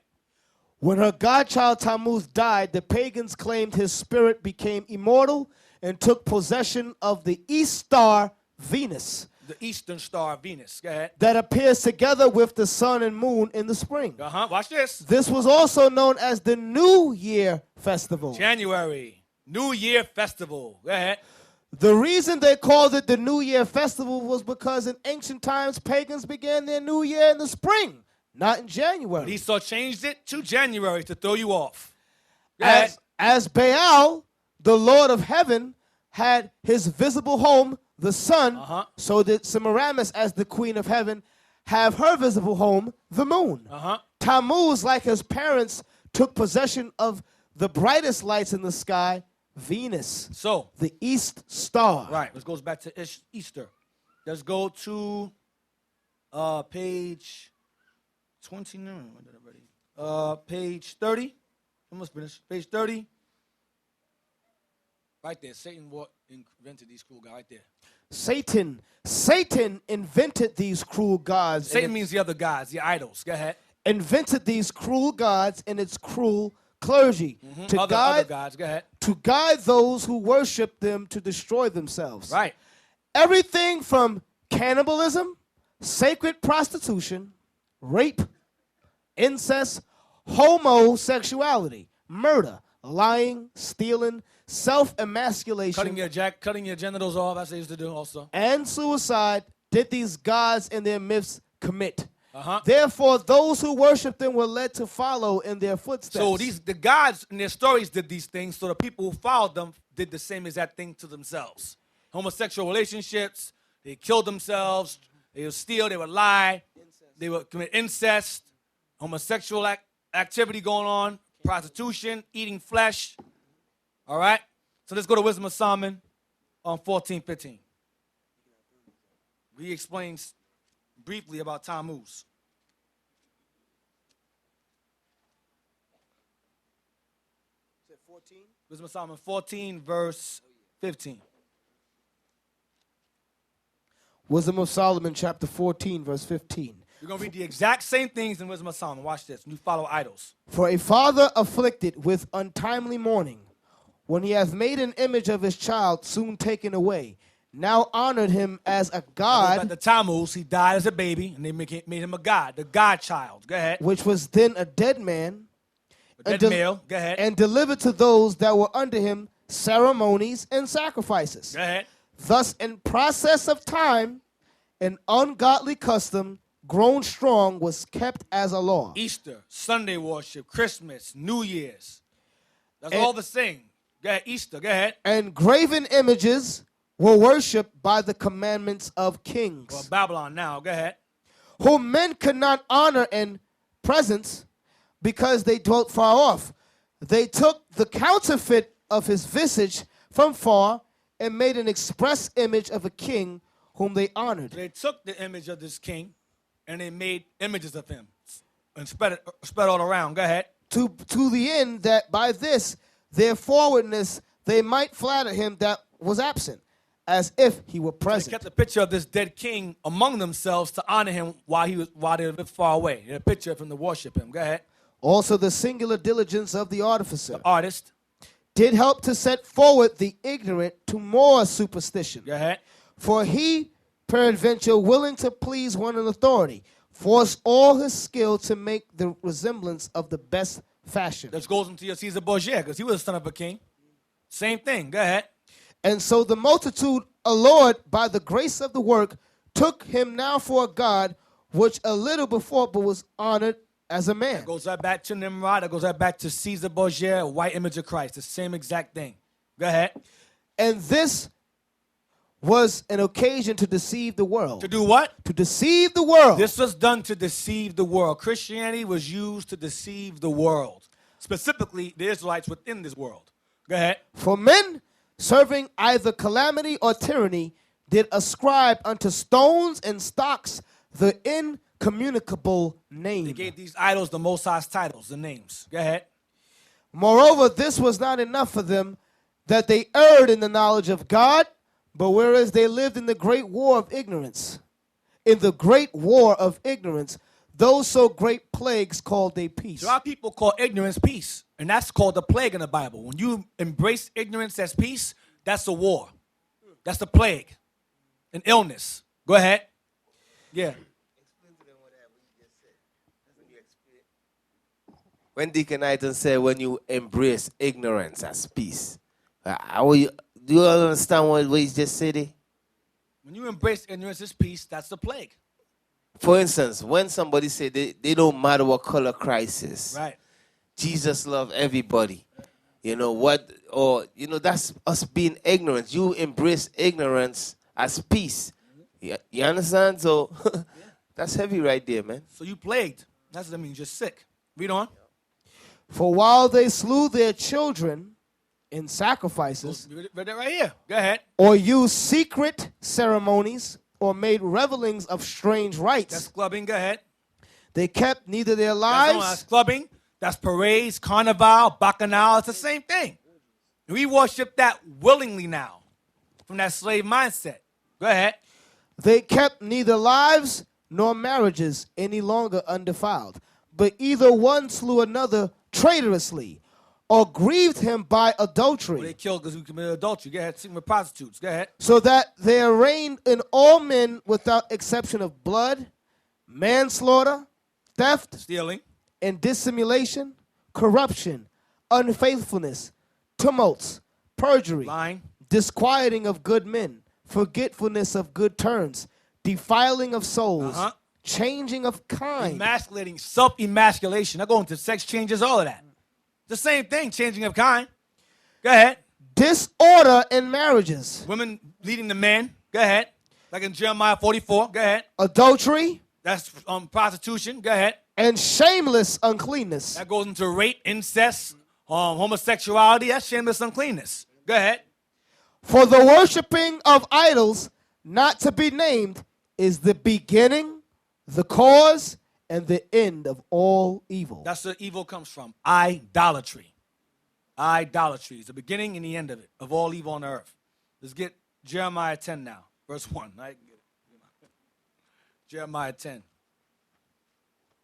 When her godchild Tammuz died, the pagans claimed his spirit became immortal and took possession of the east star Venus. The eastern star Venus. Go ahead. That appears together with the sun and moon in the spring. Watch this. This was also known as the New Year Festival. January. New Year Festival. Go ahead. The reason they called it the New Year Festival was because in ancient times, pagans began their New Year in the spring, not in January. Esau changed it to January to throw you off. As Baal, the Lord of heaven, had his visible home, the sun, so did Semiramis, as the queen of heaven, have her visible home, the moon. Tammuz, like his parents, took possession of the brightest lights in the sky, Venus. So, the east star. Right, this goes back to Easter. Let's go to page 29. Page 30. Almost finished. Page 30. Right there. Satan invented these cruel gods. Right there. Satan invented these cruel gods. Satan means the other gods, the idols. Go ahead. Invented these cruel gods and its cruel clergy Other gods. Go ahead. to guide those who worship them to destroy themselves. Right. Everything from cannibalism, sacred prostitution, rape, incest, homosexuality, murder, lying, stealing, self-emasculation, Cutting your genitals off, as they used to do also. and suicide did these gods and their myths commit. Therefore, those who worship them were led to follow in their footsteps. So the gods in their stories did these things, so the people who followed them did the same exact thing to themselves. Homosexual relationships, they killed themselves, they would steal, they would lie, they would commit incest, homosexual activity going on, prostitution, eating flesh. All right? So let's go to Wisdom of Solomon on 14:15. He explains briefly about Tammuz. Wisdom of Solomon 14, verse 15. Wisdom of Solomon, chapter 14, verse 15. We're going to read the exact same things in Wisdom of Solomon. Watch this. You follow idols. For a father afflicted with untimely mourning, when he hath made an image of his child soon taken away, now honored him as a god. The Tammuz, he died as a baby, and they made him a god, the godchild. Go ahead. Which was then a dead man. A dead male. Go ahead. And delivered to those that were under him ceremonies and sacrifices. Go ahead. Thus, in process of time, an ungodly custom grown strong was kept as a law. Easter, Sunday worship, Christmas, New Year's. That's all the same. Go ahead. Easter. Go ahead. And graven images were worshipped by the commandments of kings. Well, Babylon now. Go ahead. Whom men could not honor in presence because they dwelt far off. They took the counterfeit of his visage from far and made an express image of a king whom they honored. They took the image of this king and they made images of him and spread all around. Go ahead. To the end that by this, their forwardness, they might flatter him that was absent, as if he were present. They kept a picture of this dead king among themselves to honor him while they lived far away. They had a picture of him to worship him. Go ahead. Also, the singular diligence of the artificer, The artist. did help to set forward the ignorant to more superstition. Go ahead. For he, peradventure, willing to please one in authority, forced all his skill to make the resemblance of the best fashion. This goes into your Caesar Borgia because he was the son of a king. Same thing. Go ahead. And so the multitude, allured by the grace of the work, took him now for a god, which a little before but was honored as a man. That goes right back to Nimrod. That goes right back to Caesar Borgia, white image of Christ. The same exact thing. Go ahead. And this was an occasion to deceive the world. To do what? To deceive the world. This was done to deceive the world. Christianity was used to deceive the world, specifically the Israelites within this world. Go ahead. For men serving either calamity or tyranny did ascribe unto stones and stocks the incommunicable name. They gave these idols the Most High's titles, the names. Go ahead. Moreover, this was not enough for them, that they erred in the knowledge of God, but whereas they lived in the great war of ignorance, those so great plagues called they peace. So our people call ignorance peace, and that's called the plague in the Bible. When you embrace ignorance as peace, that's a war. That's the plague, an illness. Go ahead. Yeah. When Deacon Iton said, when you embrace ignorance as peace, do you understand what he just said? When you embrace ignorance as peace, that's the plague. For instance, when somebody say they don't matter what color Christ is, Right. Jesus loves everybody. You know what? Or that's us being ignorant. You embrace ignorance as peace. You understand? So that's heavy right there, man. So you plagued. That's what that means. You're sick. Read on. For while they slew their children in sacrifices, Read it right here. Go ahead. or used secret ceremonies, or made revelings of strange rites, That's clubbing. Go ahead. they kept neither their That's lives clubbing. That's parades, carnival, bacchanal. It's the same thing. We worship that willingly now from that slave mindset. Go ahead. They kept neither lives nor marriages any longer undefiled, but either one slew another traitorously, or grieved him by Well, adultery, they killed because we committed adultery. Go ahead. Sleeping with prostitutes. Go ahead. so that there reigned in all men without exception of blood, manslaughter, theft, Stealing. and dissimulation, corruption, unfaithfulness, tumults, perjury, Lying. disquieting of good men, forgetfulness of good turns, defiling of souls, changing of kind. Emasculating. Self-emasculation. I go into sex changes, all of that. The same thing. Changing of kind. Go ahead. Disorder in marriages, Women leading the men. Go ahead. Like in Jeremiah 44. Go ahead. adultery, That's prostitution. Go ahead. and shameless uncleanness. That goes into rape, incest, homosexuality. That's shameless uncleanness. Go ahead. For the worshiping of idols not to be named is the beginning, the cause, and the end of all evil. That's where evil comes from. Idolatry. Idolatry is the beginning and the end of it, of all evil on earth. Let's get Jeremiah 10 now, verse 1. Right? Jeremiah 10,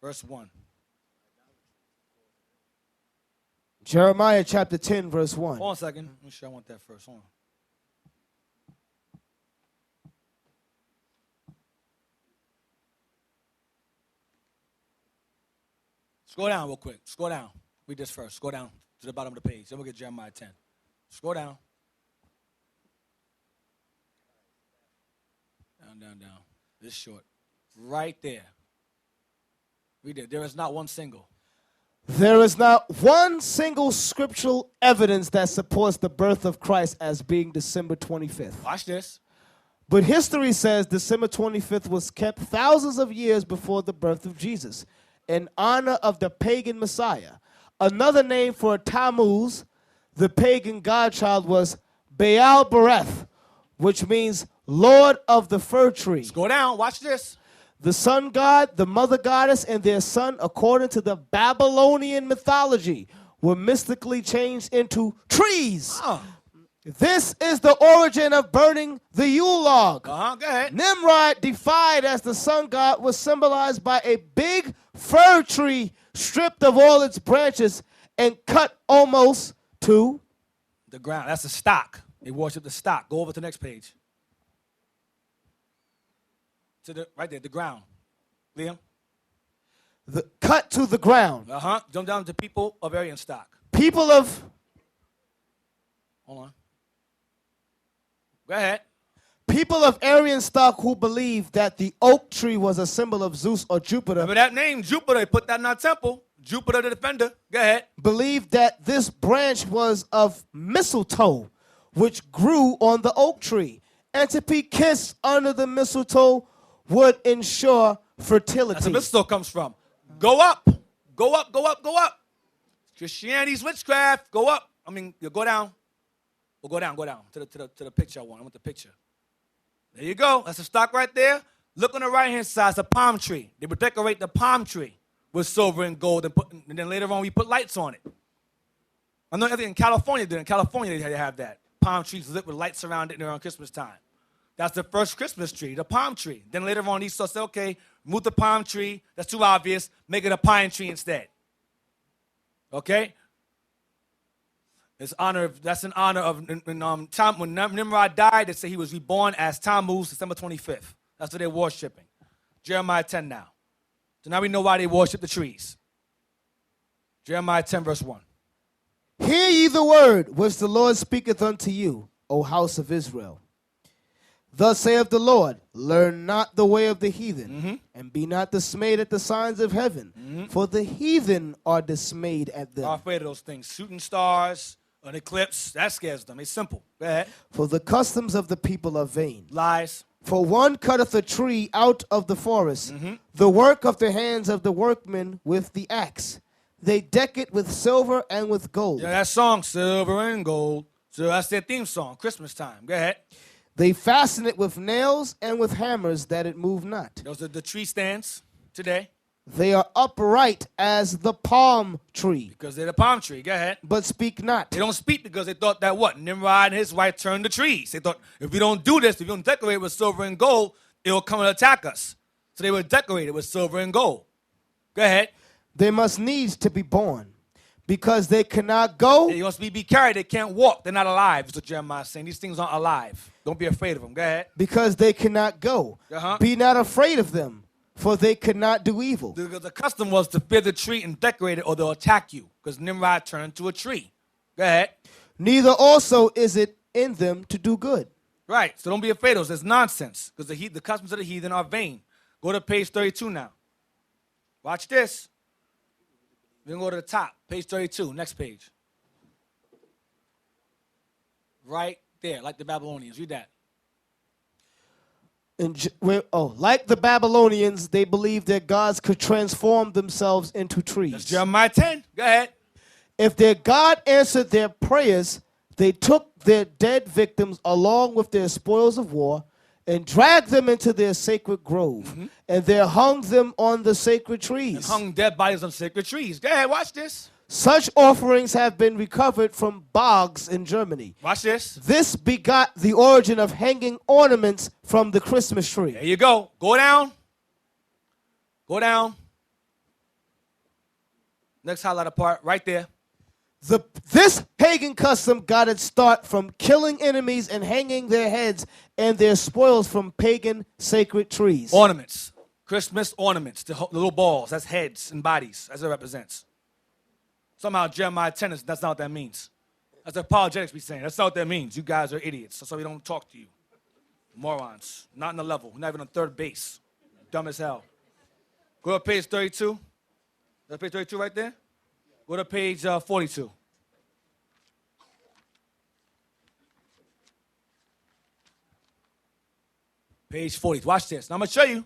verse 1. Jeremiah chapter 10, verse 1. Hold on a second. Let me sure I want that first. Hold on. Scroll down real quick. Scroll down. Read this first. Scroll down to the bottom of the page. Then we'll get Jeremiah 10. Scroll down. Down. This short. Right there. Read it. There is not one single. There is not one single scriptural evidence that supports the birth of Christ as being December 25th. Watch this. But history says December 25th was kept thousands of years before the birth of Jesus in honor of the pagan Messiah. Another name for Tammuz, the pagan godchild, was Baal Bereth, which means Lord of the fir tree. Go down. Watch this. The sun god, the mother goddess, and their son, according to the Babylonian mythology, were mystically changed into trees. This is the origin of burning the Yule log. Go ahead. Nimrod, defied as the sun god, was symbolized by a big fir tree stripped of all its branches and cut almost to the ground. That's the stock. They worship the stock. Go over to the next page. To the right there, the ground. Liam. cut to the ground. Jump down to people of Aryan stock. People of Hold on. Go ahead. People of Aryan stock who believed that the oak tree was a symbol of Zeus or Jupiter Remember that name, Jupiter. They put that in our temple. Jupiter the defender. Go ahead. believed that this branch was of mistletoe, which grew on the oak tree, and to be kissed under the mistletoe would ensure fertility. That's where mistletoe comes from. Go up. Go up, go up, go up. Christianity's witchcraft. Go up. I mean, you go down. Well, go down to the picture I want the picture. There you go. That's a stock right there. Look on the right-hand side. It's a palm tree. They would decorate the palm tree with silver and gold, and then later on we put lights on it. I know everything in California did. In California they have that. Palm trees lit with lights around it around Christmas time. That's the first Christmas tree, the palm tree. Then later on Esau said, okay, remove the palm tree. That's too obvious. Make it a pine tree instead. Okay? That's in honor of when Nimrod died, they say he was reborn as Tammuz, December 25th. That's what they're worshiping. Jeremiah 10 now. So now we know why they worship the trees. Jeremiah 10, verse 1. Hear ye the word which the Lord speaketh unto you, O house of Israel. Thus saith the Lord, learn not the way of the heathen, and be not dismayed at the signs of heaven, for the heathen are dismayed at them. Are afraid of those things. Shooting stars, an eclipse, that scares them. It's simple. Go ahead. For the customs of the people are vain. Lies. For one cutteth a tree out of the forest, the work of the hands of the workmen with the axe. They deck it with silver and with gold. Yeah, that song, silver and gold. So that's their theme song, Christmas time. Go ahead. They fasten it with nails and with hammers that it move not. Those are the tree stands today. They are upright as the palm tree, Because they're the palm tree. Go ahead. but speak not. They don't speak because they thought that what? Nimrod and his wife turned the trees. They thought if we don't do this, if we don't decorate with silver and gold, it'll come and attack us. So they would decorate it with silver and gold. Go ahead. They must needs to be born, because they cannot go. They must be carried. They can't walk. They're not alive, is what Jeremiah is saying. These things aren't alive. Don't be afraid of them. Go ahead. Because they cannot go. Be not afraid of them, for they could not do evil. The custom was to fear the tree and decorate it or they'll attack you because Nimrod turned to a tree. Go ahead. Neither also is it in them to do good. Right. So don't be afraid of those. It's nonsense because the customs of the heathen are vain. Go to page 32 now. Watch this. We're going to go to the top. Page 32. Next page. Right there, like the Babylonians. Read that. Like the Babylonians, they believed that gods could transform themselves into trees. That's Jeremiah 10. Go ahead. If their God answered their prayers, they took their dead victims along with their spoils of war and dragged them into their sacred grove, and there hung them on the sacred trees. And hung dead bodies on sacred trees. Go ahead, watch this. Such offerings have been recovered from bogs in Germany. Watch this. This begot the origin of hanging ornaments from the Christmas tree. There you go. Go down. Go down. Next highlighted part, right there. This pagan custom got its start from killing enemies and hanging their heads and their spoils from pagan sacred trees. Ornaments. Christmas ornaments. The little balls. That's heads and bodies. That's what it represents. Somehow Jeremiah 10, that's not what that means. That's apologetics be saying. That's not what that means. You guys are idiots. That's why we don't talk to you. Morons. Not in the level. Not even on third base. Dumb as hell. Go to page 32. That's page 32 right there. Go to page 42. Page 40. Watch this. Now I'm going to show you.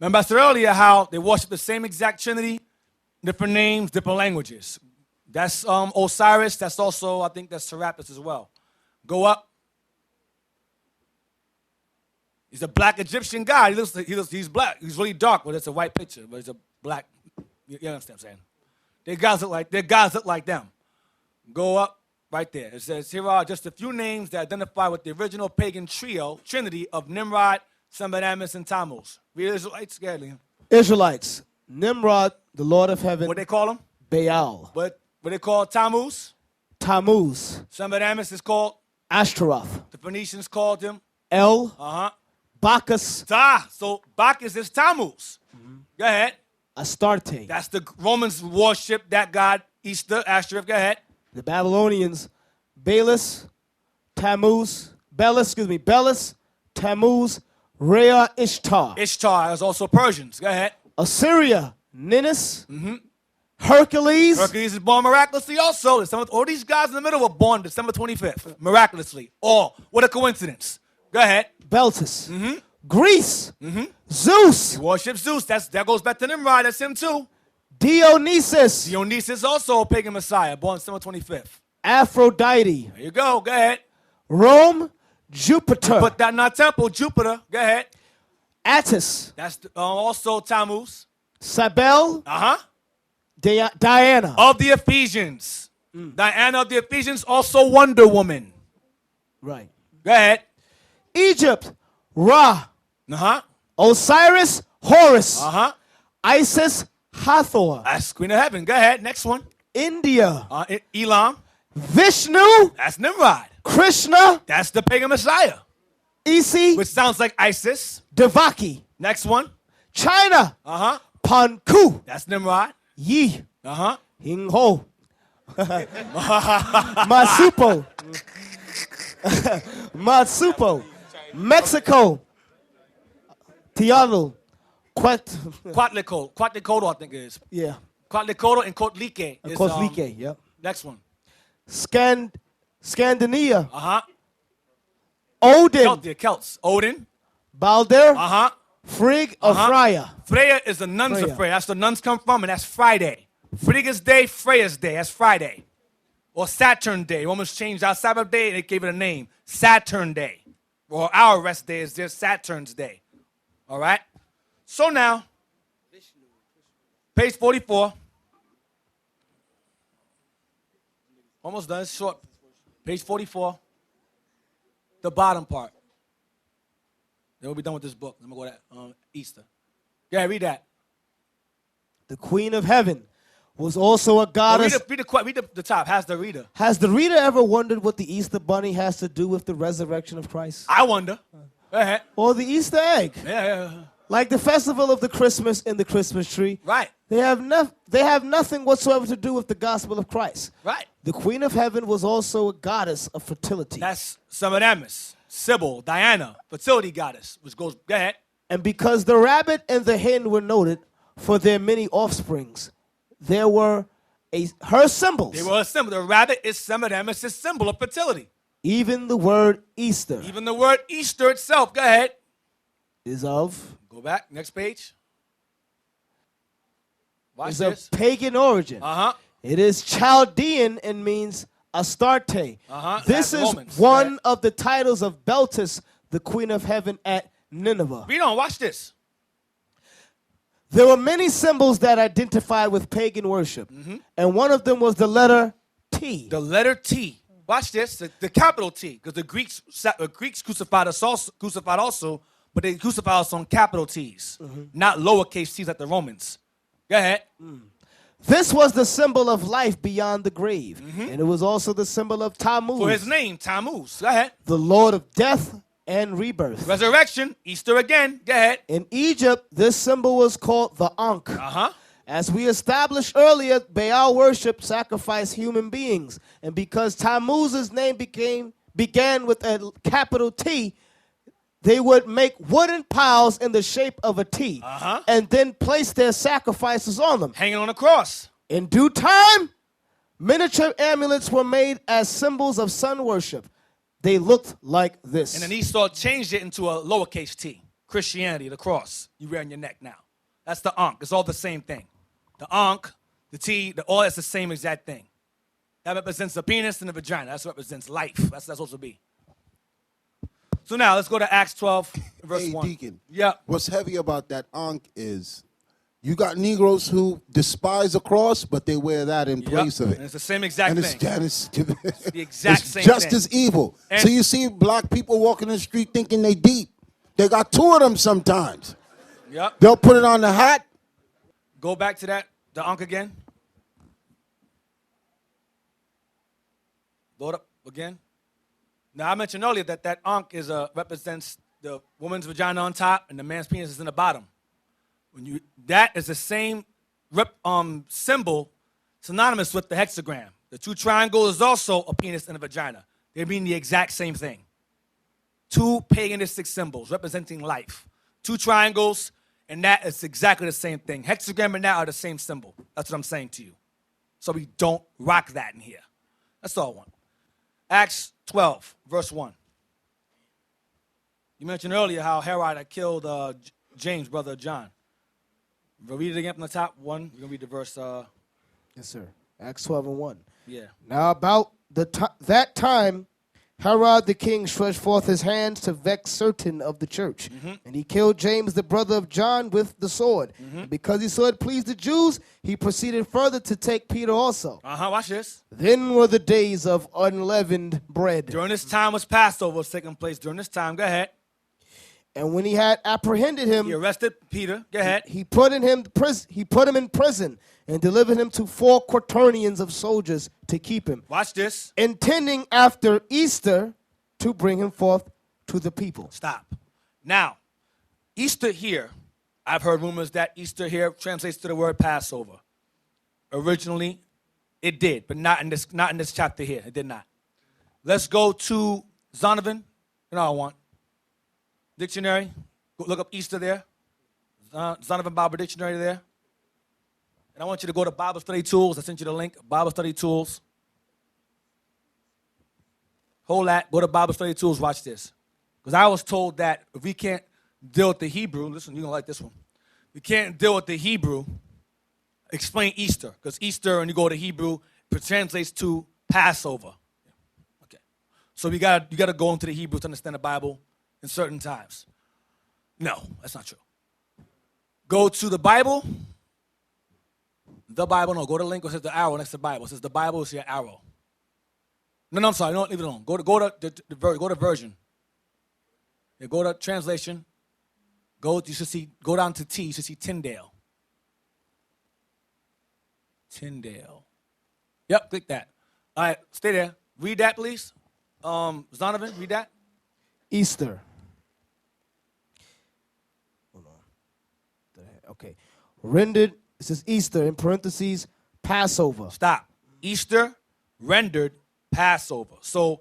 Remember I said earlier how they worship the same exact Trinity, different names, different languages. That's Osiris. That's also, I think that's Serapis as well. Go up. He's a black Egyptian guy. He's black. He's really dark, but it's a white picture, but it's a black. You understand what I'm saying? Their gods look like them. Go up right there. It says, here are just a few names that identify with the original pagan trinity of Nimrod, Semiramis, and Tammuz. Read Israelites, go ahead, Liam. Israelites, Nimrod, the Lord of heaven. What they call him? Baal. What they call Tammuz? Tammuz. Semiramis is called? Ashtaroth. The Phoenicians called him? El. Bacchus. So Bacchus is Tammuz. Go ahead. Astarte. That's the Romans worship that god, Easter, Ashtoreth. Go ahead. The Babylonians, Baalis, Belus, Tammuz, Rhea, Ishtar. Ishtar is also Persians. Go ahead. Assyria, Ninus, Hercules, Hercules is born miraculously also. All these guys in the middle were born December 25th. Miraculously. All. What a coincidence. Go ahead. Beltis, Greece, Zeus, He worships Zeus. That goes back to Nimrod. That's him too. Dionysus, Dionysus also a pagan messiah, born December 25th. Aphrodite, There you go. Go ahead. Rome, Jupiter, Put that in our temple. Jupiter. Go ahead. Attis, That's also Tammuz. Cybele, Uh-huh. Diana, Of the Ephesians. Diana of the Ephesians, also Wonder Woman. right. Go ahead. Egypt, Ra, Uh-huh. Osiris, Horus, Uh-huh. Isis, Hathor, That's Queen of Heaven. Go ahead. Next one. India, Elam. Vishnu, That's Nimrod. Krishna, That's the pagan messiah, Isi, which sounds like Isis. Devaki, Next one. China, Uh-huh. Panku, That's Nimrod. Yi, Uh-huh. Hingho, Masupo, Matsupo, Mexico, Teotl, Quetzalcoatl, I think it is. yeah, Quetzalcoatl and Coatlique. is, Kozlike, yeah. Next one. Scandinavia, Uh-huh. Odin, Celts. Odin. Balder, Uh-huh. Frigg of Freya. Freya is the nuns Freya. of Freya. That's where nuns come from, and that's Friday. Frigga's Day, Freya's Day. That's Friday. Or Saturn Day. Romans changed our Sabbath day, and they gave it a name. Saturn Day. Or our rest day is just Saturn's Day. All right? So now, page 44. Almost done. It's short. Page 44. The bottom part. Then we'll be done with this book. I'm going to go to Easter. Yeah, read that. The Queen of Heaven was also a goddess. Read the top. Has the reader. Has the reader ever wondered what the Easter bunny has to do with the resurrection of Christ? I wonder. Go ahead. Or the Easter egg? Yeah. Like the festival of the Christmas in the Christmas tree. Right. They have nothing whatsoever to do with the gospel of Christ. Right. The Queen of Heaven was also a goddess of fertility. That's Semiramis, Sybil, Diana, fertility goddess, which goes, go ahead. And because the rabbit and the hen were noted for their many offsprings, there were her symbols. They were a symbol. The rabbit is Semiramis, a symbol of fertility. Even the word Easter Even the word Easter itself, go ahead. is of Go back, next page. Watch is this. of pagan origin. Uh-huh. It is Chaldean and means Astarte. Uh-huh. This That's is Romans. one of the titles of Beltis, the Queen of Heaven at Nineveh. Read on, watch this. There were many symbols that identified with pagan worship, and one of them was the letter T. The letter T. Watch this, the capital T, because the Greeks crucified also, but they crucified us on capital T's, not lowercase t's like the Romans. Go ahead. This was the symbol of life beyond the grave, and it was also the symbol of Tammuz, For his name, Tammuz. Go ahead. the Lord of death and rebirth. Resurrection, Easter again. Go ahead. In Egypt, this symbol was called the Ankh. Uh-huh. As we established earlier, Baal worship sacrificed human beings. And because Tammuz's name began with a capital T, they would make wooden piles in the shape of a T and then place their sacrifices on them. Hanging on a cross. In due time, miniature amulets were made as symbols of sun worship. They looked like this. And then Esau changed it into a lowercase t. Christianity, the cross you wear on your neck now. That's the Ankh. It's all the same thing. The Ankh, the T, all that's the same exact thing. That represents the penis and the vagina. That represents life. That's supposed to be. So now let's go to Acts 12, verse Hey, 1. Deacon. Yeah. What's heavy about that Ankh is you got Negroes who despise a cross, but they wear that in place of it. And it's the same exact And thing. it's the exact it's same just thing. as evil. And- So you see black people walking in the street thinking they deep. They got two of them sometimes. Yep. They'll put it on the hat. Go back to that, the Ankh again. Load up again. Now, I mentioned earlier that that Ankh represents the woman's vagina on top and the man's penis is in the bottom. That is the same symbol synonymous with the hexagram. The two triangles is also a penis and a vagina. They mean the exact same thing. Two paganistic symbols representing life. Two triangles, and that is exactly the same thing. Hexagram and that are the same symbol. That's what I'm saying to you. So we don't rock that in here. That's all I want. Acts 12, verse 1. You mentioned earlier how Herod had killed James, brother of John. We'll read it again from the top one. We're going to read the verse. Yes, sir. Acts 12 and 1. Yeah. Now about that time, Herod the king stretched forth his hands to vex certain of the church. And he killed James, the brother of John, with the sword. And because he saw it pleased the Jews, he proceeded further to take Peter also. Watch this. Then were the days of unleavened bread. During this time was Passover was taking place. During this time, go ahead. And when he had apprehended him, He arrested Peter. Go ahead. he put him in prison and delivered him to 4 quaternions of soldiers to keep him, Watch this. intending after Easter to bring him forth to the people. Stop. Now, Easter here, I've heard rumors that Easter here translates to the word Passover. Originally, it did, but not in this chapter here. It did not. Let's go to Zonovan. You know what I want. Dictionary. Go look up Easter there. Zonovan Bible Dictionary there. And I want you to go to Bible Study Tools. I sent you the link. Bible Study Tools. Hold that. Go to Bible Study Tools. Watch this. Because I was told that if we can't deal with the Hebrew, listen, you're going to like this one. We can't deal with the Hebrew, explain Easter. Because Easter, when you go to Hebrew, it translates to Passover. Okay. So you gotta go into the Hebrew to understand the Bible in certain times. No, that's not true. Go to the Bible. The Bible, no, go to the link. It says the arrow next to the Bible. It says the Bible is your arrow. No, I'm sorry. Don't leave it alone. Go to version. Yeah, go to translation. You should see. Go down to T. You should see Tyndale. Tyndale. Yep, click that. All right, stay there. Read that, please. Zonovan, read that. Easter. Hold on. Okay. Rendered, it says Easter in parentheses, Passover. Stop. Easter rendered Passover. So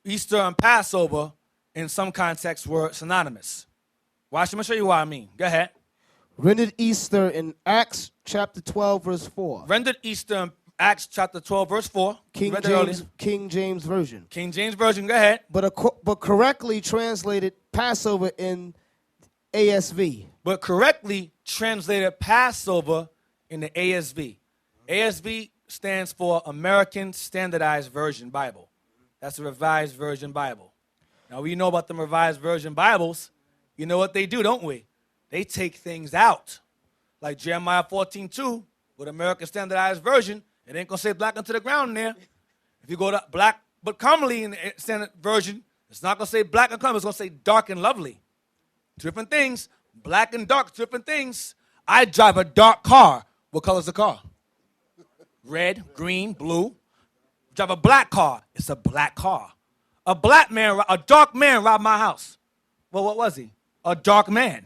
Easter and Passover in some contexts were synonymous. Watch, I'm going to show you what I mean. Go ahead. Rendered Easter in Acts chapter 12, verse 4. Rendered Easter in Acts chapter 12, verse 4. King James Version. King James Version, go ahead. But correctly translated Passover in ASV. But correctly translated Passover in the ASV. ASV stands for American Standardized Version Bible. That's a Revised Version Bible. Now, we know about the Revised Version Bibles. You know what they do, don't we? They take things out. Like Jeremiah 14:2 with American Standardized Version, it ain't going to say black unto the ground in there. If you go to black but comely in the Standard Version, it's not going to say black and comely. It's going to say dark and lovely. Two different things. Black and dark, two different things. I drive a dark car. What color is the car? Red, green, blue. Drive a black car. It's a black car. A dark man robbed my house. Well, what was he? A dark man.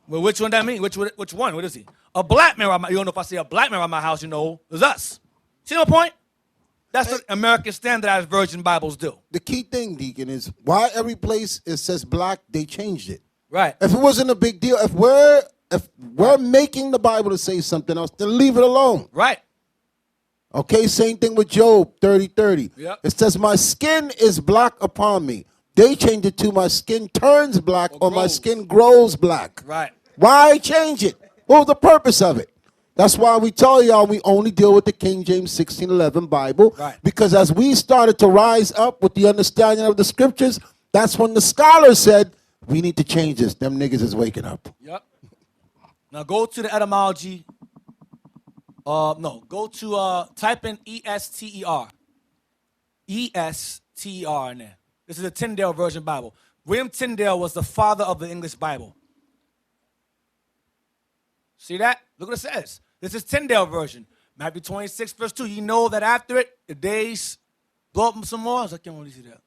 Well, which one that mean? Which one? What is he? A black man robbed my house. You don't know if I say a black man robbed my house, you know, it's us. See my point? That's what American Standardized Version Bibles do. The key thing, Deacon, is why every place it says black, they changed it. Right. If it wasn't a big deal, if we're making the Bible to say something else, then leave it alone. Right. Okay, same thing with Job 30:30. Yep. It says, my skin is black upon me. They changed it to my skin turns black or my skin grows black. Right. Why change it? What was the purpose of it? That's why we tell y'all we only deal with the King James 1611 Bible. Right. Because as we started to rise up with the understanding of the scriptures, that's when the scholars said, we need to change this. Them niggas is waking up. Yep. Now go to the etymology. Go to type in E-S-T-E-R. E-S-T-E-R in there. This is a Tyndale Version Bible. William Tyndale was the father of the English Bible. See that? Look what it says. This is Tyndale Version. Matthew 26, verse 2. You know that after it, the days blow up some more. I can't really see that.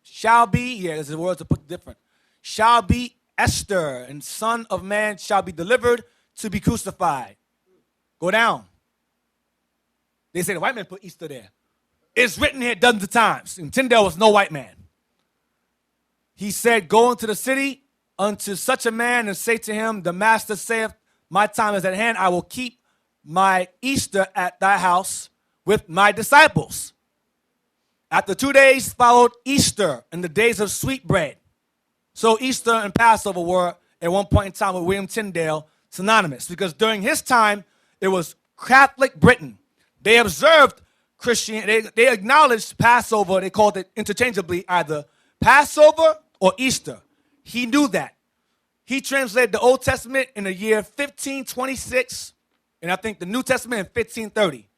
Shall be, there's the words to put different. Shall be Esther, and Son of Man shall be delivered to be crucified. Go down. They say the white man put Easter there. It's written here dozens of times. And Tyndale was no white man. He said, go into the city unto such a man and say to him, the master saith, my time is at hand. I will keep my Easter at thy house with my disciples. After 2 days followed Easter and the days of sweet bread. So Easter and Passover were, at one point in time with William Tyndale, synonymous. Because during his time, it was Catholic Britain. They observed Christianity. They acknowledged Passover. They called it interchangeably either Passover or Easter. He knew that. He translated the Old Testament in the year 1526, and I think the New Testament in 1530.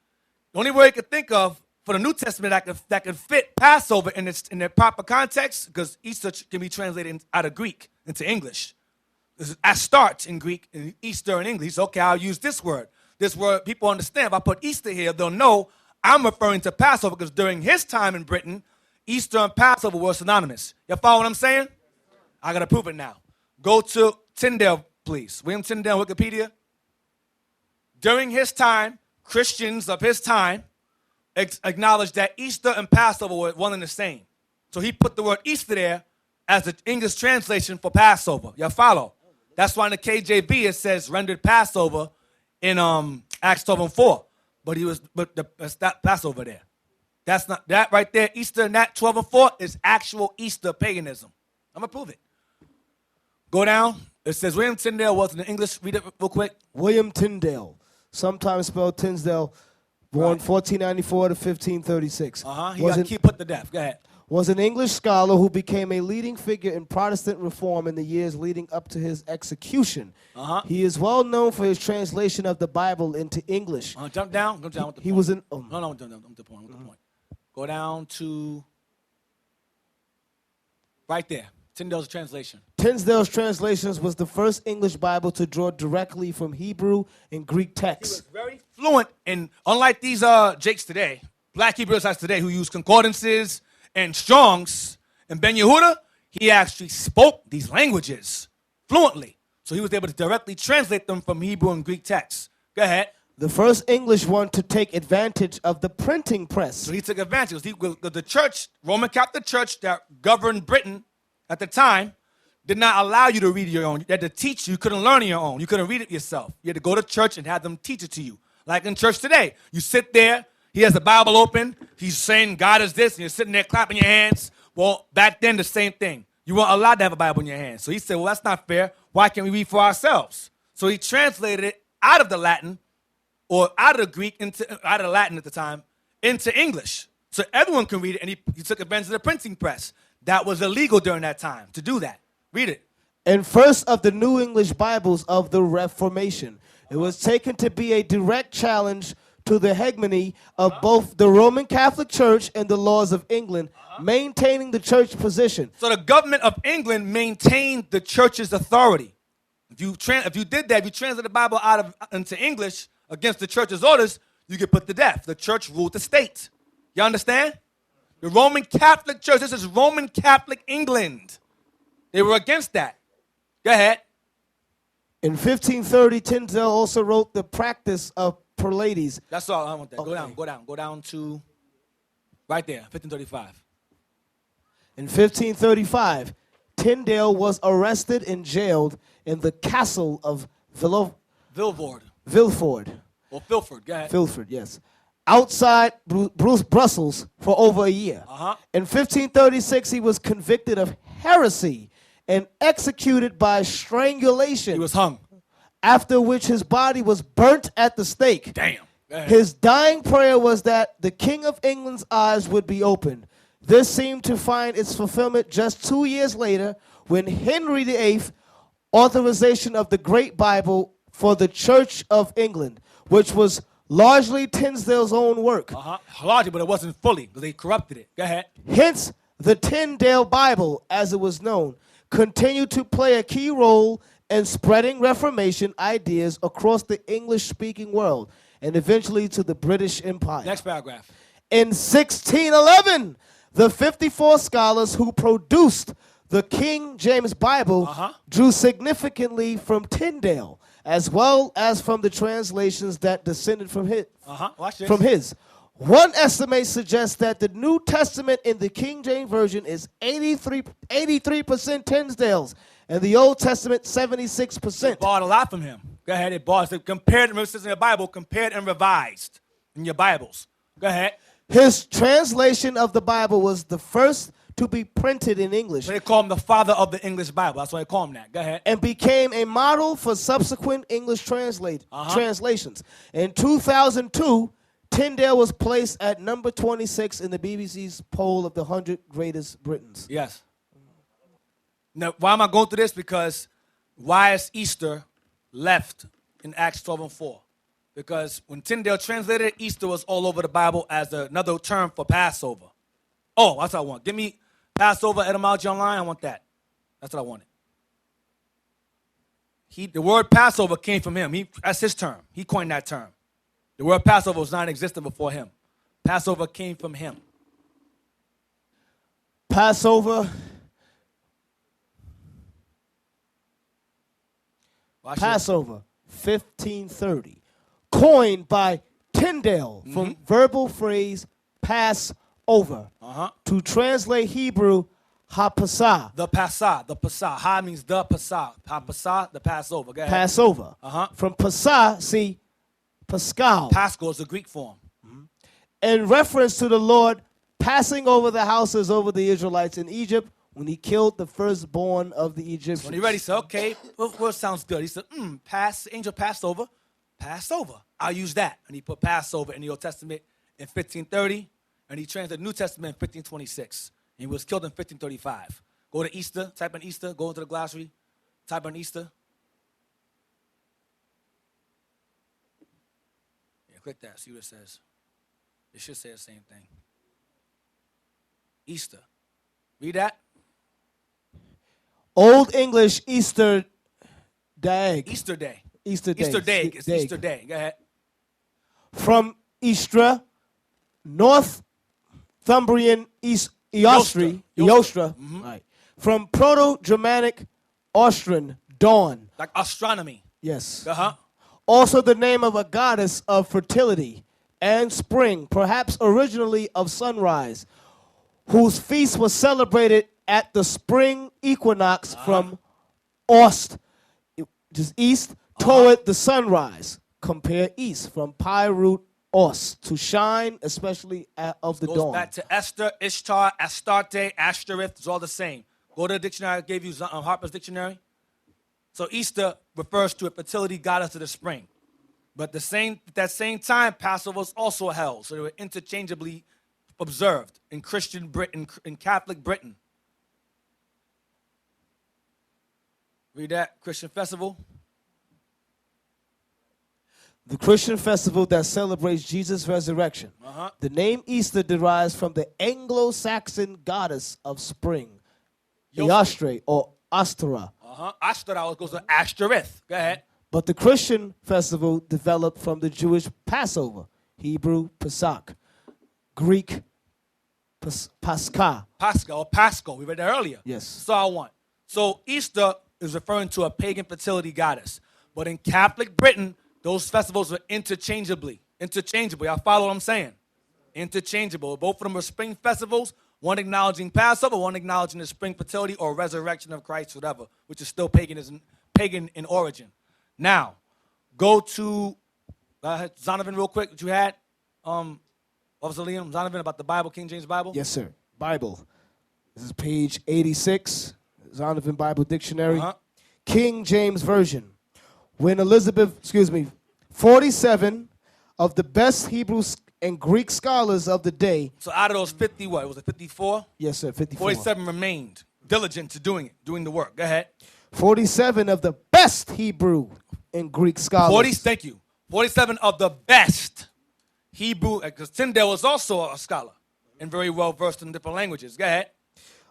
The only way you could think of for the New Testament that could fit Passover in their proper context, because Easter can be translated out of Greek into English. Astarte in Greek, and Easter in English. Okay, I'll use this word. This word people understand. If I put Easter here, they'll know I'm referring to Passover, because during his time in Britain, Easter and Passover were synonymous. You follow what I'm saying? I got to prove it now. Go to Tyndale, please. William Tyndale, Wikipedia. During his time, Christians of his time acknowledged that Easter and Passover were one and the same. So he put the word Easter there as the English translation for Passover. You follow? That's why in the KJV it says rendered Passover in Acts 12:4. But that's not Passover there. That's not that right there. Easter in that 12:4 is actual Easter paganism. I'm gonna prove it. Go down. It says William Tyndale was in the English. Read it real quick. William Tyndale, sometimes spelled Tinsdale, born 1494 to 1536. He got keep put to death. Go ahead. Was an English scholar who became a leading figure in Protestant reform in the years leading up to his execution. He is well known for his translation of the Bible into English. Jump down. Jump down with the He point. was in. No, jump down with the point. With the point. Go down to right there. Tyndale's translation. Tinsdale's translations was the first English Bible to draw directly from Hebrew and Greek texts. He was very fluent, and unlike these Jakes today, black Hebrew Israelites today who use concordances and Strongs, and Ben Yehuda, he actually spoke these languages fluently. So he was able to directly translate them from Hebrew and Greek texts. Go ahead. The first English one to take advantage of the printing press. So he took advantage. The church, Roman Catholic Church that governed Britain at the time, did not allow you to read your own. They had to teach you. You couldn't learn on your own. You couldn't read it yourself. You had to go to church and have them teach it to you. Like in church today. You sit there. He has the Bible open. He's saying God is this. And you're sitting there clapping your hands. Well, back then, the same thing. You weren't allowed to have a Bible in your hands. So he said, well, that's not fair. Why can't we read for ourselves? So he translated it out of the Latin, or out of the Greek, out of the Latin at the time, into English. So everyone can read it, and he took advantage of the printing press. That was illegal during that time to do that. Read it. And first of the New English Bibles of the Reformation. It was taken to be a direct challenge to the hegemony of both the Roman Catholic Church and the laws of England, maintaining the church position. So the government of England maintained the church's authority. If you did that, if you translated the Bible into English against the church's orders, you get put to death. The church ruled the state. You understand? The Roman Catholic Church, this is Roman Catholic England. They were against that. Go ahead. In 1530, Tyndale also wrote The Practice of Prelades. That's all I want that. Okay. Go down to right there, 1535. In 1535, Tyndale was arrested and jailed in the castle of Vilford. Or Filford, go ahead. Filford, yes. Outside Brussels for over a year. In 1536, he was convicted of heresy and executed by strangulation. He was hung. After which his body was burnt at the stake. Damn. His dying prayer was that the King of England's eyes would be opened. This seemed to find its fulfillment just 2 years later when Henry VIII authorization of the Great Bible for the Church of England, which was largely Tyndale's own work. Largely, but it wasn't fully because they corrupted it. Go ahead. Hence, the Tyndale Bible, as it was known, continued to play a key role in spreading Reformation ideas across the English-speaking world and eventually to the British Empire. Next paragraph. In 1611, the 54 scholars who produced the King James Bible drew significantly from Tyndale, as well as from the translations that descended from his. Watch this. From his. One estimate suggests that the New Testament in the King James Version is 83% Tyndale's, and the Old Testament 76%. Borrowed a lot from him. Go ahead. It borrowed. So compared, remember, it says in the Bible, compared and revised in your Bibles. Go ahead. His translation of the Bible was the first to be printed in English. So they call him the father of the English Bible. That's why they call him that. Go ahead. And became a model for subsequent English translations. In 2002, Tyndale was placed at number 26 in the BBC's poll of the 100 greatest Britons. Yes. Now, why am I going through this? Because why is Easter left in Acts 12 and 4? Because when Tyndale translated it, Easter was all over the Bible as another term for Passover. Oh, that's what I want. Give me Passover etymology online. I want that. That's what I wanted. The word Passover came from him. That's his term. He coined that term. The word Passover was non-existent before him. Passover came from him. Passover. Passover, 1530. Coined by Tyndale from verbal phrase Passover. To translate Hebrew, ha-pasah. The Passah. The Passah. Ha means the Passah. Ha-pasah, the Passover. Go ahead. Passover. From Passah, see, Pascal. Paschal is the Greek form. In reference to the Lord passing over the houses over the Israelites in Egypt when he killed the firstborn of the Egyptians. When he read, he said, okay, well, sounds good. He said, angel passed over. Passover. I'll use that. And he put Passover in the Old Testament in 1530, and he translated the New Testament in 1526. And he was killed in 1535. Go to Easter, type in Easter, go into the glossary, type in Easter. Yeah, click that, see what it says. It should say the same thing. Easter. Read that. Old English Easter Day. Easter Day. Easter Day. Easter Day. It's Easter Day. Go ahead. From Istra, Northumbrian Eostre. Right. From Proto-Germanic Austrian, dawn. Like astronomy. Yes. Uh-huh. Also the name of a goddess of fertility and spring, perhaps originally of sunrise, whose feast was celebrated at the spring equinox from Ost, just east, toward the sunrise. Compare east, from pi root Ost, to shine, especially of the dawn. Goes back to Esther, Ishtar, Astarte, Ashtoreth. It's all the same. Go to the dictionary I gave you, Harper's Dictionary. So Easter refers to a fertility goddess of the spring. But at that same time, Passover was also held. So they were interchangeably observed in Christian Britain, in Catholic Britain. Read that, Christian festival. The Christian festival that celebrates Jesus' resurrection. The name Easter derives from the Anglo-Saxon goddess of spring, Eostre or Astara. Astara goes to Ashtoreth. Go ahead. But the Christian festival developed from the Jewish Passover, Hebrew Pesach, Greek Pascha. Pascha or Paschal. We read that earlier. Yes. That's all I want. So Easter is referring to a pagan fertility goddess. But in Catholic Britain, those festivals were interchangeable. Y'all follow what I'm saying? Interchangeable. Both of them are spring festivals, one acknowledging Passover, one acknowledging the spring fertility or resurrection of Christ, whatever, which is still pagan in origin. Now, go to Zonovan real quick, what you had. Officer Liam, Zonovan, about the Bible, King James Bible? Yes, sir. Bible. This is page 86, Zonovan Bible Dictionary. King James Version. When 47 of the best Hebrew and Greek scholars of the day. So out of those 50, what? Was it 54? Yes, sir, 54. 47 remained diligent to doing the work. Go ahead. 47 of the best Hebrew and Greek scholars. Thank you. 47 of the best Hebrew, because Tyndale was also a scholar and very well versed in different languages. Go ahead.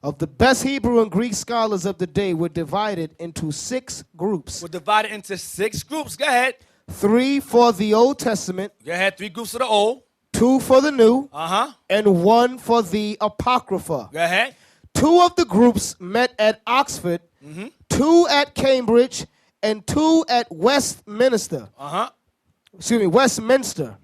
Of the best Hebrew and Greek scholars of the day were divided into 6 groups. We're divided into 6 groups. Go ahead. 3 for the Old Testament. Go ahead. 3 groups of the Old. 2 for the New. Uh-huh. And 1 for the Apocrypha. Go ahead. 2 of the groups met at Oxford, 2 at Cambridge, and 2 at Westminster. Westminster,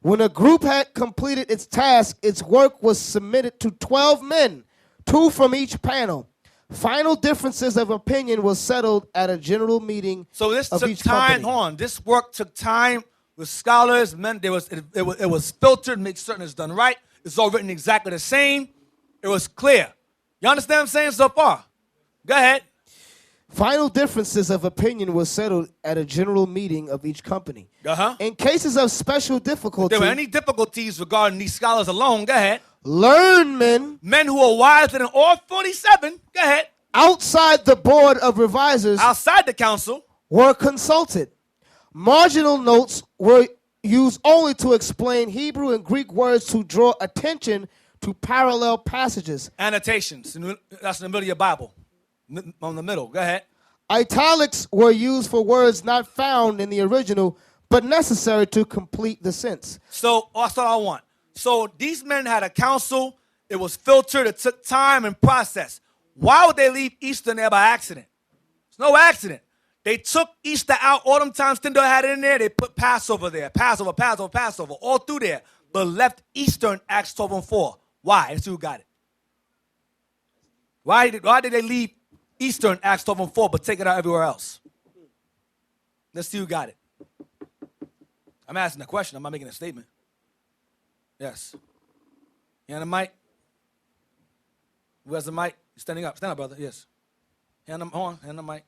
When a group had completed its task, its work was submitted to 12 men, 2 from each panel. Final differences of opinion was settled at a general meeting So this of took each time. company. Hold on. This work took time with scholars. Men, it was filtered, make certain it's done right. It's all written exactly the same. It was clear. You understand what I'm saying so far? Go ahead. Final differences of opinion was settled at a general meeting of each company. Uh-huh. In cases of special If difficulty, there were any difficulties regarding these scholars alone, go ahead. learned men Men who are wiser than all 47, go ahead. outside the board of revisers Outside the council, were consulted. Marginal notes were used only to explain Hebrew and Greek words to draw attention to parallel passages. annotations. That's in the middle of your Bible. On the middle. Go ahead. Italics were used for words not found in the original, but necessary to complete the sense. So that's all I want. So these men had a council. It was filtered. It took time and process. Why would they leave Easter in there by accident? It's no accident. They took Easter out. All them times Tyndale had it in there. They put Passover there. Passover, all through there. But left Easter in Acts 12 and 4. Why? Let's see who got it. Why did they leave Easter in Acts 12 and 4 but take it out everywhere else? Let's see who got it. I'm asking a question. I'm not making a statement. Yes. You on the mic? Who has the mic? You're standing up. Stand up, brother. Yes. Hand the mic.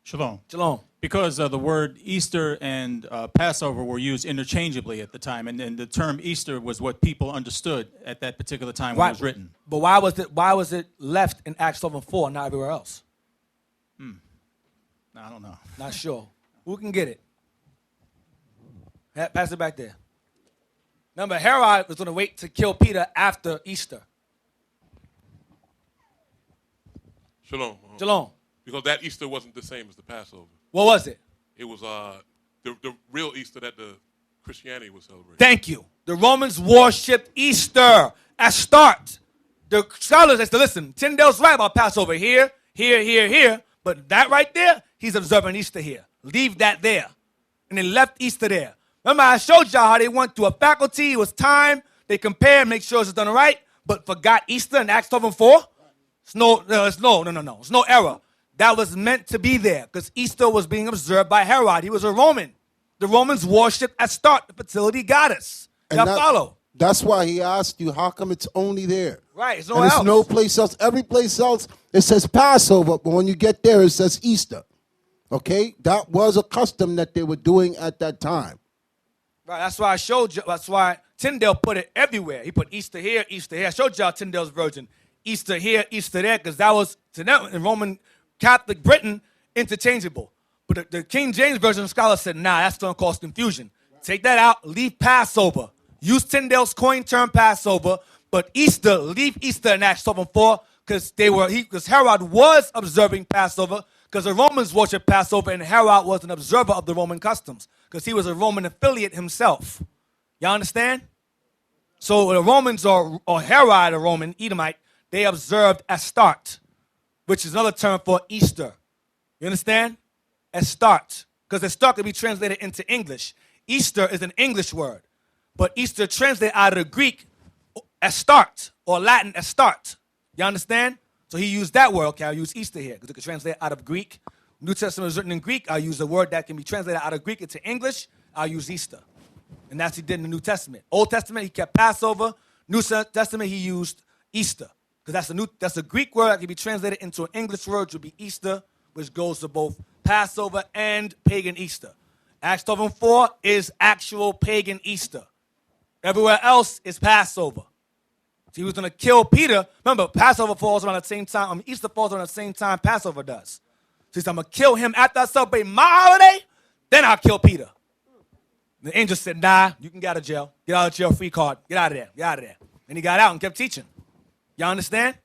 Shalom. Shalom. Because the word Easter and Passover were used interchangeably at the time, and the term Easter was what people understood at that particular time when it was written. But why was it left in Acts 12 and 4 and not everywhere else? I don't know. Not sure. Who can get it? Pass it back there. Remember, Herod was going to wait to kill Peter after Easter. Shalom. Shalom. Because that Easter wasn't the same as the Passover. What was it? It was the real Easter that the Christianity was celebrating. Thank you. The Romans worshipped Easter at start. The scholars have to listen. Tyndale's right about Passover here, but that right there, he's observing Easter here. Leave that there. And they left Easter there. Remember, I showed y'all how they went through a faculty. It was time. They compared, make sure it's done right, but forgot Easter in Acts 12 and 4. It's no. It's no error. That was meant to be there because Easter was being observed by Herod. He was a Roman. The Romans worshipped at start the fertility goddess. Y'all follow? That's why he asked you, how come it's only there? Right, it's and it's no place else. Every place else, it says Passover, but when you get there, it says Easter. Okay? That was a custom that they were doing at that time. Right, that's why I showed you. That's why Tyndale put it everywhere. He put Easter here, Easter here. I showed y'all Tyndale's version. Easter here, Easter there, because that was, to them, in Roman Catholic Britain, interchangeable. But the King James Version scholar said, nah, that's going to cause confusion. Take that out, leave Passover. Use Tyndale's coin term Passover, but Easter, leave Easter in Acts 12 and 4, because Herod was observing Passover, because the Romans worshiped Passover, and Herod was an observer of the Roman customs, because he was a Roman affiliate himself. Y'all understand? So the Romans, or Herod, a Roman Edomite, they observed Astarte, which is another term for Easter. You understand? Astarte, because Astarte can be translated into English. Easter is an English word, but Easter translated out of the Greek Astarte, or Latin Astarte. You understand? So he used that word. Okay, I'll use Easter here, because it can translate out of Greek. New Testament is written in Greek. I'll use a word that can be translated out of Greek into English. I'll use Easter. And that's what he did in the New Testament. Old Testament, he kept Passover. New Testament, he used Easter. Because that's a Greek word that can be translated into an English word, which would be Easter, which goes to both Passover and pagan Easter. Acts 12 and 4 is actual pagan Easter. Everywhere else is Passover. So he was going to kill Peter. Remember, Passover falls around the same time. Easter falls around the same time Passover does. So he said, I'm going to kill him after I celebrate my holiday, then I'll kill Peter. The angel said, nah, you can get out of jail. Get out of jail, free card. Get out of there. Get out of there. And he got out and kept teaching. Y'all understand?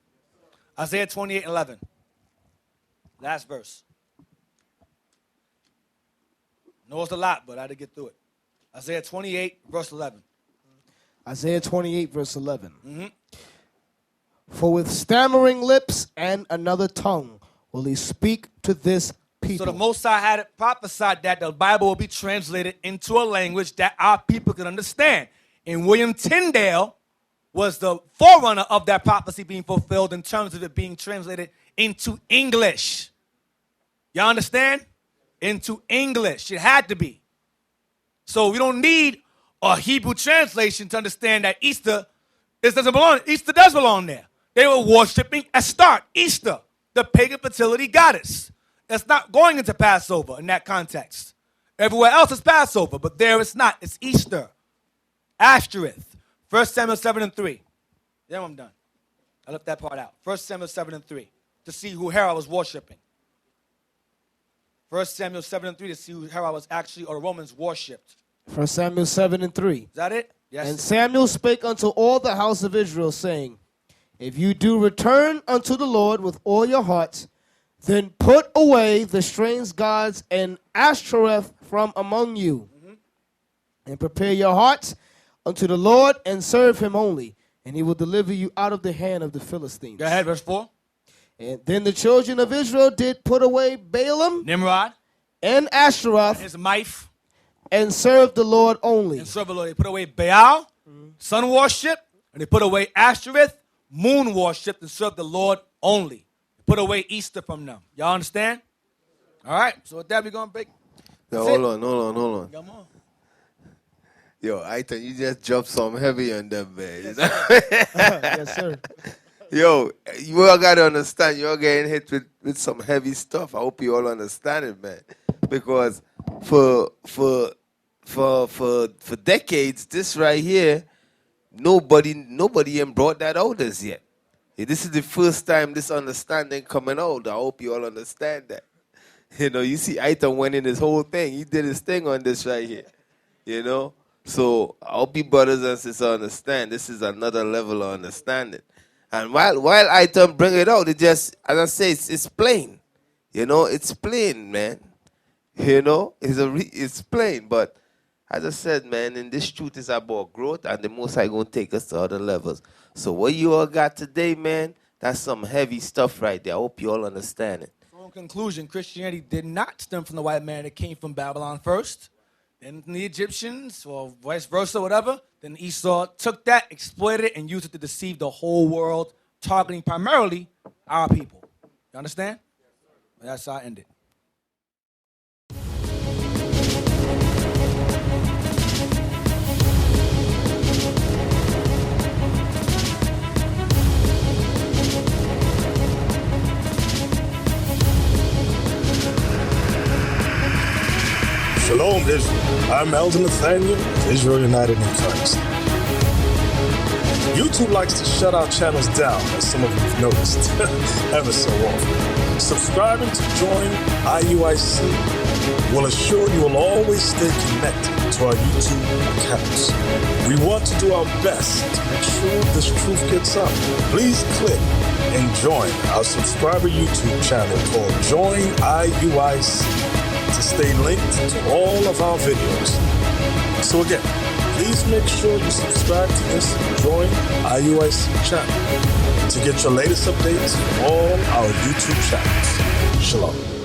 Isaiah 28:11. Last verse. I know it's a lot, but I had to get through it. Isaiah 28, verse 11. Isaiah 28, verse 11. Mm-hmm. For with stammering lips and another tongue will he speak to this people. So the Most High had it prophesied that the Bible will be translated into a language that our people can understand. And William Tyndale was the forerunner of that prophecy being fulfilled in terms of it being translated into English. Y'all understand? Into English. It had to be. So we don't need a Hebrew translation to understand that Easter doesn't belong. Easter does belong there. They were worshiping Astarte, Easter, the pagan fertility goddess. That's not going into Passover in that context. Everywhere else is Passover, but there it's not. It's Easter. Ashtoreth. 1 Samuel 7 and 3. Then I'm done. I left that part out. 1 Samuel 7 and 3. To see who Herod was worshiping. 1 Samuel 7 and 3 to see who Herod was actually, or the Romans worshipped. 1 Samuel 7 and 3. Is that it? Yes. And Samuel spake unto all the house of Israel, saying, if you do return unto the Lord with all your hearts, then put away the strange gods and Ashtoreth from among you, and prepare your hearts unto the Lord, and serve him only, and he will deliver you out of the hand of the Philistines. Go ahead, verse 4. And then the children of Israel did put away Balaam Nimrod and Ashtaroth, his wife, and served the Lord only. and serve the Lord. They put away Baal, sun worship, and they put away Ashtoreth, moon worship, and serve the Lord only. They put away Easter from them. Y'all understand? All right. So with that, we're going to break. Now, That's hold on. Come on. Yo, I think you just dropped some heavy on them, man. Yes, sir. Yo, you all got to understand, you're getting hit with some heavy stuff. I hope you all understand it, man. Because for decades, this right here, nobody even brought that out as yet. This is the first time this understanding coming out. I hope you all understand that. You know, you see Item went in his whole thing. He did his thing on this right here. You know? So I hope you brothers and sisters understand. This is another level of understanding. And while Item bring it out, it just, as I say, it's plain. You know, it's plain, man. You know, it's plain. But as I said, man, in this truth is about growth, and the Most High going to take us to other levels. So what you all got today, man, that's some heavy stuff right there. I hope you all understand it. So in conclusion, Christianity did not stem from the white man. It came from Babylon first. Then the Egyptians, or vice versa, whatever. Then Esau took that, exploited it, and used it to deceive the whole world, targeting primarily our people. You understand? That's how I end it. Shalom, Israel. I'm Elder Nathaniel of Israel United in Christ. YouTube likes to shut our channels down, as some of you have noticed, ever so often. Subscribing to join IUIC will assure you will always stay connected to our YouTube accounts. We want to do our best to make sure this truth gets out. Please click and join our subscriber YouTube channel called Join IUIC to stay linked to all of our videos. So again, please make sure you subscribe to this and join IUIC channel to get your latest updates from all our YouTube channels. Shalom.